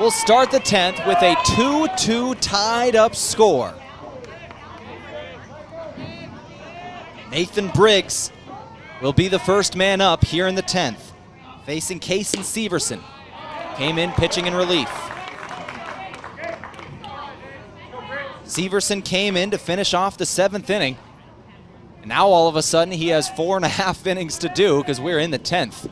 We'll start the 10th with a 2-2 tied up score. Nathan Briggs will be the first man up here in the 10th, facing Kason Severson. Came in pitching in relief. Severson came in to finish off the 7th inning. And now all of a sudden he has 4.5 innings to do because we're in the 10th.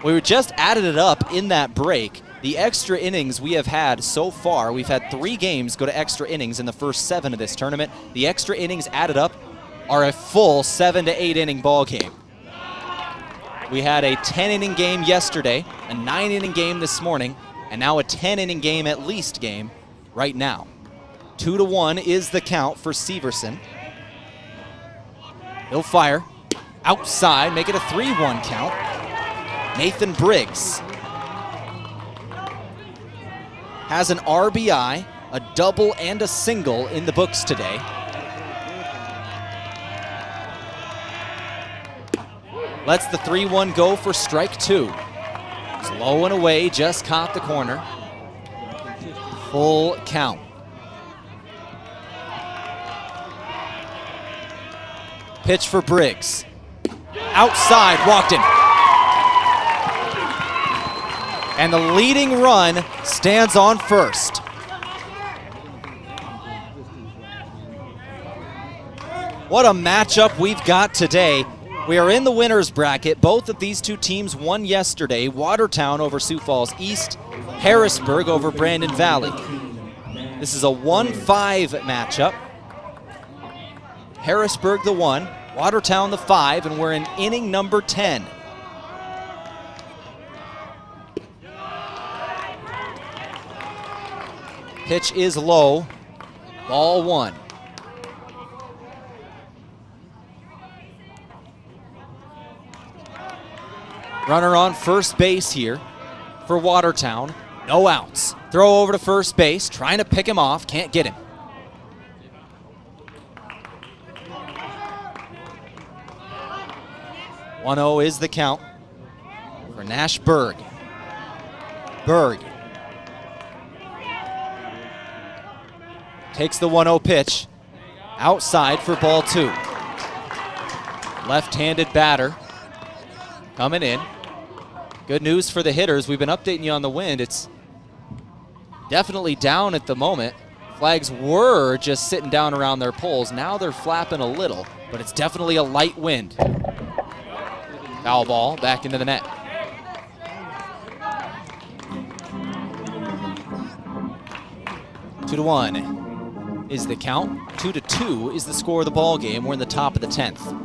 We were just added it up in that break. The extra innings we have had so far, we've had 3 games go to extra innings in the first 7 of this tournament. The extra innings added up are a full 7 to 8 inning ball game. We had a 10 inning game yesterday, a 9 inning game this morning, and now a 10 inning game at least game right now. 2-1 is the count for Severson. He'll fire. Outside, make it a 3-1 count. Nathan Briggs has an RBI, a double, and a single in the books today. Lets the 3-1 go for strike 2. It's low and away, just caught the corner. Full count. Pitch for Briggs. Outside, walked in. And the leading run stands on first. What a matchup we've got today. We are in the winner's bracket. Both of these two teams won yesterday. Watertown over Sioux Falls East, Harrisburg over Brandon Valley. This is a 1-5 matchup. Harrisburg the 1, Watertown the 5, and we're in inning number 10. Pitch is low, ball 1. Runner on first base here for Watertown. No outs. Throw over to first base, trying to pick him off, can't get him. 1-0 is the count for Nash Berg. Berg Takes the 1-0 pitch. Outside for ball 2. Left-handed batter coming in. Good news for the hitters. We've been updating you on the wind. It's definitely down at the moment. Flags were just sitting down around their poles. Now they're flapping a little, but it's definitely a light wind. Foul ball back into the net. Two to 1 is the count. 2-2 is the score of the ball game. We're in the top of the 10th.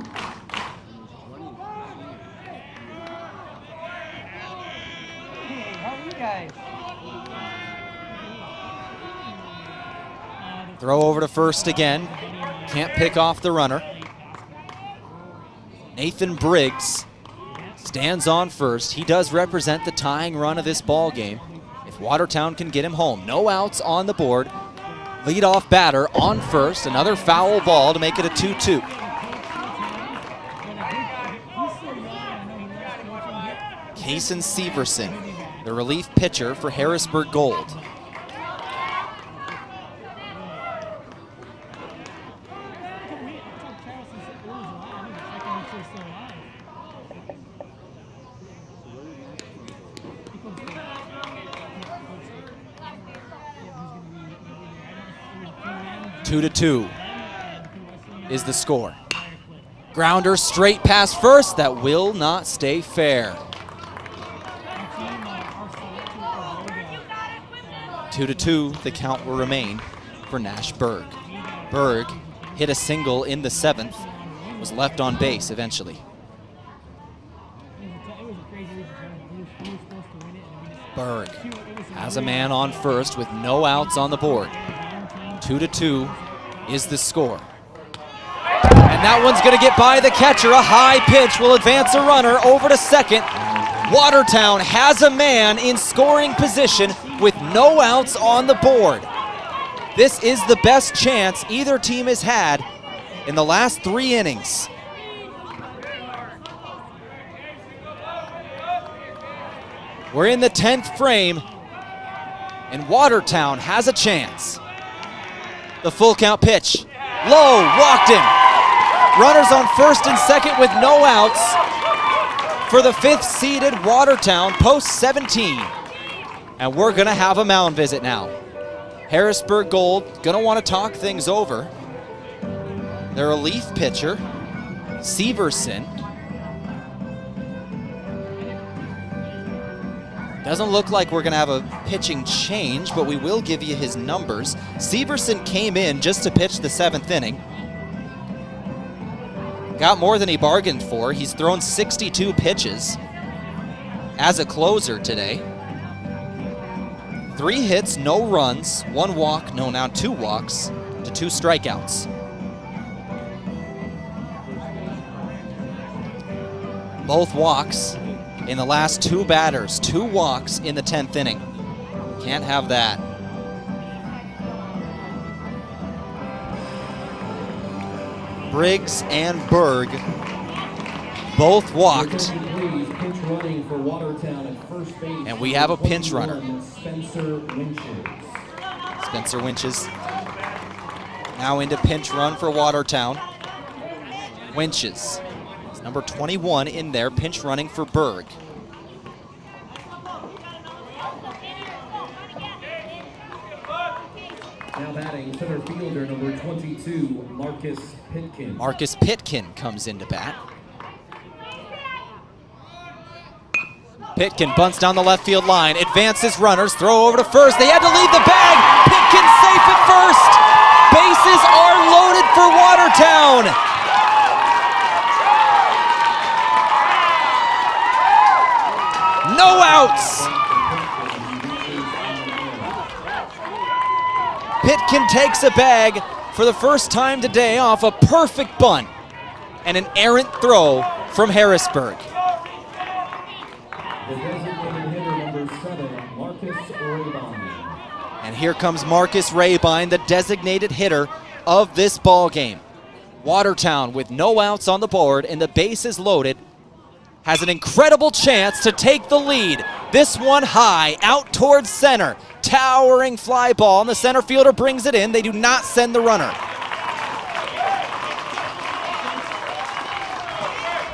Throw over to first again. Can't pick off the runner. Nathan Briggs stands on first. He does represent the tying run of this ball game. If Watertown can get him home. No outs on the board. Leadoff batter on first. Another foul ball to make it a 2-2. Kason Severson, the relief pitcher for Harrisburg Gold. Two to 2 is the score. Grounder straight past first. That will not stay fair. 2-2, the count will remain for Nash Berg. Berg hit a single in the 7th, was left on base eventually. Berg has a man on first with no outs on the board. 2-2 is the score. And that one's going to get by the catcher. A high pitch will advance a runner over to second. Watertown has a man in scoring position with no outs on the board. This is the best chance either team has had in the last 3 innings. We're in the 10th frame, and Watertown has a chance. The full count pitch. Low, walked him. Runners on first and second with no outs for the 5th seeded Watertown, post 17. And we're gonna have a mound visit now. Harrisburg Gold gonna wanna talk things over. Their relief pitcher, Severson. Doesn't look like we're gonna have a pitching change, but we will give you his numbers. Severson came in just to pitch the 7th inning. Got more than he bargained for. He's thrown 62 pitches as a closer today. 3 hits, no runs, 1 walk, no, now 2 walks to 2 strikeouts. Both walks in the last 2 batters, 2 walks in the 10th inning. Can't have that. Briggs and Berg both walked. And we have a pinch runner. Spencer Winches now into pinch run for Watertown. Winches, number 21 in there, pinch running for Berg. Now batting center fielder number 22, Marcus Pitkin. Marcus Pitkin comes into bat. Pitkin bunts down the left field line, advances runners, throw over to first. They had to leave the bag. Pitkin safe at first. Bases are loaded for Watertown. No outs. Pitkin takes a bag for the first time today off a perfect bunt and an errant throw from Harrisburg. And here comes Marcus Rabine, the designated hitter of this ball game. Watertown with no outs on the board and the bases loaded has an incredible chance to take the lead. This one high out towards center. towering fly ball, and the center fielder brings it in. They do not send the runner.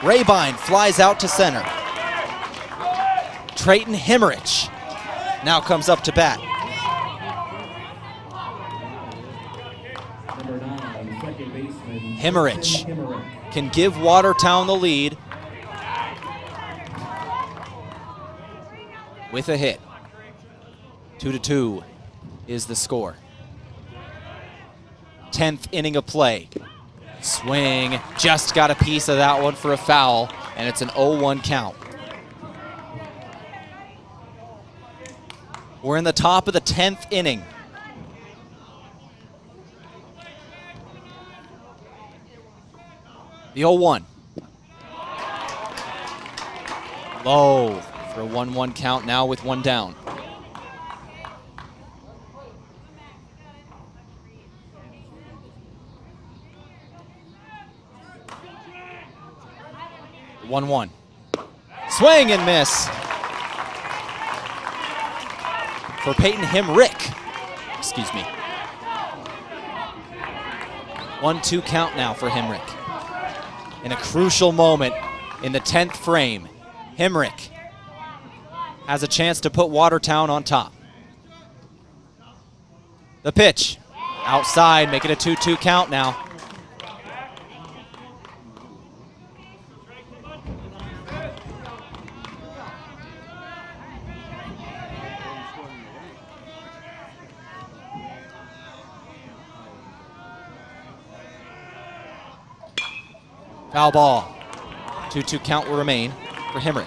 Rabine flies out to center. Trayton Hemmerich now comes up to bat. Number 9, second baseman. Hemmerich can give Watertown the lead with a hit. 2-2 is the score. 10th inning of play. Swing, just got a piece of that one for a foul, and it's an 0-1 count. We're in the top of the 10th inning. The 0-1. Low for a 1-1 count now with one down. The 1-1. Swing and miss for Peyton Hemrick. Excuse me. 1-2 count now for Hemrick. In a crucial moment in the 10th frame, Hemrick has a chance to put Watertown on top. The pitch, outside, make it a 2-2 count now. Foul ball. 2-2 count will remain for Hemrick.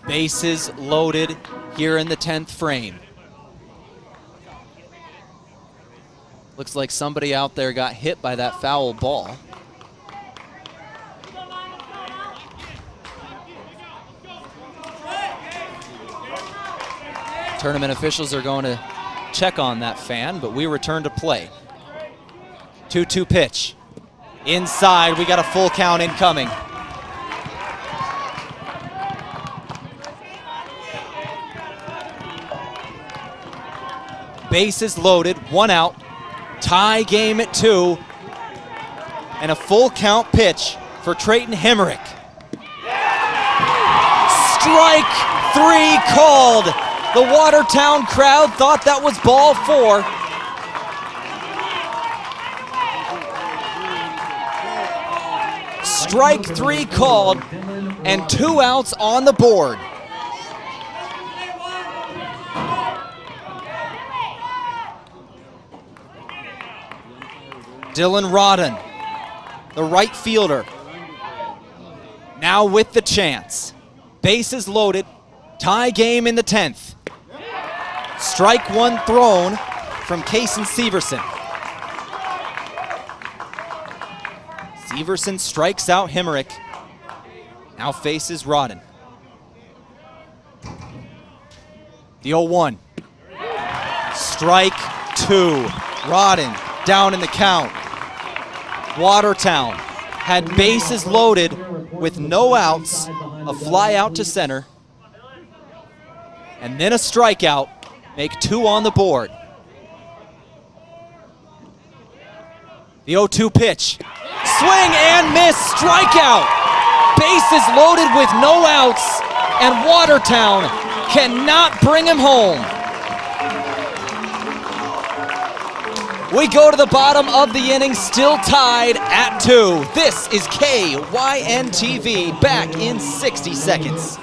Bases loaded here in the 10th frame. Looks like somebody out there got hit by that foul ball. Tournament officials are going to check on that fan, but we return to play. 2-2 pitch. Inside, we got a full count incoming. Bases loaded, one out. Tie game at 2. And a full count pitch for Trayton Hemrick. Strike 3 called. The Watertown crowd thought that was ball 4. Strike 3 called, and 2 outs on the board. Dylan Rodden, the right fielder, now with the chance. Bases loaded, tie game in the 10th. Strike 1 thrown from Kason Severson. Severson strikes out Hemrick. Now faces Rodden. The 0-1. Strike 2. Rodden down in the count. Watertown had bases loaded with no outs, a fly out to center, and then a strikeout. Make 2 on the board. The 0-2 pitch. Swing and miss, strikeout. Bases loaded with no outs, and Watertown cannot bring him home. We go to the bottom of the inning, still tied at 2. This is KYNTV, back in 60 seconds.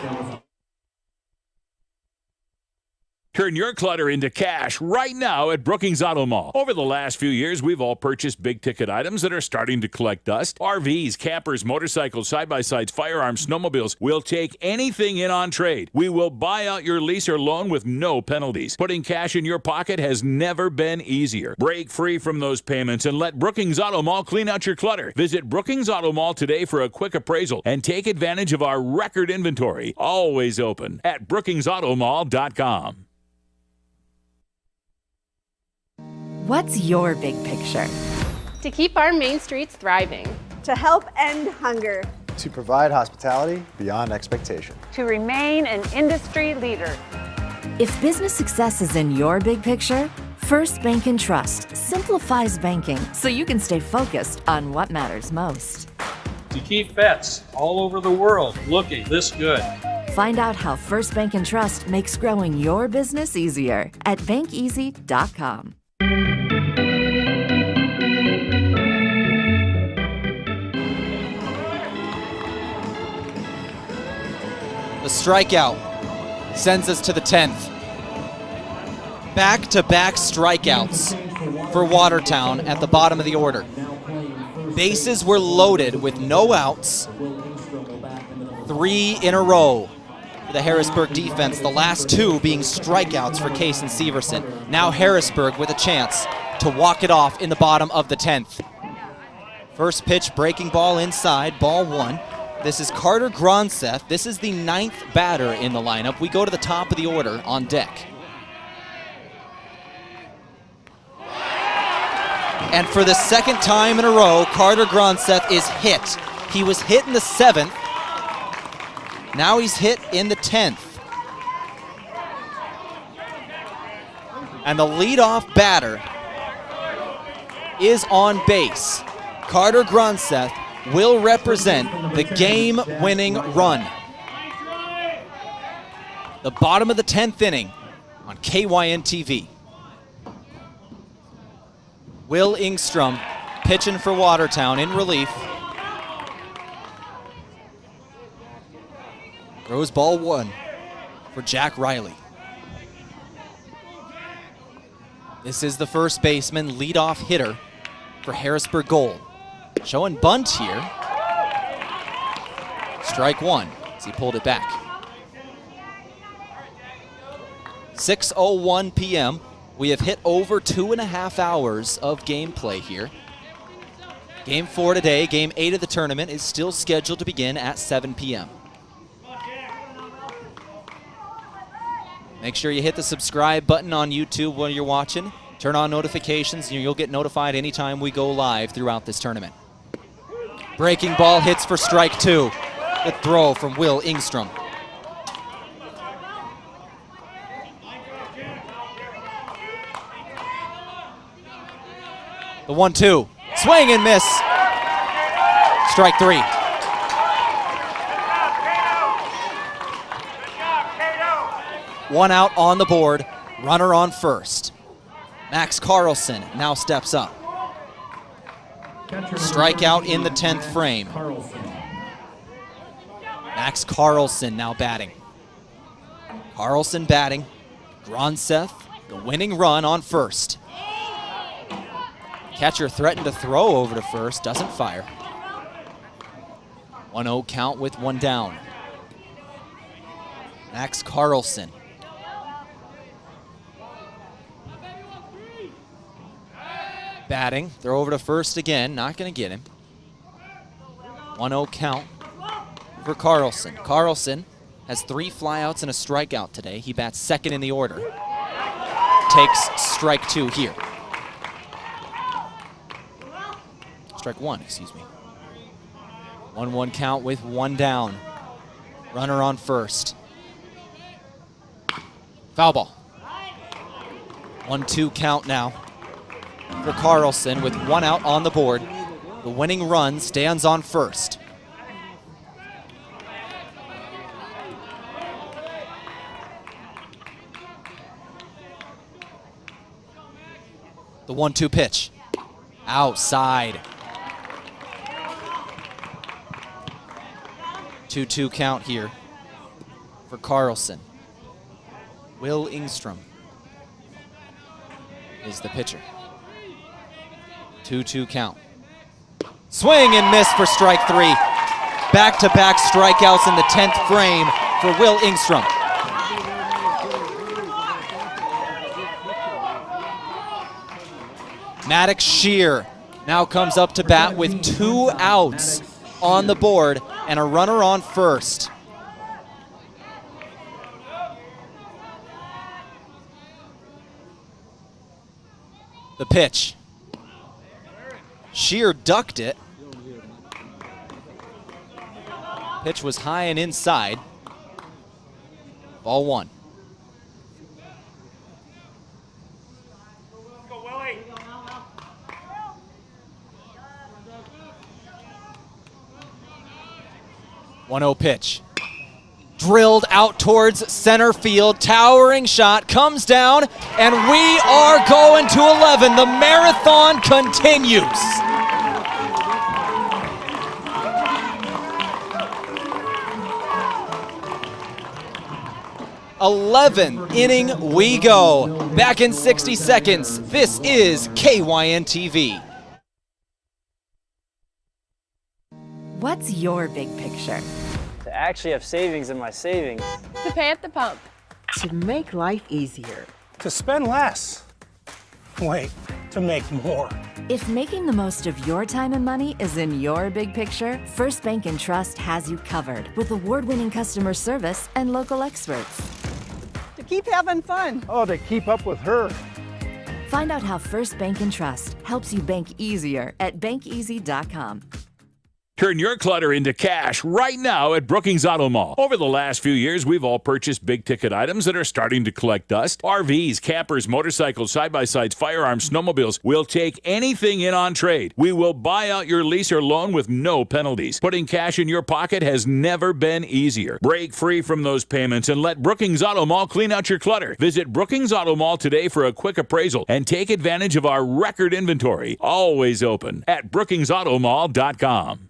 Turn your clutter into cash right now at Brookings Auto Mall. Over the last few years, we've all purchased big-ticket items that are starting to collect dust. RVs, campers, motorcycles, side-by-sides, firearms, snowmobiles. We'll take anything in on trade. We will buy out your lease or loan with no penalties. Putting cash in your pocket has never been easier. Break free from those payments and let Brookings Auto Mall clean out your clutter. Visit Brookings Auto Mall today for a quick appraisal and take advantage of our record inventory. Always open at brookingsautomall.com. What's your big picture? To keep our main streets thriving. To help end hunger. To provide hospitality beyond expectation. To remain an industry leader. If business success is in your big picture, First Bank and Trust simplifies banking so you can stay focused on what matters most. To keep vets all over the world looking this good. Find out how First Bank and Trust makes growing your business easier at bankeasy.com. The strikeout sends us to the 10th. Back-to-back strikeouts for Watertown at the bottom of the order. Bases were loaded with no outs. 3 in a row for the Harrisburg defense, the last 2 being strikeouts for Case and Severson. Now Harrisburg with a chance to walk it off in the bottom of the 10th. First pitch, breaking ball inside, ball 1. This is Carter Gronseth. This is the 9th batter in the lineup. We go to the top of the order on deck. And for the second time in a row, Carter Gronseth is hit. He was hit in the 7th. Now he's hit in the 10th. And the leadoff batter is on base. Carter Gronseth will represent the game-winning run. The bottom of the 10th inning on KYNTV. Will Ingstrom pitching for Watertown in relief. Throws ball 1 for Jack Riley. This is the first baseman, leadoff hitter for Harrisburg Gold. Showing bunt here. Strike 1 as he pulled it back. 6:01 p.m. We have hit over 2.5 hours of gameplay here. Game 4 today, game 8 of the tournament, is still scheduled to begin at 7 p.m. Make sure you hit the subscribe button on YouTube while you're watching. Turn on notifications and you'll get notified anytime we go live throughout this tournament. Breaking ball hits for strike 2. Good throw from Will Ingstrom. The 1-2. Swing and miss. Strike 3. One out on the board. Runner on first. Max Carlson now steps up. Strikeout in the 10th frame. Max Carlson now batting. Carlson batting. Gronseth, the winning run on first. Catcher threatened to throw over to first, doesn't fire. 1-0 count with 1 down. Max Carlson. Batting, throw over to first again, not gonna get him. 1-0 count for Carlson. Carlson has 3 flyouts and a strikeout today. He bats second in the order. Takes strike 2 here. Strike 1, excuse me. 1-1 count with 1 down. Runner on first. Foul ball. 1-2 count now for Carlson with 1 out on the board. The winning run stands on first. The 1-2 pitch. Outside. 2-2 count here for Carlson. Will Ingstrom is the pitcher. 2-2 count. Swing and miss for strike 3. Back-to-back strikeouts in the 10th frame for Will Ingstrom. Maddox Shear now comes up to bat with 2 outs on the board and a runner on first. The pitch. Sheer ducked it. Pitch was high and inside. Ball 1. Go, Willie. 1-0 pitch. Drilled out towards center field. Towering shot comes down, and we are going to 11. The marathon continues. '11th inning we go. Back in 60 seconds. This is KYNTV. What's your big picture? To actually have savings in my savings. To pay at the pump. To make life easier. To spend less. Wait, to make more. If making the most of your time and money is in your big picture, First Bank & Trust has you covered with award-winning customer service and local experts. To keep having fun. Oh, to keep up with her. Find out how First Bank & Trust helps you bank easier at bankeasy.com. Turn your clutter into cash right now at Brookings Auto Mall. Over the last few years, we've all purchased big-ticket items that are starting to collect dust. RVs, campers, motorcycles, side-by-sides, firearms, snowmobiles. We'll take anything in on trade. We will buy out your lease or loan with no penalties. Putting cash in your pocket has never been easier. Break free from those payments and let Brookings Auto Mall clean out your clutter. Visit Brookings Auto Mall today for a quick appraisal and take advantage of our record inventory. Always open at brookingsautomall.com.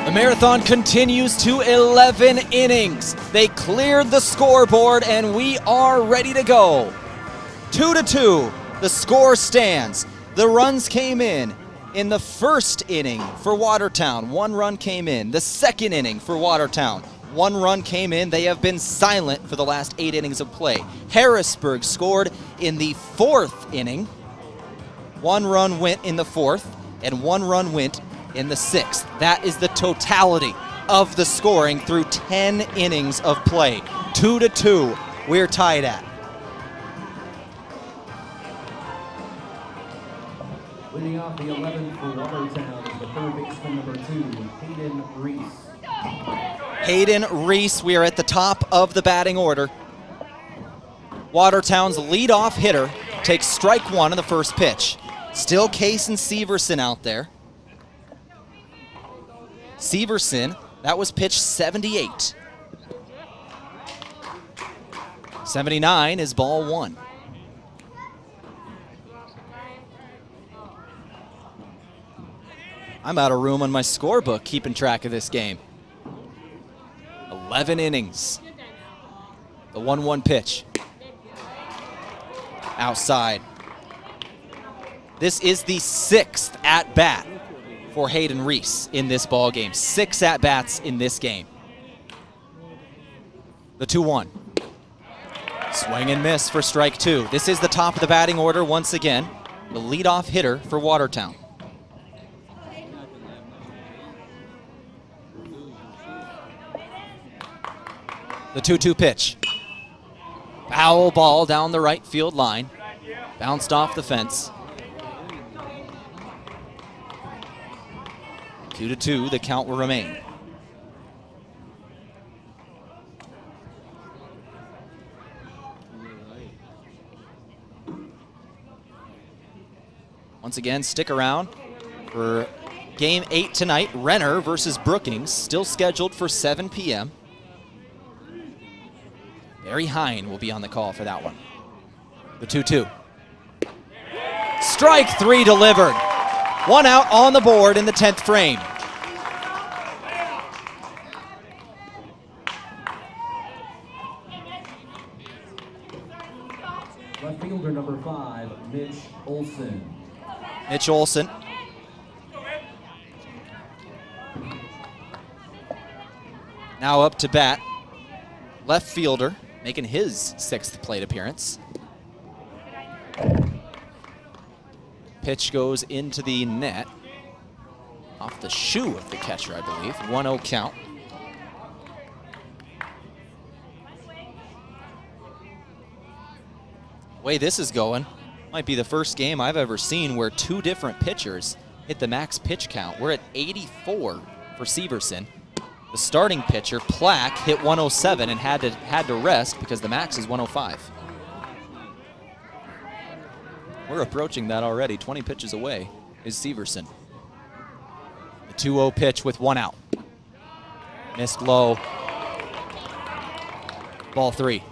The marathon continues to 11 innings. They cleared the scoreboard, and we are ready to go. 2-2, the score stands. The runs came in the first inning for Watertown. 1 run came in. The second inning for Watertown. 1 run came in. They have been silent for the last 8 innings of play. Harrisburg scored in the 4th inning. 1 run went in the 4th, and 1 run went in the 6th. That is the totality of the scoring through 10 innings of play. 2-2, we're tied at. Leading off the 11th for Watertown is the third baseman, number 2, Hayden Reese. Hayden Reese, we are at the top of the batting order. Watertown's leadoff hitter takes strike 1 on the first pitch. Still Case and Severson out there. Severson, that was pitch 78. 79 is ball 1. I'm out of room on my scorebook keeping track of this game. 11 innings. The 1-1 pitch. Outside. This is the 6th at-bat for Hayden Reese in this ball game. 6 at-bats in this game. The 2-1. Swing and miss for strike 2. This is the top of the batting order once again. The leadoff hitter for Watertown. The 2-2 pitch. Foul ball down the right field line. Bounced off the fence. 2-2, the count will remain. Once again, stick around for Game 8 tonight. Renner versus Brookings, still scheduled for 7 p.m. Barry Hine will be on the call for that one. The 2-2. Strike 3 delivered. 1 out on the board in the 10th frame. Left fielder number 5, Mitch Olson. Mitch Olson. Now up to bat. Left fielder, making his 6th plate appearance. Pitch goes into the net. Off the shoe of the catcher, I believe. 1-0 count. The way this is going, might be the first game I've ever seen where two different pitchers hit the max pitch count. We're at 84 for Severson. The starting pitcher, Plack, hit 107 and had to rest because the max is 105. We're approaching that already. 20 pitches away is Severson. The 2-0 pitch with 1 out. Missed low. Ball 3.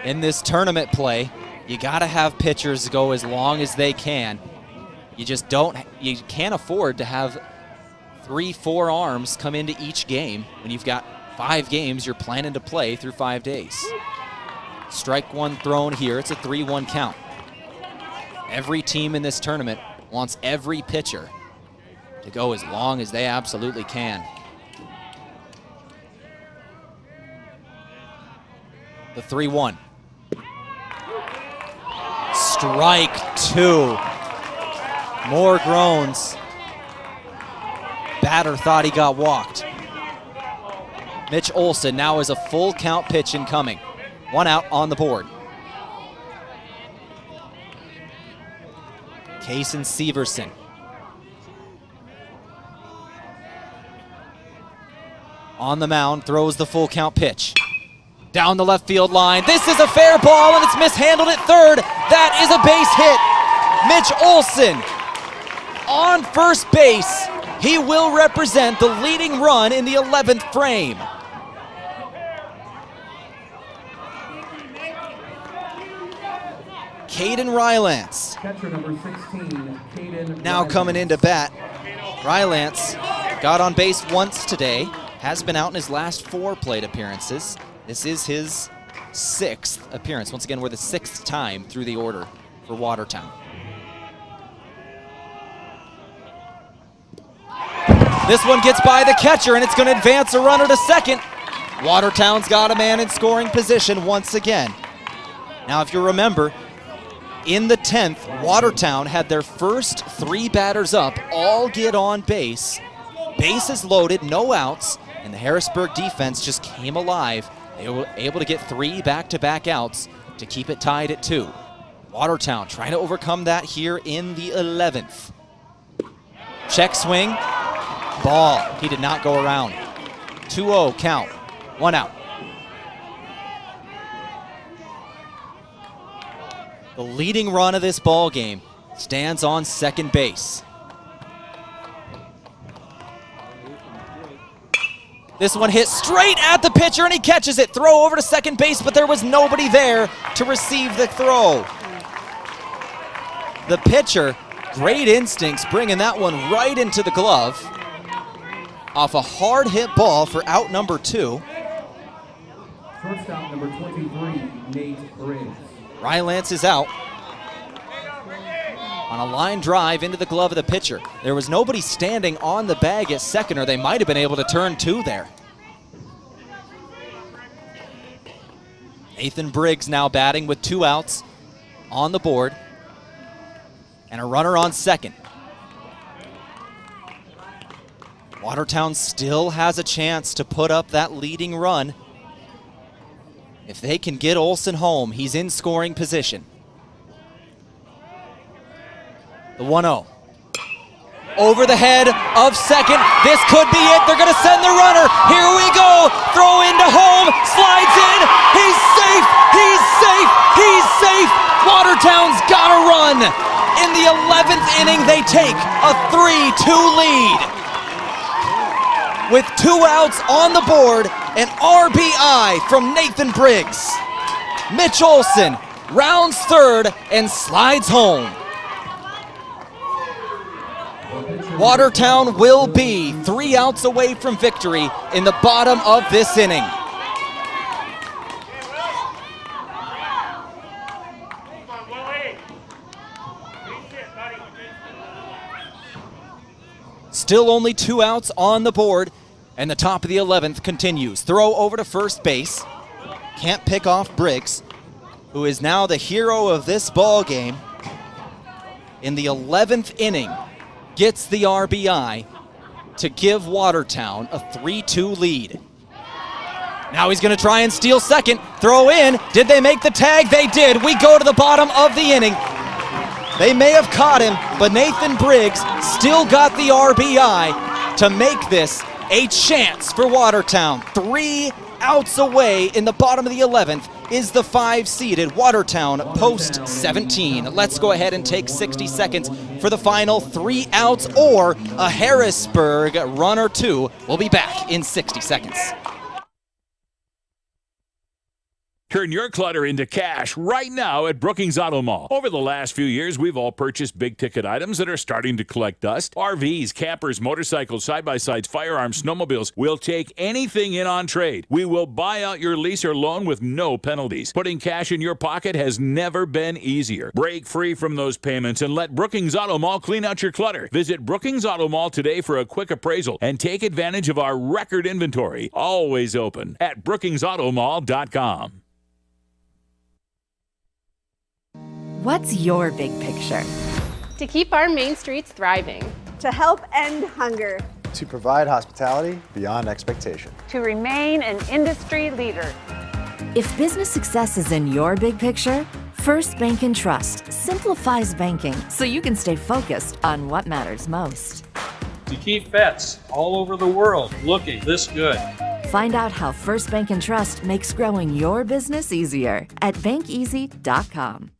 In this tournament play, you gotta have pitchers go as long as they can. You can't afford to have 3-4 arms come into each game when you've got 5 games you're planning to play through 5 days. Strike one thrown here, it's a 3-1 count. Every team in this tournament wants every pitcher to go as long as they absolutely can. The 3-1. Strike 2. More groans. Batter thought he got walked. Mitch Olson now is a full count pitch incoming. 1 out on the board. Kason Severson. On the mound, throws the full count pitch. Down the left field line. This is a fair ball and it's mishandled at third. That is a base hit. Mitch Olson on first base. He will represent the leading run in the 11th frame. Caden Rylance. Catcher number 16, Caden Now coming into bat. Rylance got on base once today. Has been out in his last 4 plate appearances. This is his 6th appearance. Once again, we're the 6th time through the order for Watertown. This one gets by the catcher, and it's going to advance a runner to second. Watertown's got a man in scoring position once again. Now, if you remember, in the 10th, Watertown had their first 3 batters up all get on base. Bases loaded, no outs, and the Harrisburg defense just came alive. They were able to get 3 back-to-back outs to keep it tied at 2. Watertown trying to overcome that here in the 11th. Check swing, ball. He did not go around. 2-0 count, 1 out. The leading run of this ball game stands on second base. This one hit straight at the pitcher and he catches it. Throw over to second base, but there was nobody there to receive the throw. The pitcher, great instincts, bringing that one right into the glove. Off a hard hit ball for out number 2. Shortstop number 23, Nate Briggs. Rylance is out on a line drive into the glove of the pitcher. There was nobody standing on the bag at second, or they might have been able to turn 2 there. Nathan Briggs now batting with 2 outs on the board and a runner on second. Watertown still has a chance to put up that leading run. If they can get Olson home, he's in scoring position. The 1-0. Over the head of second. This could be it. They're going to send the runner. Here we go. Throw into home. Slides in. He's safe. He's safe. He's safe. Watertown's got a run. In the 11th inning, they take a 3-2 lead. With 2 outs on the board, an RBI from Nathan Briggs. Mitch Olson rounds third and slides home. Watertown will be 3 outs away from victory in the bottom of this inning. Still only 2 outs on the board, and the top of the 11th continues. Throw over to first base. Can't pick off Briggs, who is now the hero of this ball game. In the 11th inning, gets the RBI to give Watertown a 3-2 lead. Now he's going to try and steal second. Throw in. Did they make the tag? They did. We go to the bottom of the inning. They may have caught him, but Nathan Briggs still got the RBI to make this a chance for Watertown. 3 outs away in the bottom of the 11th is the 5-seeded Watertown Post 17. Let's go ahead and take 60 seconds for the final 3 outs or a Harrisburg run or two. We'll be back in 60 seconds. Turn your clutter into cash right now at Brookings Auto Mall. Over the last few years, we've all purchased big-ticket items that are starting to collect dust. RVs, campers, motorcycles, side-by-sides, firearms, snowmobiles. We'll take anything in on trade. We will buy out your lease or loan with no penalties. Putting cash in your pocket has never been easier. Break free from those payments and let Brookings Auto Mall clean out your clutter. Visit Brookings Auto Mall today for a quick appraisal and take advantage of our record inventory. Always open at brookingsautomall.com. What's your big picture? To keep our main streets thriving. To help end hunger. To provide hospitality beyond expectation. To remain an industry leader. If business success is in your big picture, First Bank and Trust simplifies banking so you can stay focused on what matters most. To keep vets all over the world looking this good. Find out how First Bank and Trust makes growing your business easier at bankeasy.com.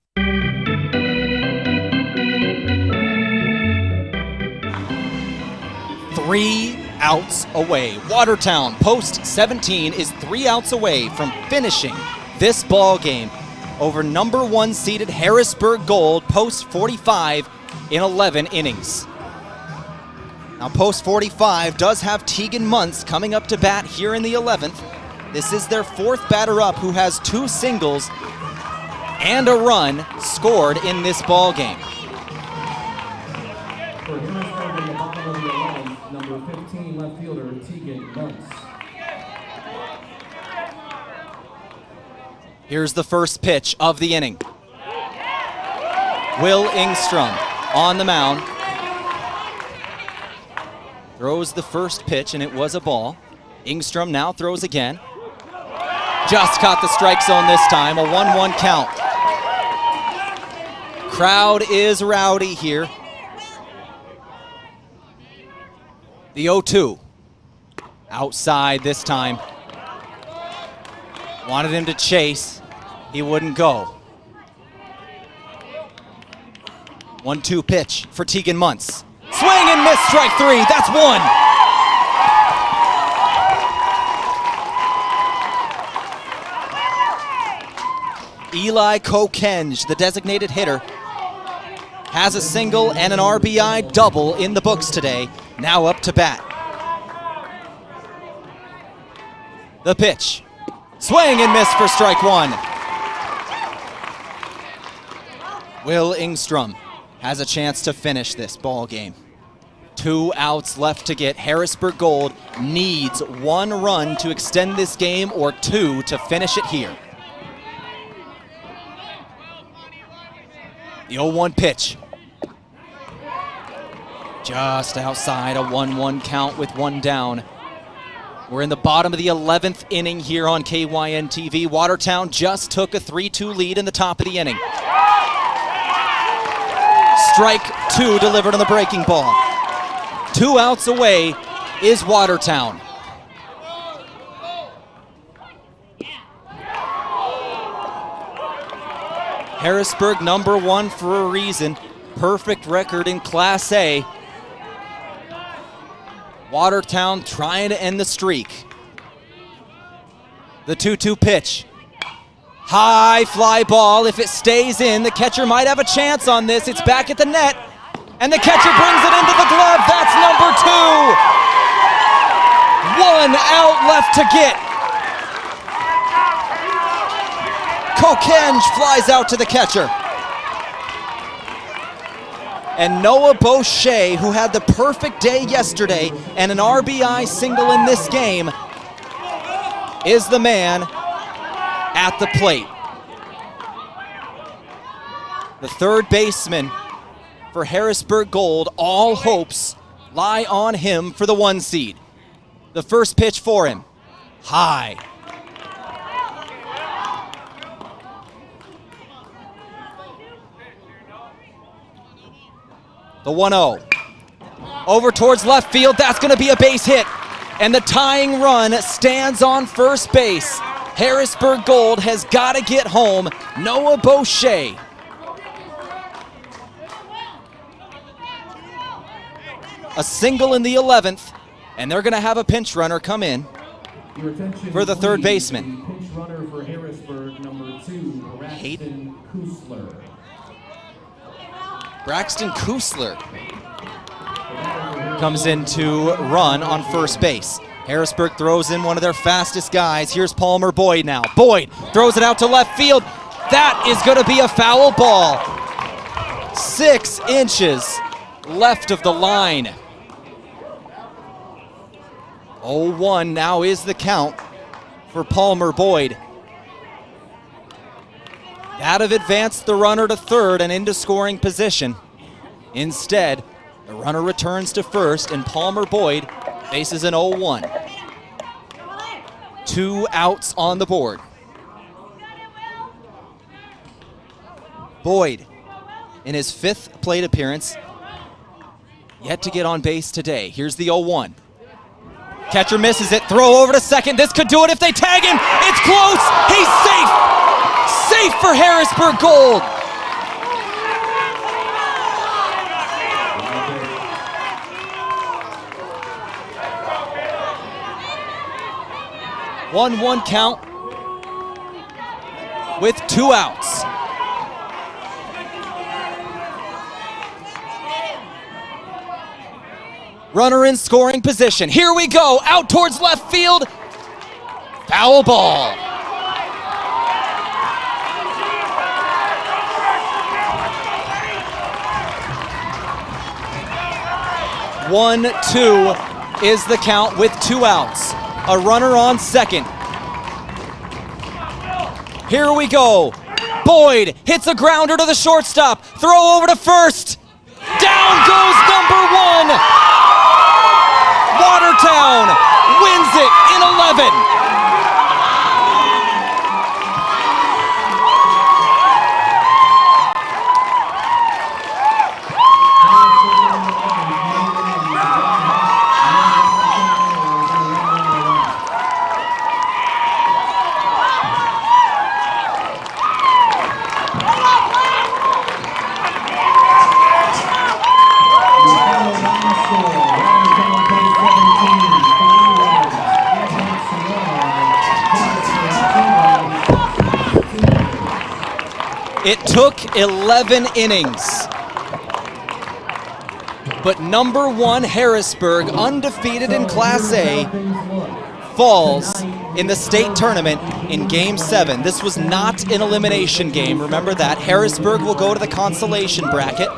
Three outs away. Watertown Post 17 is 3 outs away from finishing this ball game over number 1 seeded Harrisburg Gold Post 45 in 11 innings. Now Post 45 does have Tegan Muntz coming up to bat here in the 11th. This is their 4th batter up who has 2 singles and a run scored in this ball game. For Harrisburg in the bottom of the 11th, number 15 left fielder Tegan Muntz. Here's the first pitch of the inning. Will Ingstrom on the mound. Throws the first pitch and it was a ball. Ingstrom now throws again. Just caught the strike zone this time, a 1-1 count. Crowd is rowdy here. The 0-2. Outside this time. Wanted him to chase. He wouldn't go. 1-2 pitch for Tegan Muntz. Swing and miss, strike 3. That's 1. Eli Kokenge, the designated hitter, has a single and an RBI double in the books today. Now up to bat. The pitch. Swing and miss for strike 1. Will Ingstrom has a chance to finish this ball game. 2 outs left to get. Harrisburg Gold needs 1 run to extend this game or 2 to finish it here. The 0-1 pitch. Just outside, a 1-1 count with 1 down. We're in the bottom of the 11th inning here on KYNTV. Watertown just took a 3-2 lead in the top of the inning. Strike 2 delivered on the breaking ball. 2 outs away is Watertown. Harrisburg number 1 for a reason. Perfect record in Class A. Watertown trying to end the streak. The 2-2 pitch. High fly ball. If it stays in, the catcher might have a chance on this. It's back at the net, and the catcher brings it into the glove. That's number 2. 1 out left to get. Kokenge flies out to the catcher. And Noah Boucher, who had the perfect day yesterday and an RBI single in this game, is the man at the plate. The third baseman for Harrisburg Gold. All hopes lie on him for the 1 seed. The first pitch for him. High. The 1-0. Over towards left field. That's going to be a base hit. And the tying run stands on first base. Harrisburg Gold has got to get home. Noah Boucher. A single in the 11th, and they're going to have a pinch runner come in for the third baseman. Pinch runner for Harrisburg, number 2, Braxton Kusler. Braxton Kusler comes in to run on first base. Harrisburg throws in one of their fastest guys. Here's Palmer Boyd now. Boyd throws it out to left field. That is going to be a foul ball. 6 inches left of the line. 0-1 now is the count for Palmer Boyd. That have advanced the runner to third and into scoring position. Instead, the runner returns to first, and Palmer Boyd faces an 0-1. 2 outs on the board. Boyd, in his 5th plate appearance, yet to get on base today. Here's the 0-1. Catcher misses it, throw over to second. This could do it if they tag him. It's close, he's safe! Safe for Harrisburg Gold. One count with 2 outs. Runner in scoring position. Here we go. Out towards left field. Foul ball. One, 2 is the count with 2 outs. A runner on second. Here we go. Boyd hits a grounder to the shortstop. Throw over to first. Down goes number 1. Watertown wins it in 11. It took 11 innings, but number 1 Harrisburg, undefeated in Class A, falls in the state tournament in Game 7. This was not an elimination game, remember that. Harrisburg will go to the consolation bracket,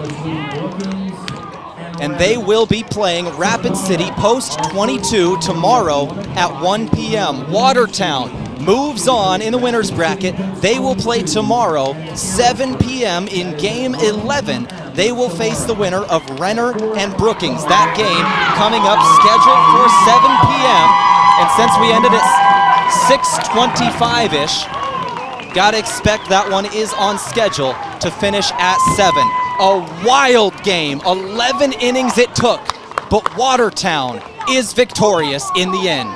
and they will be playing Rapid City Post 22 tomorrow at 1 p.m. Watertown moves on in the winner's bracket. They will play tomorrow, 7 p.m. in Game 11. They will face the winner of Renner and Brookings. That game coming up, scheduled for 7 p.m. And since we ended at 6:25-ish, gotta expect that one is on schedule to finish at 7. A wild game, 11 innings it took, but Watertown is victorious in the end.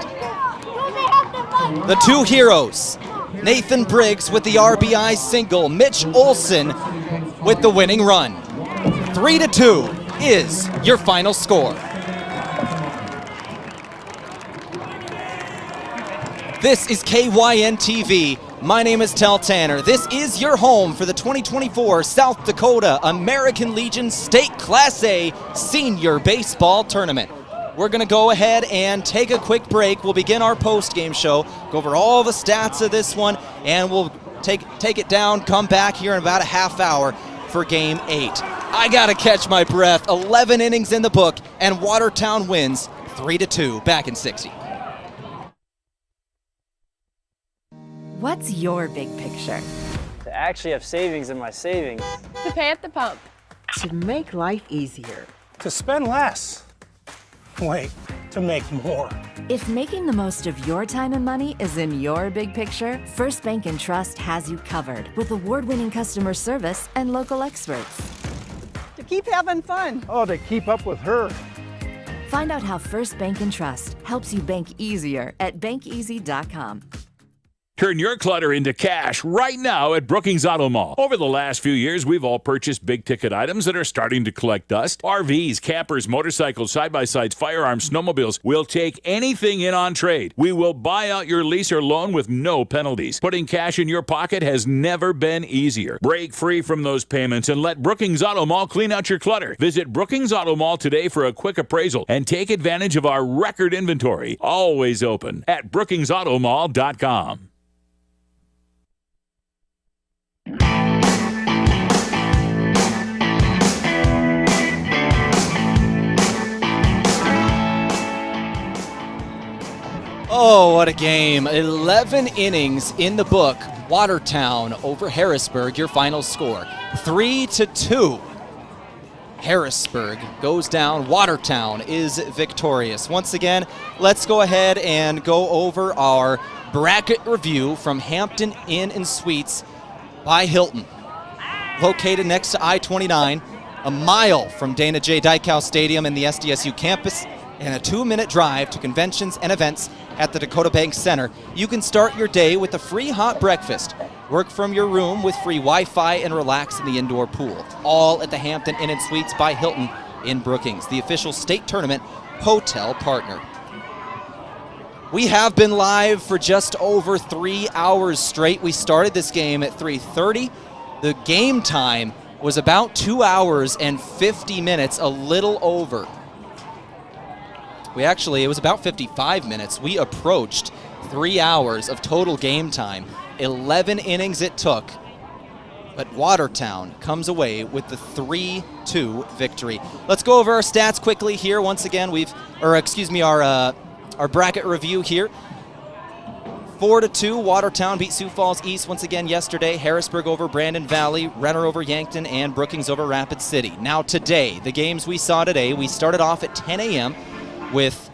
The 2 heroes, Nathan Briggs with the RBI single, Mitch Olson with the winning run. 3-2 is your final score. This is KYNTV. My name is Tehl Tanner. This is your home for the 2024 South Dakota American Legion State Class A Senior Baseball Tournament. We're going to go ahead and take a quick break. We'll begin our post-game show, go over all the stats of this one, and we'll take it down, come back here in about a half hour for Game 8. I got to catch my breath. 11 innings in the book, and Watertown wins 3-2, back in 60. What's your big picture? To actually have savings in my savings. To pay at the pump. To make life easier. To spend less. Wait, to make more. If making the most of your time and money is in your big picture, First Bank & Trust has you covered with award-winning customer service and local experts. To keep having fun. Oh, to keep up with her. Find out how First Bank & Trust helps you bank easier at bankeasy.com. Turn your clutter into cash right now at Brookings Auto Mall. Over the last few years, we've all purchased big-ticket items that are starting to collect dust. RVs, campers, motorcycles, side-by-sides, firearms, snowmobiles. We'll take anything in on trade. We will buy out your lease or loan with no penalties. Putting cash in your pocket has never been easier. Break free from those payments and let Brookings Auto Mall clean out your clutter. Visit Brookings Auto Mall today for a quick appraisal and take advantage of our record inventory. Always open at brookingsautomall.com. Oh, what a game. 11 innings in the book. Watertown over Harrisburg, your final score. 3-2. Harrisburg goes down. Watertown is victorious. Once again, let's go ahead and go over our bracket review from Hampton Inn & Suites by Hilton. Located next to I-29, a mile from Dana J. Dykehouse Stadium and the SDSU campus, and a 2-minute drive to conventions and events at the Dakota Bank Center. You can start your day with a free hot breakfast, work from your room with free Wi-Fi, and relax in the indoor pool. All at the Hampton Inn & Suites by Hilton in Brookings, the official state tournament hotel partner. We have been live for just over 3 hours straight. We started this game at 3:30. The game time was about 2 hours and 50 minutes, a little over. It was about 55 minutes. We approached 3 hours of total game time. 11 innings it took. But Watertown comes away with the 3-2 victory. Let's go over our stats quickly here. Once again, our bracket review here. 4-2, Watertown beat Sioux Falls East once again yesterday. Harrisburg over Brandon Valley, Renner over Yankton, and Brookings over Rapid City. Now today, the games we saw today, we started off at 10 a.m. with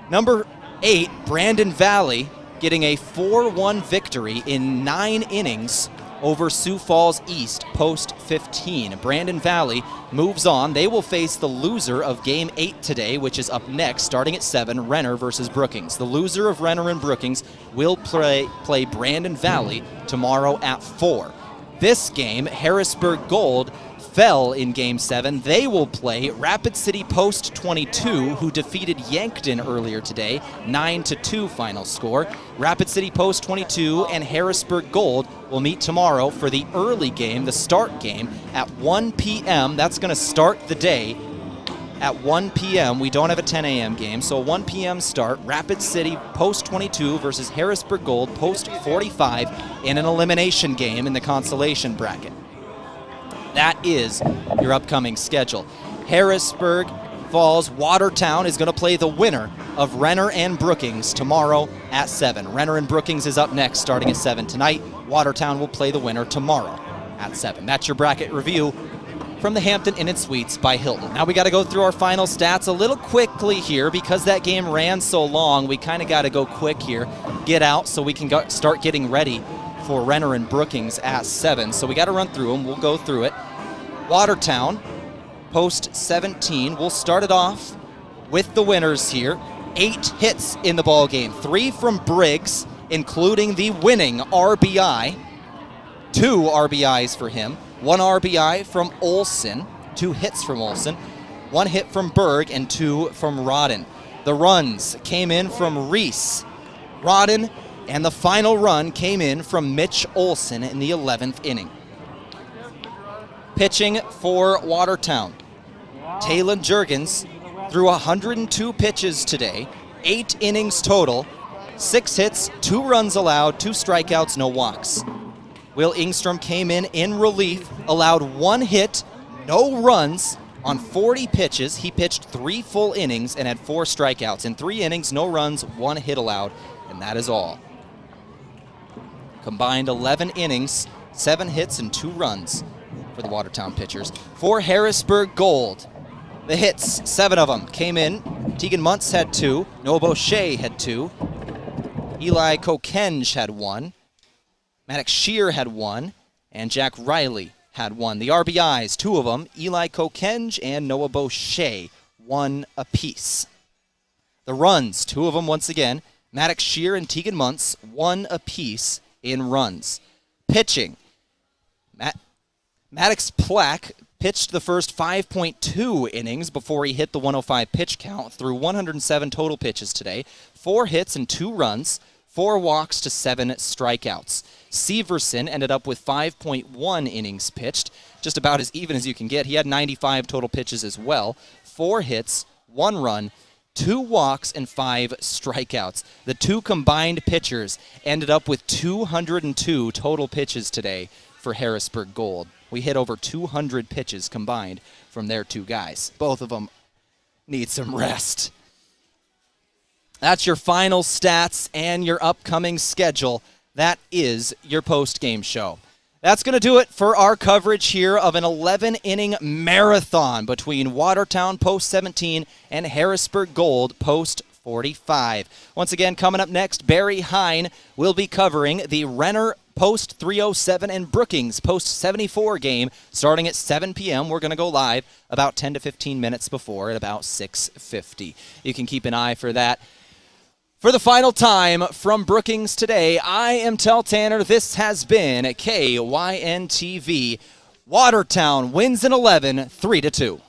number 8, Brandon Valley, getting a 4-1 victory in 9 innings over Sioux Falls East, post 15. Brandon Valley moves on. They will face the loser of Game 8 today, which is up next, starting at 7, Renner versus Brookings. The loser of Renner and Brookings will play Brandon Valley tomorrow at 4. This game, Harrisburg Gold fell in Game 7. They will play Rapid City Post 22, who defeated Yankton earlier today, 9-2 final score. Rapid City Post 22 and Harrisburg Gold will meet tomorrow for the early game, the start game, at 1 p.m. That's going to start the day at 1 p.m. We don't have a 10 a.m. game, so 1 p.m. start. Rapid City Post 22 versus Harrisburg Gold Post 45 in an elimination game in the consolation bracket. That is your upcoming schedule. Harrisburg Falls Watertown is going to play the winner of Renner and Brookings tomorrow at 7. Renner and Brookings is up next, starting at 7 tonight. Watertown will play the winner tomorrow at 7. That's your bracket review from the Hampton Inn & Suites by Hilton. Now we got to go through our final stats a little quickly here because that game ran so long. We kind of got to go quick here, get out so we can start getting ready for Renner and Brookings at 7. So we got to run through them. We'll go through it. Watertown, post 17. We'll start it off with the winners here. 8 hits in the ball game. 3 from Briggs, including the winning RBI. 2 RBIs for him. 1 RBI from Olson. 2 hits from Olson. 1 hit from Berg and 2 from Rodden. The runs came in from Reese, Rodden, and the final run came in from Mitch Olson in the 11th inning. Pitching for Watertown, Taylor Jurgens threw 102 pitches today, 8 innings total, 6 hits, 2 runs allowed, 2 strikeouts, no walks. Will Ingstrom came in relief, allowed 1 hit, no runs on 40 pitches. He pitched 3 full innings and had 4 strikeouts. In 3 innings, no runs, 1 hit allowed, and that is all. Combined 11 innings, 7 hits, and 2 runs. for the Watertown pitchers. For Harrisburg Gold, the hits, 7 of them came in. Tegan Muntz had 2. Noah Boucher had 2. Eli Kokenge had 1. Maddox Shear had 1. And Jack Riley had 1. The RBIs, 2 of them, Eli Kokenge and Noah Boucher, 1 apiece. The runs, 2 of them once again, Maddox Shear and Tegan Muntz, 1 apiece in runs. Pitching, Maddox Plack pitched the first 5.2 innings before he hit the 105 pitch count through 107 total pitches today. 4 hits and 2 runs, 4 walks to 7 strikeouts. Severson ended up with 5.1 innings pitched, just about as even as you can get. He had 95 total pitches as well. 4 hits, 1 run, 2 walks, and 5 strikeouts. The 2 combined pitchers ended up with 202 total pitches today for Harrisburg Gold. We hit over 200 pitches combined from their 2 guys. Both of them need some rest. That's your final stats and your upcoming schedule. That is your post-game show. That's going to do it for our coverage here of an 11-inning marathon between Watertown Post 17 and Harrisburg Gold Post 45. Once again, coming up next, Barry Hine will be covering the Renner Post 307 and Brookings Post 74 game starting at 7 p.m. We're going to go live about 10 to 15 minutes before at about 6:50. You can keep an eye for that. For the final time from Brookings today, I am Tehl Tanner. This has been KYNTV. Watertown wins in 11, 3-2.